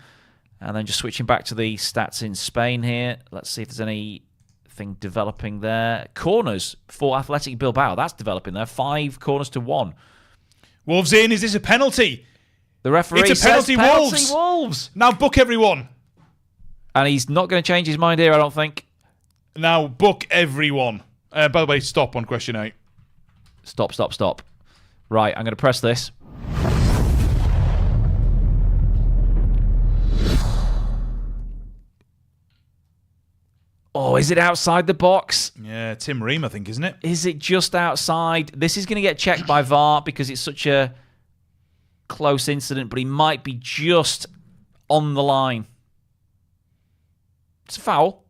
G: And then just switching back to the stats in Spain here. Let's see if there's anything developing there. Corners for Athletic Bilbao. That's developing there. 5 corners to 1.
H: Wolves in. Is this a penalty?
G: The referee
H: it's a penalty,
G: says Wolves.
H: Now book everyone.
G: And he's not going to change his mind here, I don't think.
H: Now book everyone. By the way, stop on question 8.
G: Stop. Right, I'm going to press this. Oh, is it outside the box?
H: Yeah, Tim Ream, I think, isn't it?
G: Is it just outside? This is going to get checked by VAR because it's such a close incident, but he might be just on the line. It's a foul.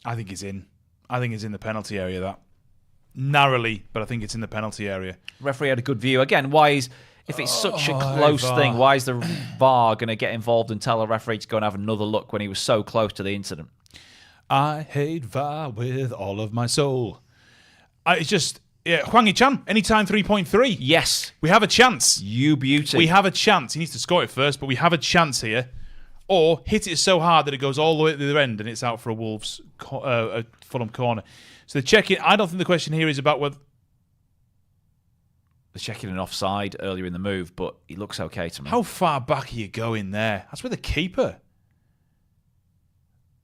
H: I think it's in. I think it's in the penalty area, that. Narrowly, but I think it's in the penalty area.
G: Referee had a good view. Again, if it's such a close thing, why is the VAR going to get involved and tell a referee to go and have another look when he was so close to the incident?
H: I hate VAR with all of my soul. It's just, Hwang Hee-chan, anytime 3.3.
G: Yes.
H: We have a chance.
G: You beauty.
H: We have a chance. He needs to score it first, but we have a chance here. Or hit it so hard that it goes all the way to the other end and it's out for a Wolves, a Fulham corner. So they're checking. I don't think the question here is about whether
G: they're checking an offside earlier in the move, but he looks okay to me.
H: How far back are you going there? That's with the keeper.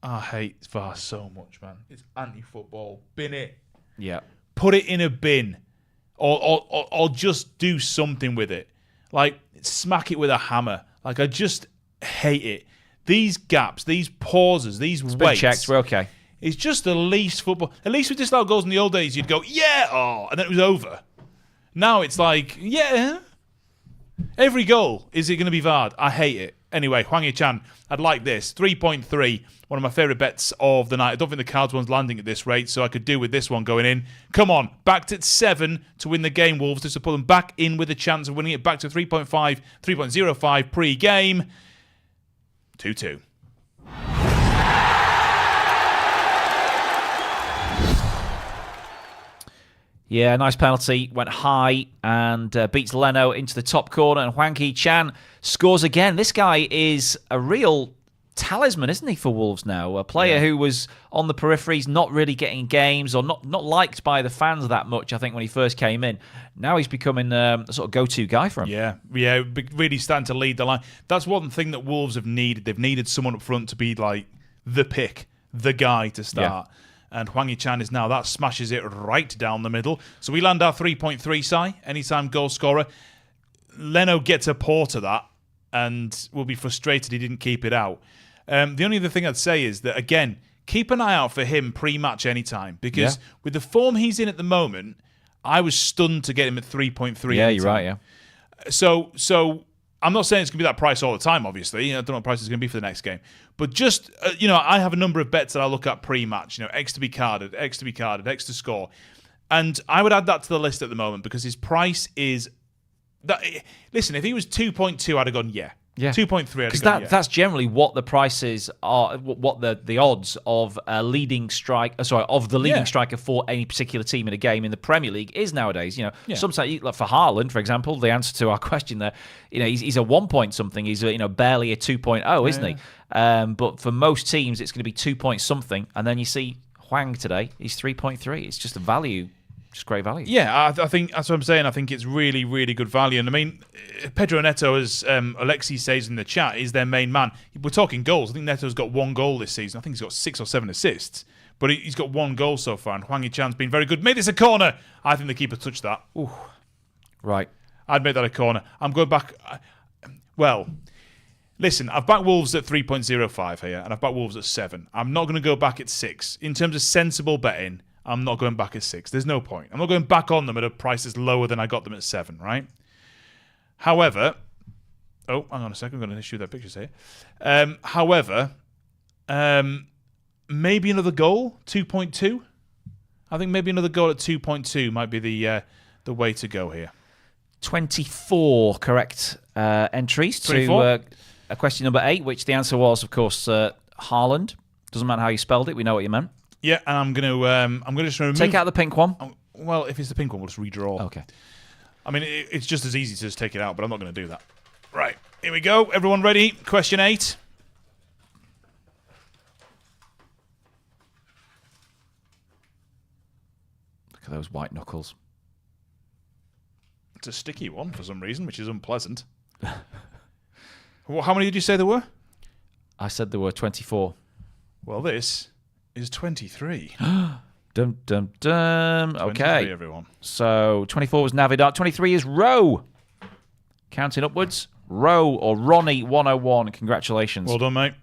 H: I hate VAR so much, man. It's anti-football. Bin it.
G: Yeah.
H: Put it in a bin, or just do something with it. Like smack it with a hammer. Like I just hate it. These gaps, these pauses, these waits.
G: Been checked. We're okay.
H: It's just the least football. At least with disallowed goals in the old days, you'd go, and then it was over. Now it's like, every goal, is it going to be VAR'd? I hate it. Anyway, Hwang Hee-chan, I'd like this. 3.3, one of my favourite bets of the night. I don't think the cards one's landing at this rate, so I could do with this one going in. Come on, backed at 7 to win the game, Wolves. Just to put them back in with a chance of winning it back to 3.5, 3.05 pre-game. 2-2.
G: Yeah, nice penalty. Went high and beats Leno into the top corner. And Hwang Hee-chan scores again. This guy is a real talisman, isn't he, for Wolves now? A player who was on the peripheries, not really getting games or not liked by the fans that much, I think, when he first came in. Now he's becoming a sort of go-to guy for him.
H: Yeah, really starting to lead the line. That's one thing that Wolves have needed. They've needed someone up front to be like the pick, the guy to start. Yeah. And Hwang Hee-chan is now. That smashes it right down the middle. So we land our 3.3 Sai, anytime goal scorer. Leno gets a paw to that and will be frustrated he didn't keep it out. The only other thing I'd say is that, again, keep an eye out for him pre-match anytime, because with the form he's in at the moment, I was stunned to get him at 3.3.
G: Yeah, you're right, yeah.
H: So I'm not saying it's going to be that price all the time, obviously. I don't know what price it's going to be for the next game. But just, I have a number of bets that I look at pre-match. X to be carded, X to be carded, X to score. And I would add that to the list at the moment because his price is... Listen, if he was 2.2, I'd have gone, yeah. 2.3.
G: Because that's generally what the prices are, what the odds of a leading striker for any particular team in a game in the Premier League is nowadays. Sometimes, like for Haaland, for example, the answer to our question there, he's a 1 point something. He's barely a 2.0, isn't he? But for most teams, it's going to be 2 point something, and then you see Hwang today, he's 3.3. It's just a value. Just great value.
H: Yeah, I think that's what I'm saying. I think it's really, really good value. And I mean, Pedro Neto, as Alexi says in the chat, is their main man. We're talking goals. I think Neto's got 1 goal this season. I think he's got 6 or 7 assists. But he's got 1 goal so far. And Hwang Hee-chan's been very good. Made this a corner. I think the keeper touched that.
G: Ooh. Right.
H: I'd make that a corner. I'm going back. Well, listen, I've backed Wolves at 3.05 here. And I've backed Wolves at 7. I'm not going to go back at 6. In terms of sensible betting, I'm not going back at 6. There's no point. I'm not going back on them at a price that's lower than I got them at 7, right? However, hang on a second. I'm going to issue their pictures here. However, maybe another goal, 2.2. I think maybe another goal at 2.2 might be the way to go here.
G: 24 correct entries
H: 24?
G: To question number 8, which the answer was, of course, Haaland. Doesn't matter how you spelled it. We know what you meant.
H: Yeah, and I'm gonna just remove.
G: Take out the pink one.
H: Well, if it's the pink one, we'll just redraw.
G: Okay.
H: I mean, it's just as easy to just take it out, but I'm not going to do that. Right, here we go. Everyone ready? Question 8.
G: Look at those white knuckles.
H: It's a sticky one for some reason, which is unpleasant. How many did you say there were?
G: I said there were 24.
H: Well, this is 23.
G: Dum, dum, dum. Okay.
H: Everyone.
G: So 24 was Navidad. 23 is Rowe. Counting upwards. Rowe or Ronnie 101. Congratulations.
H: Well done, mate.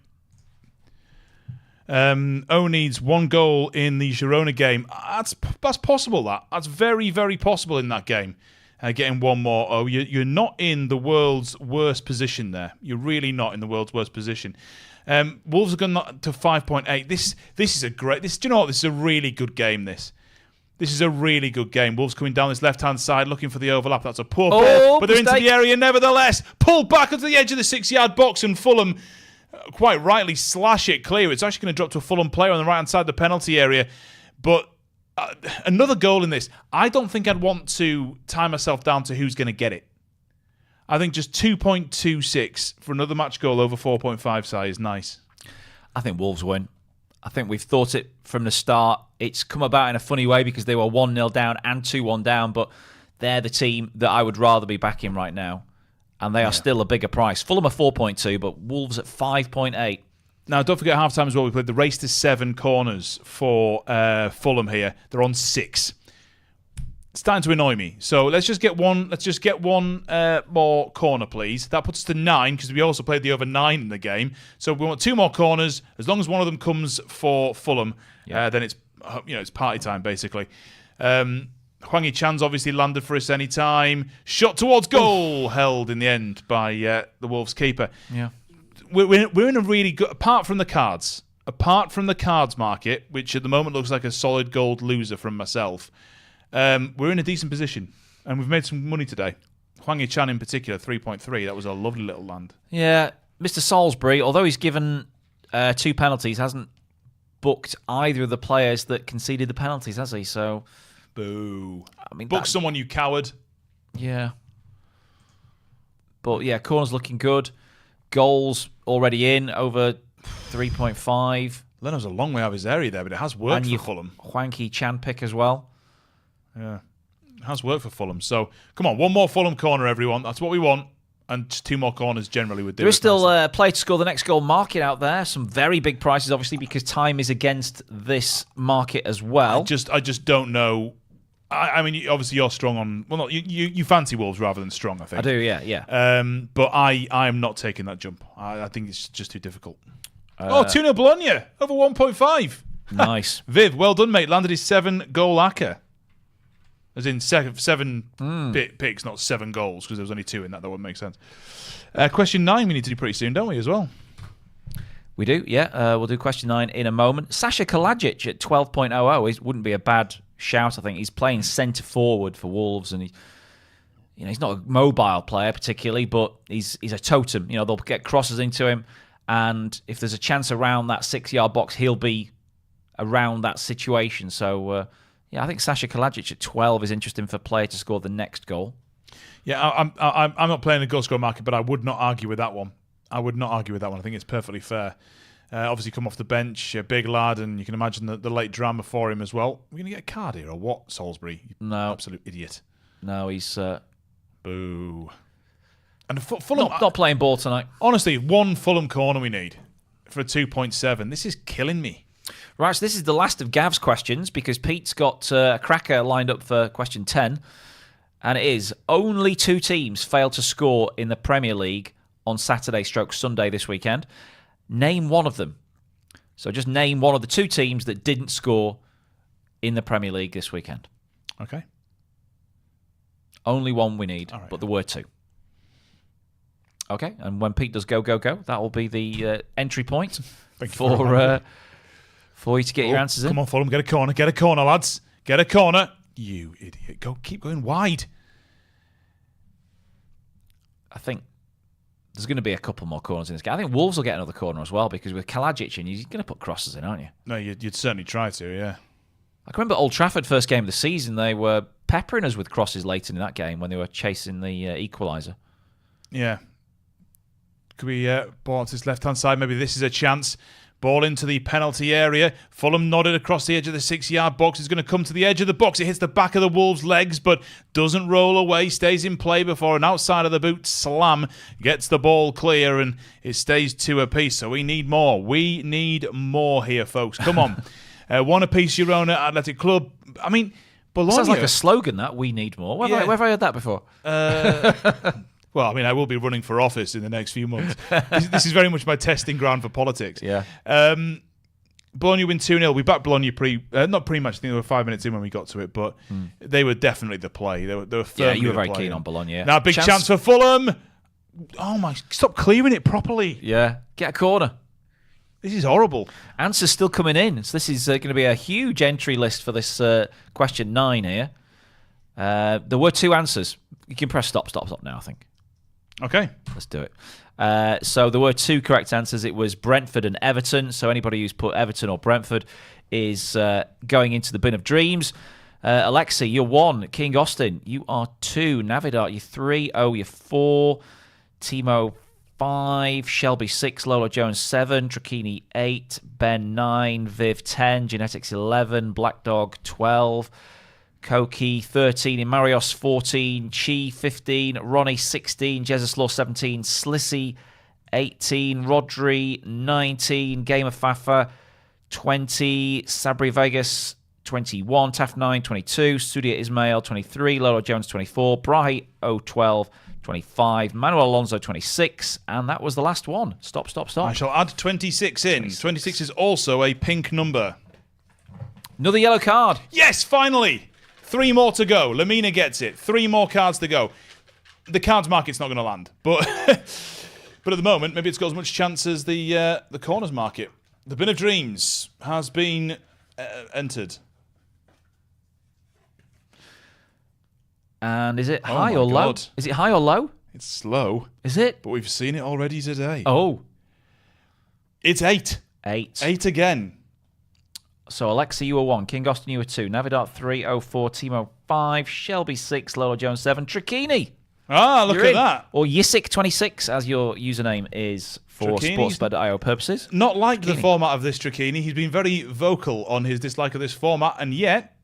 H: O needs 1 goal in the Girona game. That's possible, That's very, very possible in that game. Getting 1 more. Oh, you're not in the world's worst position there. You're really not in the world's worst position. Wolves have gone to 5.8. This is a great. Do you know what? This is a really good game. This is a really good game. Wolves coming down this left-hand side, looking for the overlap. That's a poor ball, but they're into the area nevertheless. Pulled back onto the edge of the 6-yard box, and Fulham quite rightly slash it clear. It's actually going to drop to a Fulham player on the right-hand side of the penalty area. But another goal in this. I don't think I'd want to tie myself down to who's going to get it. I think just 2.26 for another match goal over 4.5 size is nice.
G: I think Wolves win. I think we've thought it from the start. It's come about in a funny way because they were 1-0 down and 2-1 down, but they're the team that I would rather be backing right now. And they are still a bigger price. Fulham are 4.2, but Wolves at 5.8.
H: Now, don't forget half-time as well. We played the race to 7 corners for Fulham here. They're on 6. It's starting to annoy me. So let's just get one. Let's just get one more corner, please. That puts us to 9 because we also played the over 9 in the game. So we want 2 more corners. As long as one of them comes for Fulham, then it's it's party time basically. Hwang Hee-chan's obviously landed for us any time. Shot towards goal, held in the end by the Wolves keeper.
G: Yeah,
H: we're in a really good. Apart from the cards market, which at the moment looks like a solid gold loser from myself. We're in a decent position, and we've made some money today. Hwang Hee-chan in particular, 3.3. That was a lovely little land.
G: Yeah, Mr. Salisbury, although he's given 2 penalties, hasn't booked either of the players that conceded the penalties, has he? So,
H: boo.
G: I mean,
H: book someone, you coward.
G: Yeah. But yeah, corners looking good. Goals already in over 3.5.
H: Leno's a long way out of his area there, but it has worked
G: And
H: for Fulham.
G: Hwanky Chan pick as well.
H: Yeah, it has worked for Fulham. So, come on, one more Fulham corner, everyone. That's what we want. And just 2 more corners generally would do.
G: There is still a play to score the next goal market out there. Some very big prices, obviously, because time is against this market as well.
H: I just don't know. I mean, obviously you're strong on. Well, not you fancy Wolves rather than strong. I think
G: I do. Yeah.
H: But I am not taking that jump. I think it's just too difficult. 2-0 Bologna over 1.5.
G: Nice.
H: Viv, well done, mate. Landed his 7-goal acca. As in 7 picks, not 7 goals, because there was only 2 in that. That wouldn't make sense. Question 9 we need to do pretty soon, don't we, as well?
G: We do, yeah. We'll do question 9 in a moment. Sasha Kalajic at 12.00 wouldn't be a bad shout, I think. He's playing centre forward for Wolves, and he's not a mobile player particularly, but he's a totem. They'll get crosses into him, and if there's a chance around that 6-yard box, he'll be around that situation. So, I think Sasha Kalajic at 12 is interesting for player to score the next goal.
H: Yeah, I'm not playing a goal scorer market, but I would not argue with that one. I think it's perfectly fair. Obviously, come off the bench, a big lad, and you can imagine the late drama for him as well. We're going to get a card here, or what, Salisbury?
G: No.
H: Absolute idiot.
G: No, he's...
H: Boo. And Fulham...
G: Not playing ball tonight.
H: Honestly, 1 Fulham corner we need for a 2.7. This is killing me.
G: Right, so this is the last of Gav's questions, because Pete's got a cracker lined up for question 10, and it is, only 2 teams failed to score in the Premier League on Saturday/Sunday this weekend. Name one of them. So just name one of the 2 teams that didn't score in the Premier League this weekend.
H: Okay.
G: Only one we need,
H: right.
G: But there were 2. Okay, and when Pete does go, that will be the entry point for you to get your answers in.
H: Come on, Fulham, get a corner, lads. Get a corner. You idiot. Keep going wide.
G: I think there's going to be a couple more corners in this game. I think Wolves will get another corner as well, because with Kalajic in, you're going to put crosses in, aren't you?
H: No, you'd certainly try to, yeah.
G: I can remember Old Trafford, first game of the season, they were peppering us with crosses late in that game when they were chasing the equaliser.
H: Yeah. Could we ball to this left-hand side? Maybe this is a chance. Ball into the penalty area. Fulham nodded across the edge of the 6-yard box. It's going to come to the edge of the box. It hits the back of the Wolves' legs, but doesn't roll away. Stays in play before an outside of the boot slam gets the ball clear, and it stays 2 apiece. So we need more. We need more here, folks. Come on. 1 apiece, Girona Athletic Club. I mean, Bologna...
G: Sounds like a slogan, that. We need more. Where have I heard that before?
H: Well, I mean, I will be running for office in the next few months. This is very much my testing ground for politics.
G: Yeah.
H: Bologna win 2-0. We backed Bologna not pre-match. I think they were 5 minutes in when we got to it, but they were definitely the play. They were firmly
G: Yeah, you were very
H: play.
G: keen on Bologna. Yeah.
H: Now, big chance for Fulham. Oh my! Stop clearing it properly.
G: Yeah, get a corner.
H: This is horrible.
G: Answers still coming in. So this is going to be a huge entry list for this question 9 here. There were 2 answers. You can press stop now, I think.
H: Okay.
G: Let's do it. So there were 2 correct answers. It was Brentford and Everton. So anybody who's put Everton or Brentford is going into the bin of dreams. Alexi, you're 1. King Austin, you are 2. Navidart, you're 3. You're 4. Timo, 5. Shelby, 6. Lola Jones, 7. Trakini, 8. Ben, 9. Viv, 10. Genetics, 11. Black Dog, 12. Koki, 13. Imarios, 14. Chi, 15. Ronnie, 16. Jezeslaw, 17. Slissy, 18. Rodri, 19. Game of Fafa, 20. Sabri Vegas, 21. Taf, 9. 22. Studia Ismail, 23. Lolo Jones, 24. Brahi, 12. 25. Manuel Alonso, 26. And that was the last one. Stop.
H: I shall add 26 in. 26 is also a pink number.
G: Another yellow card.
H: Yes, finally. 3 more to go. Lamina gets it. 3 more cards to go. The cards market's not going to land, but at the moment, maybe it's got as much chance as the corners market. The bin of dreams has been entered.
G: And is it high or low?
H: God.
G: Is it high or low?
H: It's slow.
G: Is it?
H: But we've seen it already today.
G: Oh.
H: It's 8.
G: 8.
H: 8 again.
G: So Alexa, you were 1. King Austin, you were 2. Navidart, 3. 04. Timo, 5. Shelby, 6. Lola Jones, 7. Trakini,
H: Look
G: You're
H: at
G: in.
H: that.
G: Or Yisik26, as your username is for sportsbet.io purposes.
H: Not like the format of this, Trachini. He's been very vocal on his dislike of this format, and yet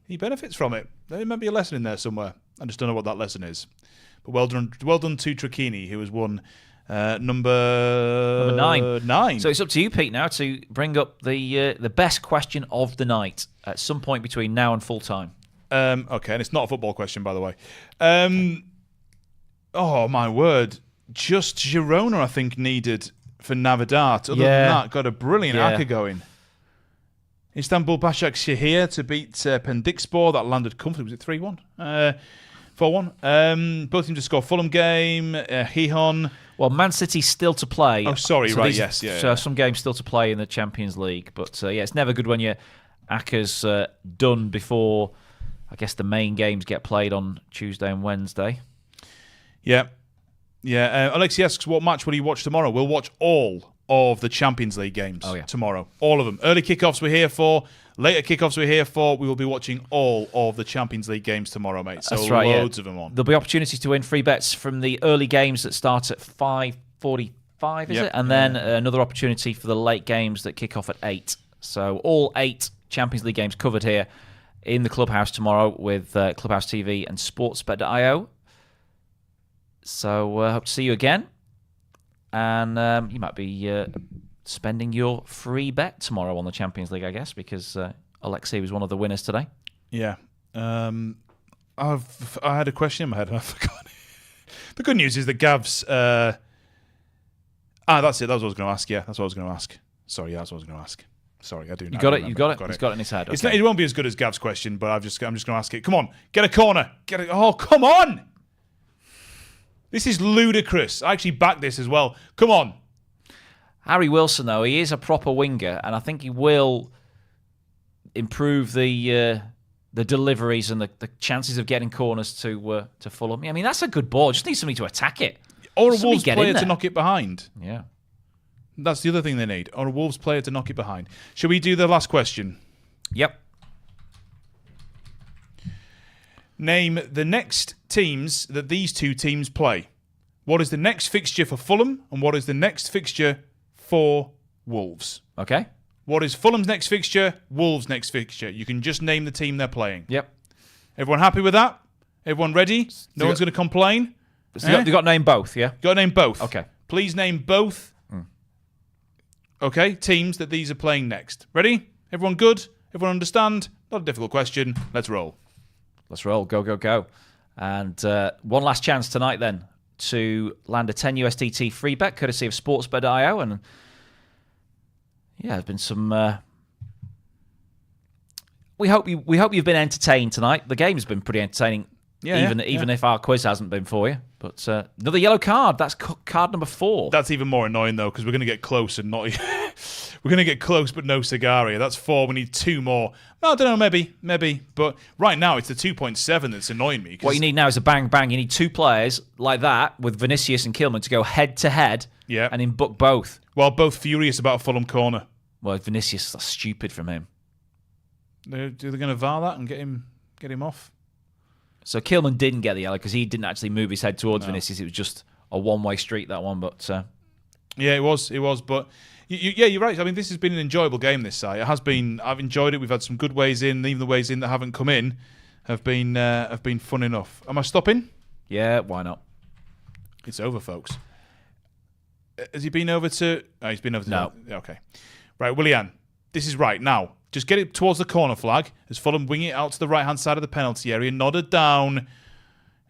H: he benefits from it. There might be a lesson in there somewhere. I just don't know what that lesson is. But well done to Trachini, who has won number 9.
G: So it's up to you, Pete, now to bring up the best question of the night at some point between now and full time.
H: Okay, and it's not a football question, by the way. Oh, my word. Just Girona, I think, needed for Navidad. Other than that, got a brilliant acca going. Istanbul Başakşehir to beat Pendikspor. That landed comfortably. Was it 3-1? 4-1. Both teams to score. Fulham game. Gijón.
G: Well, Man City still to play.
H: Oh, sorry,
G: so
H: right,
G: yes.
H: Yeah.
G: So some games still to play in the Champions League. But it's never good when your acca's done before, I guess, the main games get played on Tuesday and Wednesday.
H: Yeah. Alexi asks, what match will you watch tomorrow? We'll watch all of the Champions League games tomorrow. All of them. Early kickoffs we're here for. Later kickoffs we're here for. We will be watching all of the Champions League games tomorrow, mate. So
G: that's right,
H: loads of them on.
G: There'll be opportunities to win free bets from the early games that start at 5:45, is it? And then another opportunity for the late games that kick off at 8. So all 8 Champions League games covered here in the Clubhouse tomorrow with Clubhouse TV and sportsbet.io. So hope to see you again. And you might be spending your free bet tomorrow on the Champions League, I guess, because Alexei was one of the winners today.
H: Yeah. I had a question in my head and I forgot. The good news is that Gav's... that's it. That was what I was going to ask. Yeah, that's what I was going to ask. Sorry, that's what I was going to ask. Sorry, I do.
G: You got it. He's got it in his head. Okay.
H: It won't be as good as Gav's question, but I'm just going to ask it. Come on, get a corner. Oh, come on! This is ludicrous. I actually backed this as well. Come on.
G: Harry Wilson, though, he is a proper winger, and I think he will improve the deliveries and the chances of getting corners to Fulham. I mean, that's a good ball. Just need somebody to attack it.
H: Or a Wolves player to knock it behind.
G: Yeah.
H: That's the other thing they need. Or a Wolves player to knock it behind. Shall we do the last question?
G: Yep.
H: Name the next teams that these two teams play. What is the next fixture for Fulham and what is the next fixture for Wolves?
G: Okay.
H: What is Fulham's next fixture, Wolves' next fixture? You can just name the team they're playing.
G: Yep.
H: Everyone happy with that? Everyone ready? No one's going to complain?
G: So you got to name both, yeah?
H: Got to name both.
G: Okay.
H: Please name both. Okay, teams that these are playing next. Ready? Everyone good? Everyone understand? Not a difficult question. Let's roll.
G: Let's roll. Go, go, go. And one last chance tonight then to land a 10 USDT free bet courtesy of sportsbet.io. And there's been some... We hope you've been entertained tonight. The game's been pretty entertaining, even if our quiz hasn't been for you. But another yellow card. That's card number 4.
H: That's even more annoying though, because we're going to get close and not. We're going to get close, but no cigar here. That's 4. We need 2 more. I don't know, maybe. But right now, it's the 2.7 that's annoying me.
G: What you need now is a bang bang. You need 2 players like that with Vinicius and Kilman to go head to head.
H: Yeah.
G: And in book both.
H: Well, both furious about a Fulham corner.
G: Well, Vinicius, that's stupid from him.
H: They're going to VAR that and get him off.
G: So Kilman didn't get the yellow because he didn't actually move his head towards Vinicius. It was just a one-way street, that one. But
H: yeah, it was. But you're right. I mean, this has been an enjoyable game. This side, it has been. I've enjoyed it. We've had some good ways in. Even the ways in that haven't come in have been fun enough. Am I stopping?
G: Yeah, why not?
H: It's over, folks. Has he been over to? Oh, he's been over to.
G: No.
H: Okay. Right, Willian. This is right now. Just get it towards the corner flag as Fulham wing it out to the right-hand side of the penalty area, nodded down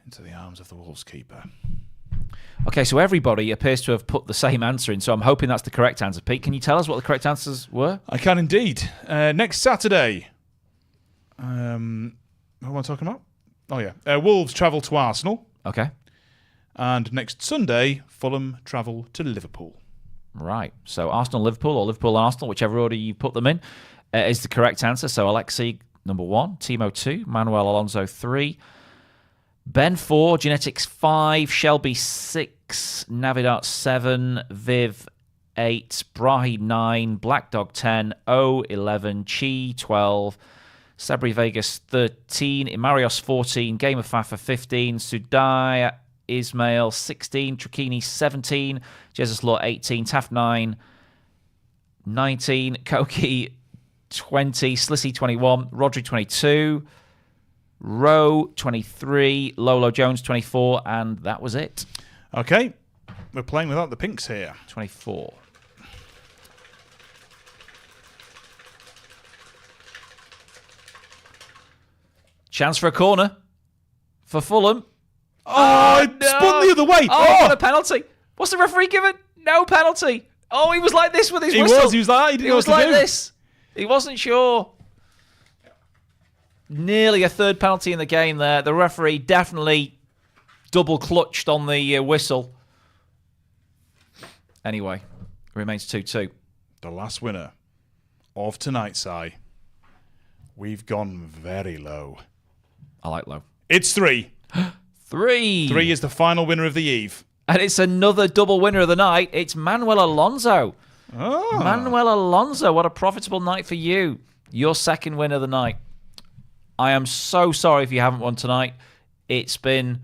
H: into the arms of the Wolves keeper.
G: Okay, so everybody appears to have put the same answer in, so I'm hoping that's the correct answer. Pete, can you tell us what the correct answers were?
H: I can indeed. Next Saturday. What am I talking about? Oh, yeah. Wolves travel to Arsenal.
G: Okay.
H: And next Sunday, Fulham travel to Liverpool.
G: Right. So Arsenal-Liverpool or Liverpool-Arsenal, whichever order you put them in. Is the correct answer. So Alexei, number 1, Timo 2, Manuel Alonso 3, Ben 4, Genetics 5, Shelby 6, Navidart 7, Viv 8, Brahi 9, Black Dog 10, O 11, Chi 12, Sabri Vegas 13, Imarios 14, Game of Fafa 15, Sudaya Ismail 16, Trakini 17, Jesus Law 18, Taft 9, 19, Koki 20, Slissy 21, Rodri 22, Rowe 23, Lolo Jones 24, and that was it.
H: Okay, we're playing without the pinks here.
G: 24. Chance for a corner for Fulham.
H: Oh, it spun the other way.
G: Oh, what a penalty. What's the referee given? No penalty. Oh, he was like this with his whistle.
H: He was like, he didn't know what to
G: like
H: do.
G: This. He wasn't sure. Nearly a third penalty in the game there. The referee definitely double clutched on the whistle. Anyway, it remains 2-2.
H: The last winner of tonight, Si. We've gone very low.
G: I like low.
H: It's 3.
G: 3.
H: 3 is the final winner of the eve.
G: And it's another double winner of the night. It's Manuel Alonso.
H: Oh.
G: Manuel Alonso, what a profitable night for you. Your second win of the night. I am so sorry if you haven't won tonight. It's been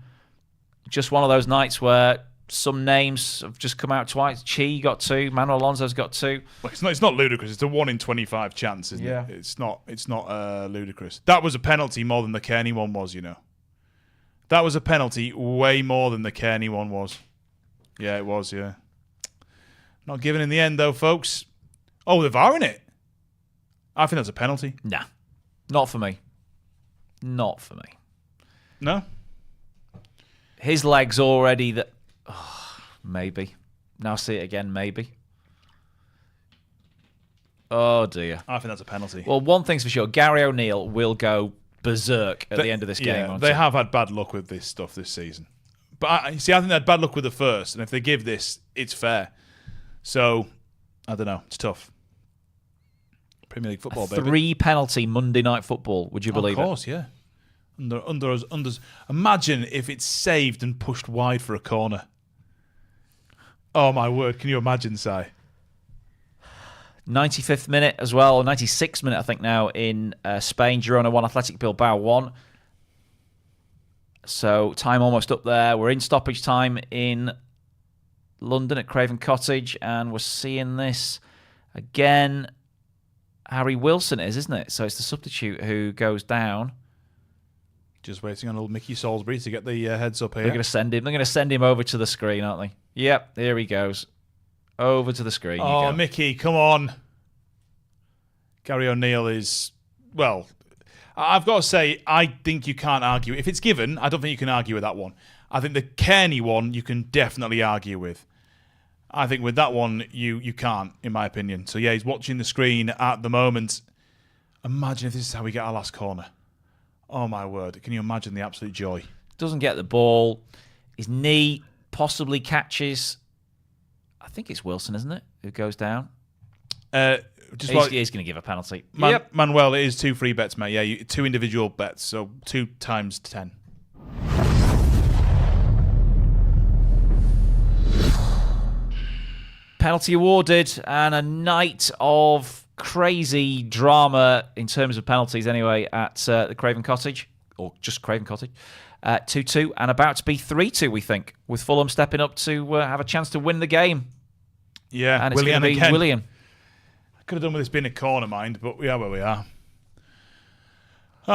G: just one of those nights where some names have just come out twice. Chi got 2. Manuel Alonso's got 2.
H: Well, it's not ludicrous. It's a 1 in 25 chance, isn't it? It's not ludicrous. That was a penalty more than the Kearney one was, you know. That was a penalty way more than the Kearney one was. Yeah, it was, yeah. Not given in the end, though, folks. Oh, the VAR in it. I think that's a penalty.
G: Nah, not for me. Not for me.
H: No?
G: His leg's already that. Oh, maybe. Now see it again, maybe. Oh, dear.
H: I think that's a penalty.
G: Well, one thing's for sure. Gary O'Neill will go berserk at the end of this game.
H: Yeah, they have had bad luck with this stuff this season. But I think they had bad luck with the first, and if they give this, it's fair. So, I don't know. It's tough. Premier League football, baby.
G: 3 penalty Monday Night Football. Would you believe it?
H: Of course, yeah. Unders. Imagine if it's saved and pushed wide for a corner. Oh, my word. Can you imagine, Si?
G: 95th minute as well. 96th minute, I think, now in Spain. Girona 1, Athletic Bilbao 1. So, time almost up there. We're in stoppage time in London at Craven Cottage, and we're seeing this again. Harry Wilson isn't it? So it's the substitute who goes down.
H: Just waiting on old Mickey Salisbury to get the heads up here.
G: They're going to send him over to the screen, aren't they? Yep, here he goes. Over to the screen.
H: Oh, Mickey, come on. Gary O'Neill is, well, I've got to say, I think you can't argue. If it's given, I don't think you can argue with that one. I think the Kearney one, you can definitely argue with. I think with that one, you can't, in my opinion. So, yeah, he's watching the screen at the moment. Imagine if this is how we get our last corner. Oh, my word. Can you imagine the absolute joy?
G: Doesn't get the ball. His knee possibly catches. I think it's Wilson, isn't it, who goes down? He's going to give a penalty.
H: Manuel, it is 2 free bets, mate. Yeah, 2 individual bets, so 2 times 10.
G: Penalty awarded, and a night of crazy drama in terms of penalties anyway at the Craven Cottage, or just Craven Cottage. 2-2 and about to be 3-2, we think, with Fulham stepping up to have a chance to win the game.
H: Yeah,
G: and it's going to be Willian.
H: I could have done with this being a corner, mind, but we are where we are.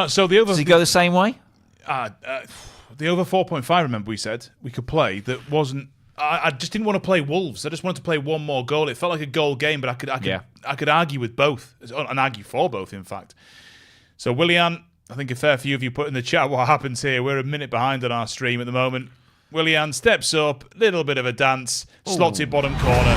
H: So the over.
G: Does he go the same way?
H: The over 4.5. Remember, we said we could play. That wasn't. I just didn't want to play Wolves. I just wanted to play one more goal. It felt like a goal game, but I could argue with both and argue for both, in fact. So Willian, I think a fair few of you put in the chat what happens here. We're a minute behind on our stream at the moment. Willian steps up, little bit of a dance, slots it bottom corner.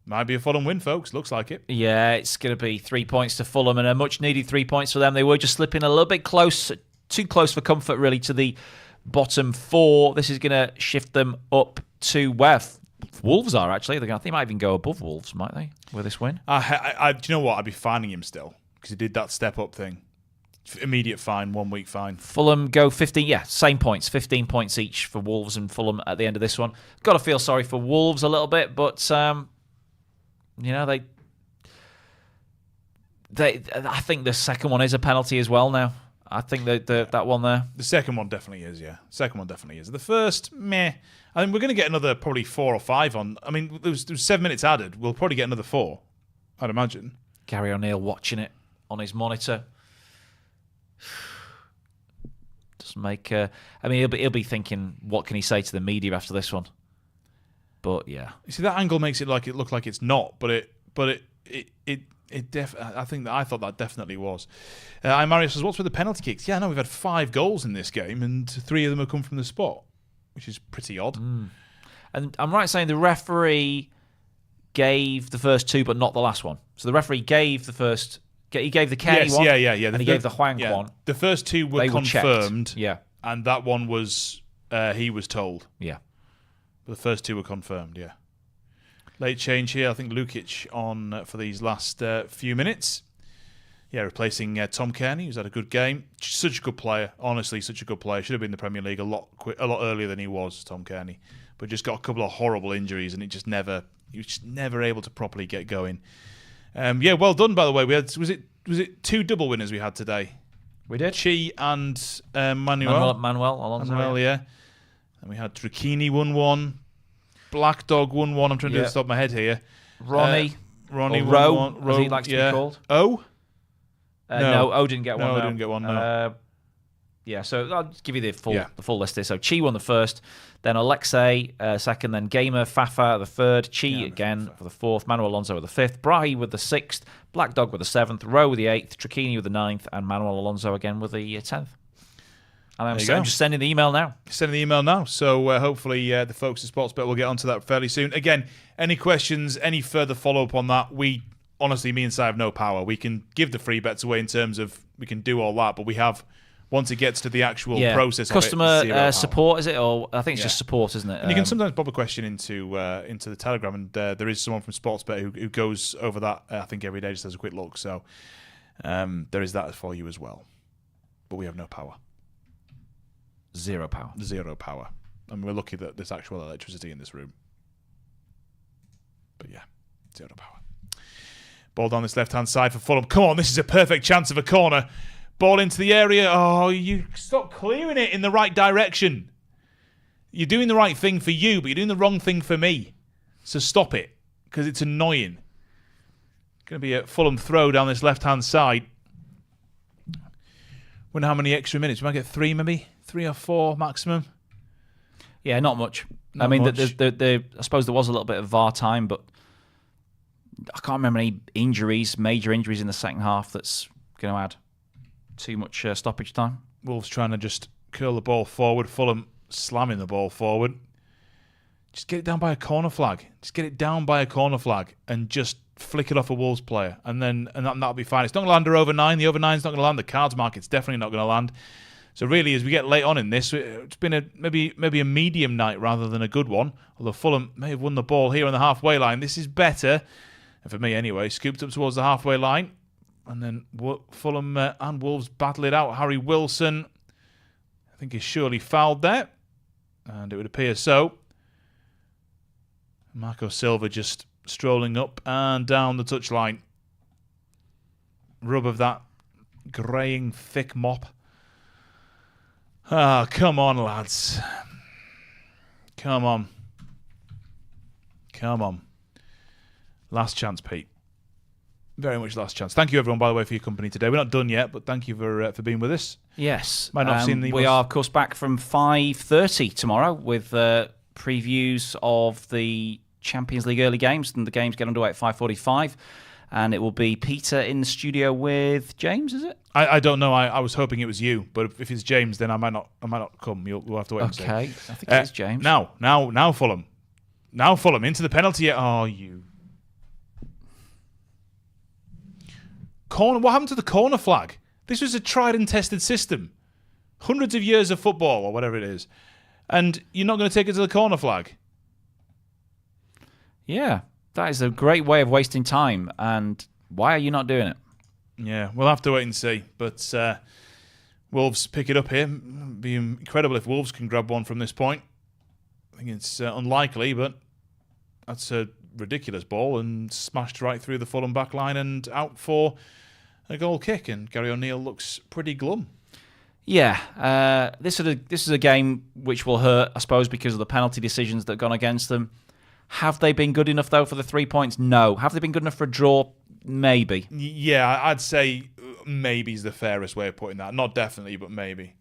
H: Might be a Fulham win, folks. Looks like it.
G: Yeah, it's going to be 3 points to Fulham and a much-needed 3 points for them. They were just slipping a little bit close, too close for comfort, really, to the bottom 4. This is going to shift them up to where Wolves are, actually. They might even go above Wolves, might they, with this win?
H: Do you know what? I'd be fining him still because he did that step-up thing. Immediate fine, 1 week fine.
G: Fulham go 15, same points, 15 points each for Wolves and Fulham at the end of this one. Got to feel sorry for Wolves a little bit, but they I think the second one is a penalty as well now. I think that one there.
H: The second one definitely is, yeah. Second one definitely is. The first, meh. I mean, we're going to get another probably 4 or 5 on. I mean, there was 7 minutes added. We'll probably get another 4, I'd imagine.
G: Gary O'Neill watching it on his monitor. Doesn't make. I mean, he'll be thinking, what can he say to the media after this one? But yeah,
H: you see, that angle makes it look like it's not, but it I thought that definitely was. Mario says, what's with the penalty kicks? Yeah, no, we've had 5 goals in this game, and 3 of them have come from the spot, which is pretty odd.
G: And I'm right in saying the referee gave the first 2, but not the last one. So the referee gave the first. He gave the Kenny one,
H: yeah.
G: And he gave the Huang one.
H: The first 2 were confirmed,
G: checked. Yeah,
H: and that one was he was told.
G: Yeah,
H: but the first 2 were confirmed. Yeah. Late change here. I think Lukic on for these last few minutes. Yeah, replacing Tom Kearney, who's had a good game. Such a good player. Honestly, such a good player. Should have been in the Premier League a lot earlier than he was, Tom Kearney. But just got a couple of horrible injuries, and he was just never able to properly get going. Yeah, well done, by the way. We had was it 2 double winners we had today?
G: We did.
H: Chi and Manuel
G: Alonso.
H: Manuel, yeah. And we had Tricchini won 1. Black Dog won 1. I'm trying to do the top of my head here.
G: Ronnie
H: won
G: Rowe,
H: 1.
G: as he likes to be called.
H: O?
G: No, O didn't get one.
H: No, didn't get one. No.
G: Yeah, so I'll just give you the full list here. So Chi won the first, then Alexei second, then Gamer Fafa the third, Chi again for the fourth, Manuel Alonso with the fifth, Brahi with the sixth, Black Dog with the seventh, Rowe with the eighth, Tricchini with the ninth, and Manuel Alonso again with the 10th. And I'm just sending the email now.
H: Sending the email now. So hopefully the folks at Sportsbet will get onto that fairly soon. Again, any questions, any further follow-up on that, honestly, me and Si have no power. We can give the free bets away in terms of we can do all that, but we have, once it gets to the actual process
G: customer
H: of it,
G: support, is it? Or I think it's just support, isn't it?
H: And you can sometimes pop a question into the Telegram, and there is someone from Sportsbet who goes over that, I think, every day, just has a quick look. So there is that for you as well. But we have no power.
G: Zero power.
H: And we're lucky that there's actual electricity in this room. But yeah, zero power. Ball down this left-hand side for Fulham. Come on, this is a perfect chance of a corner. Ball into the area. Oh, you stop clearing it in the right direction. You're doing the right thing for you, but you're doing the wrong thing for me. So stop it, because it's annoying. Going to be a Fulham throw down this left-hand side. Wonder how many extra minutes. We might get 3 maybe? 3 or 4 maximum.
G: Yeah, not much. I mean, I suppose there was a little bit of VAR time, but I can't remember any major injuries in the second half that's going to add too much stoppage time.
H: Wolves trying to just curl the ball forward. Fulham slamming the ball forward. Just get it down by a corner flag. And just flick it off a Wolves player. And that'll be fine. It's not going to land over 9. The over 9's not going to land. The cards market's definitely not going to land. So really, as we get late on in this, it's been maybe a medium night rather than a good one. Although Fulham may have won the ball here on the halfway line. This is better. And for me anyway, scooped up towards the halfway line. And then Fulham and Wolves battle it out. Harry Wilson, I think, is surely fouled there. And it would appear so. Marco Silva just strolling up and down the touchline. Rub of that greying thick mop. Ah, come on, lads. Come on. Last chance, Pete. Very much last chance. Thank you, everyone, by the way, for your company today. We're not done yet, but thank you for being with us.
G: Yes.
H: Might not have seen the
G: we are, of course, back from 5:30 tomorrow with previews of the Champions League early games, and the games get underway at 5:45. And it will be Peter in the studio with James, is it?
H: I don't know. I was hoping it was you, but if it's James, then I might not come. We'll have to wait and see.
G: Okay, I think it is James.
H: Now Fulham. Now Fulham into the penalty. Oh, you. Corner. What happened to the corner flag? This was a tried and tested system. Hundreds of years of football, or whatever it is. And you're not going to take it to the corner flag?
G: Yeah, that is a great way of wasting time. And why are you not doing it?
H: Yeah, we'll have to wait and see. But Wolves pick it up here. It'd be incredible if Wolves can grab one from this point. I think it's unlikely, but that's a ridiculous ball and smashed right through the Fulham back line and out for a goal kick. And Gary O'Neill looks pretty glum.
G: Yeah, this is a game which will hurt, I suppose, because of the penalty decisions that have gone against them. Have they been good enough, though, for the 3 points? No. Have they been good enough for a draw? Maybe.
H: Yeah, I'd say maybe is the fairest way of putting that. Not definitely, but maybe.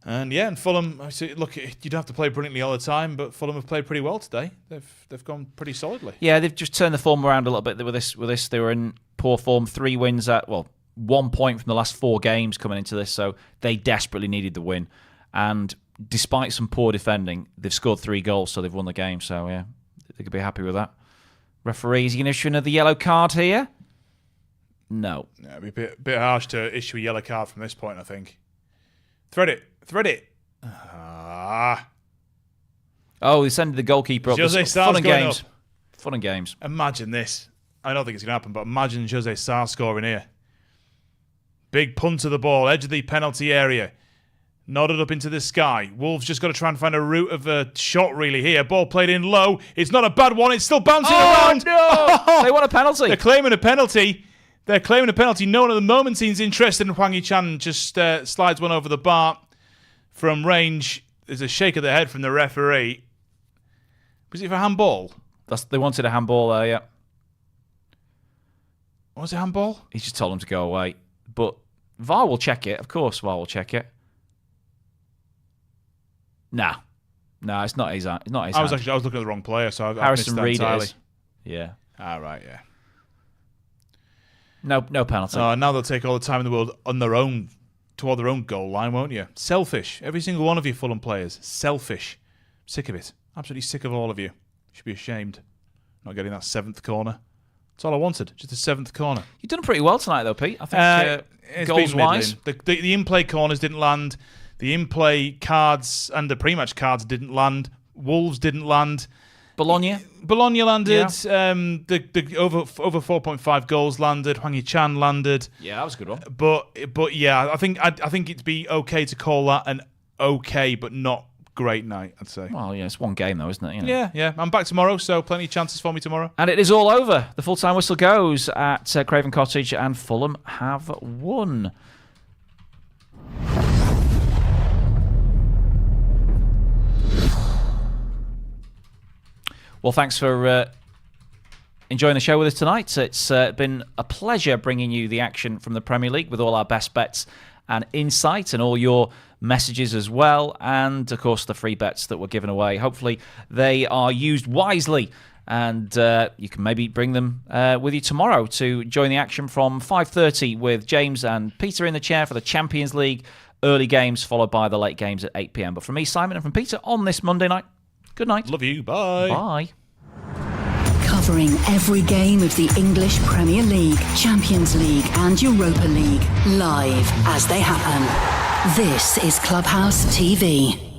H: And Fulham, look, you don't have to play brilliantly all the time, but Fulham have played pretty well today. They've gone pretty solidly.
G: Yeah, they've just turned the form around a little bit with this. They were in poor form, 3 wins at, 1 point from the last 4 games coming into this, so they desperately needed the win. And despite some poor defending, they've scored 3 goals, so they've won the game. So, yeah, they could be happy with that. Referee, is he going to issue another yellow card here? No.
H: Yeah, it'd be a bit harsh to issue a yellow card from this point, I think. Thread it.
G: Oh, they sent the goalkeeper up.
H: Jose
G: Fun and
H: going
G: games.
H: up.
G: Fun and games.
H: Imagine this. I don't think it's going to happen, but imagine Jose Sarr scoring here. Big punt of the ball, edge of the penalty area. Nodded up into the sky. Wolves just got to try and find a route of a shot really here. Ball played in low. It's not a bad one. It's still bouncing around.
G: No! They want a penalty.
H: They're claiming a penalty. No one at the moment seems interested in Hwang Hee-chan. Just slides one over the bar from range. There's a shake of the head from the referee. Was it for handball?
G: They wanted a handball there, yeah.
H: Was it handball?
G: He just told them to go away. But VAR will check it. Of course, VAR will check it. No, it's not his. It's not his.
H: I was looking at the wrong player, so I
G: Harrison
H: missed that
G: Reed
H: entirely.
G: is. Yeah.
H: Right. Yeah.
G: No penalty.
H: Oh, now they'll take all the time in the world on their own, toward their own goal line, won't you? Selfish. Every single one of you Fulham players. Selfish. Sick of it. Absolutely sick of all of you. Should be ashamed. Not getting that 7th corner. That's all I wanted. Just a 7th corner.
G: You've done pretty well tonight, though, Pete. I think goals-wise.
H: The in-play corners didn't land. The in-play cards and the pre-match cards didn't land. Wolves didn't land.
G: Bologna
H: landed.
G: Yeah.
H: The over 4.5 goals landed. Hwang Hee-chan landed.
G: Yeah, that was a good one.
H: But yeah, I think it'd be okay to call that an okay but not great night, I'd say.
G: Well, yeah, it's one game though, isn't it? You know.
H: Yeah. I'm back tomorrow, so plenty of chances for me tomorrow.
G: And it is all over. The full-time whistle goes at Craven Cottage, and Fulham have won. Well, thanks for enjoying the show with us tonight. It's been a pleasure bringing you the action from the Premier League with all our best bets and insight and all your messages as well. And, of course, the free bets that were given away. Hopefully they are used wisely, and you can maybe bring them with you tomorrow to join the action from 5:30 with James and Peter in the chair for the Champions League early games, followed by the late games at 8 p.m. But from me, Simon, and from Peter on this Monday night, good night.
H: Love you. Bye.
G: Bye.
F: Covering every game of the English Premier League, Champions League and Europa League, live as they happen. This is Clubhouse TV.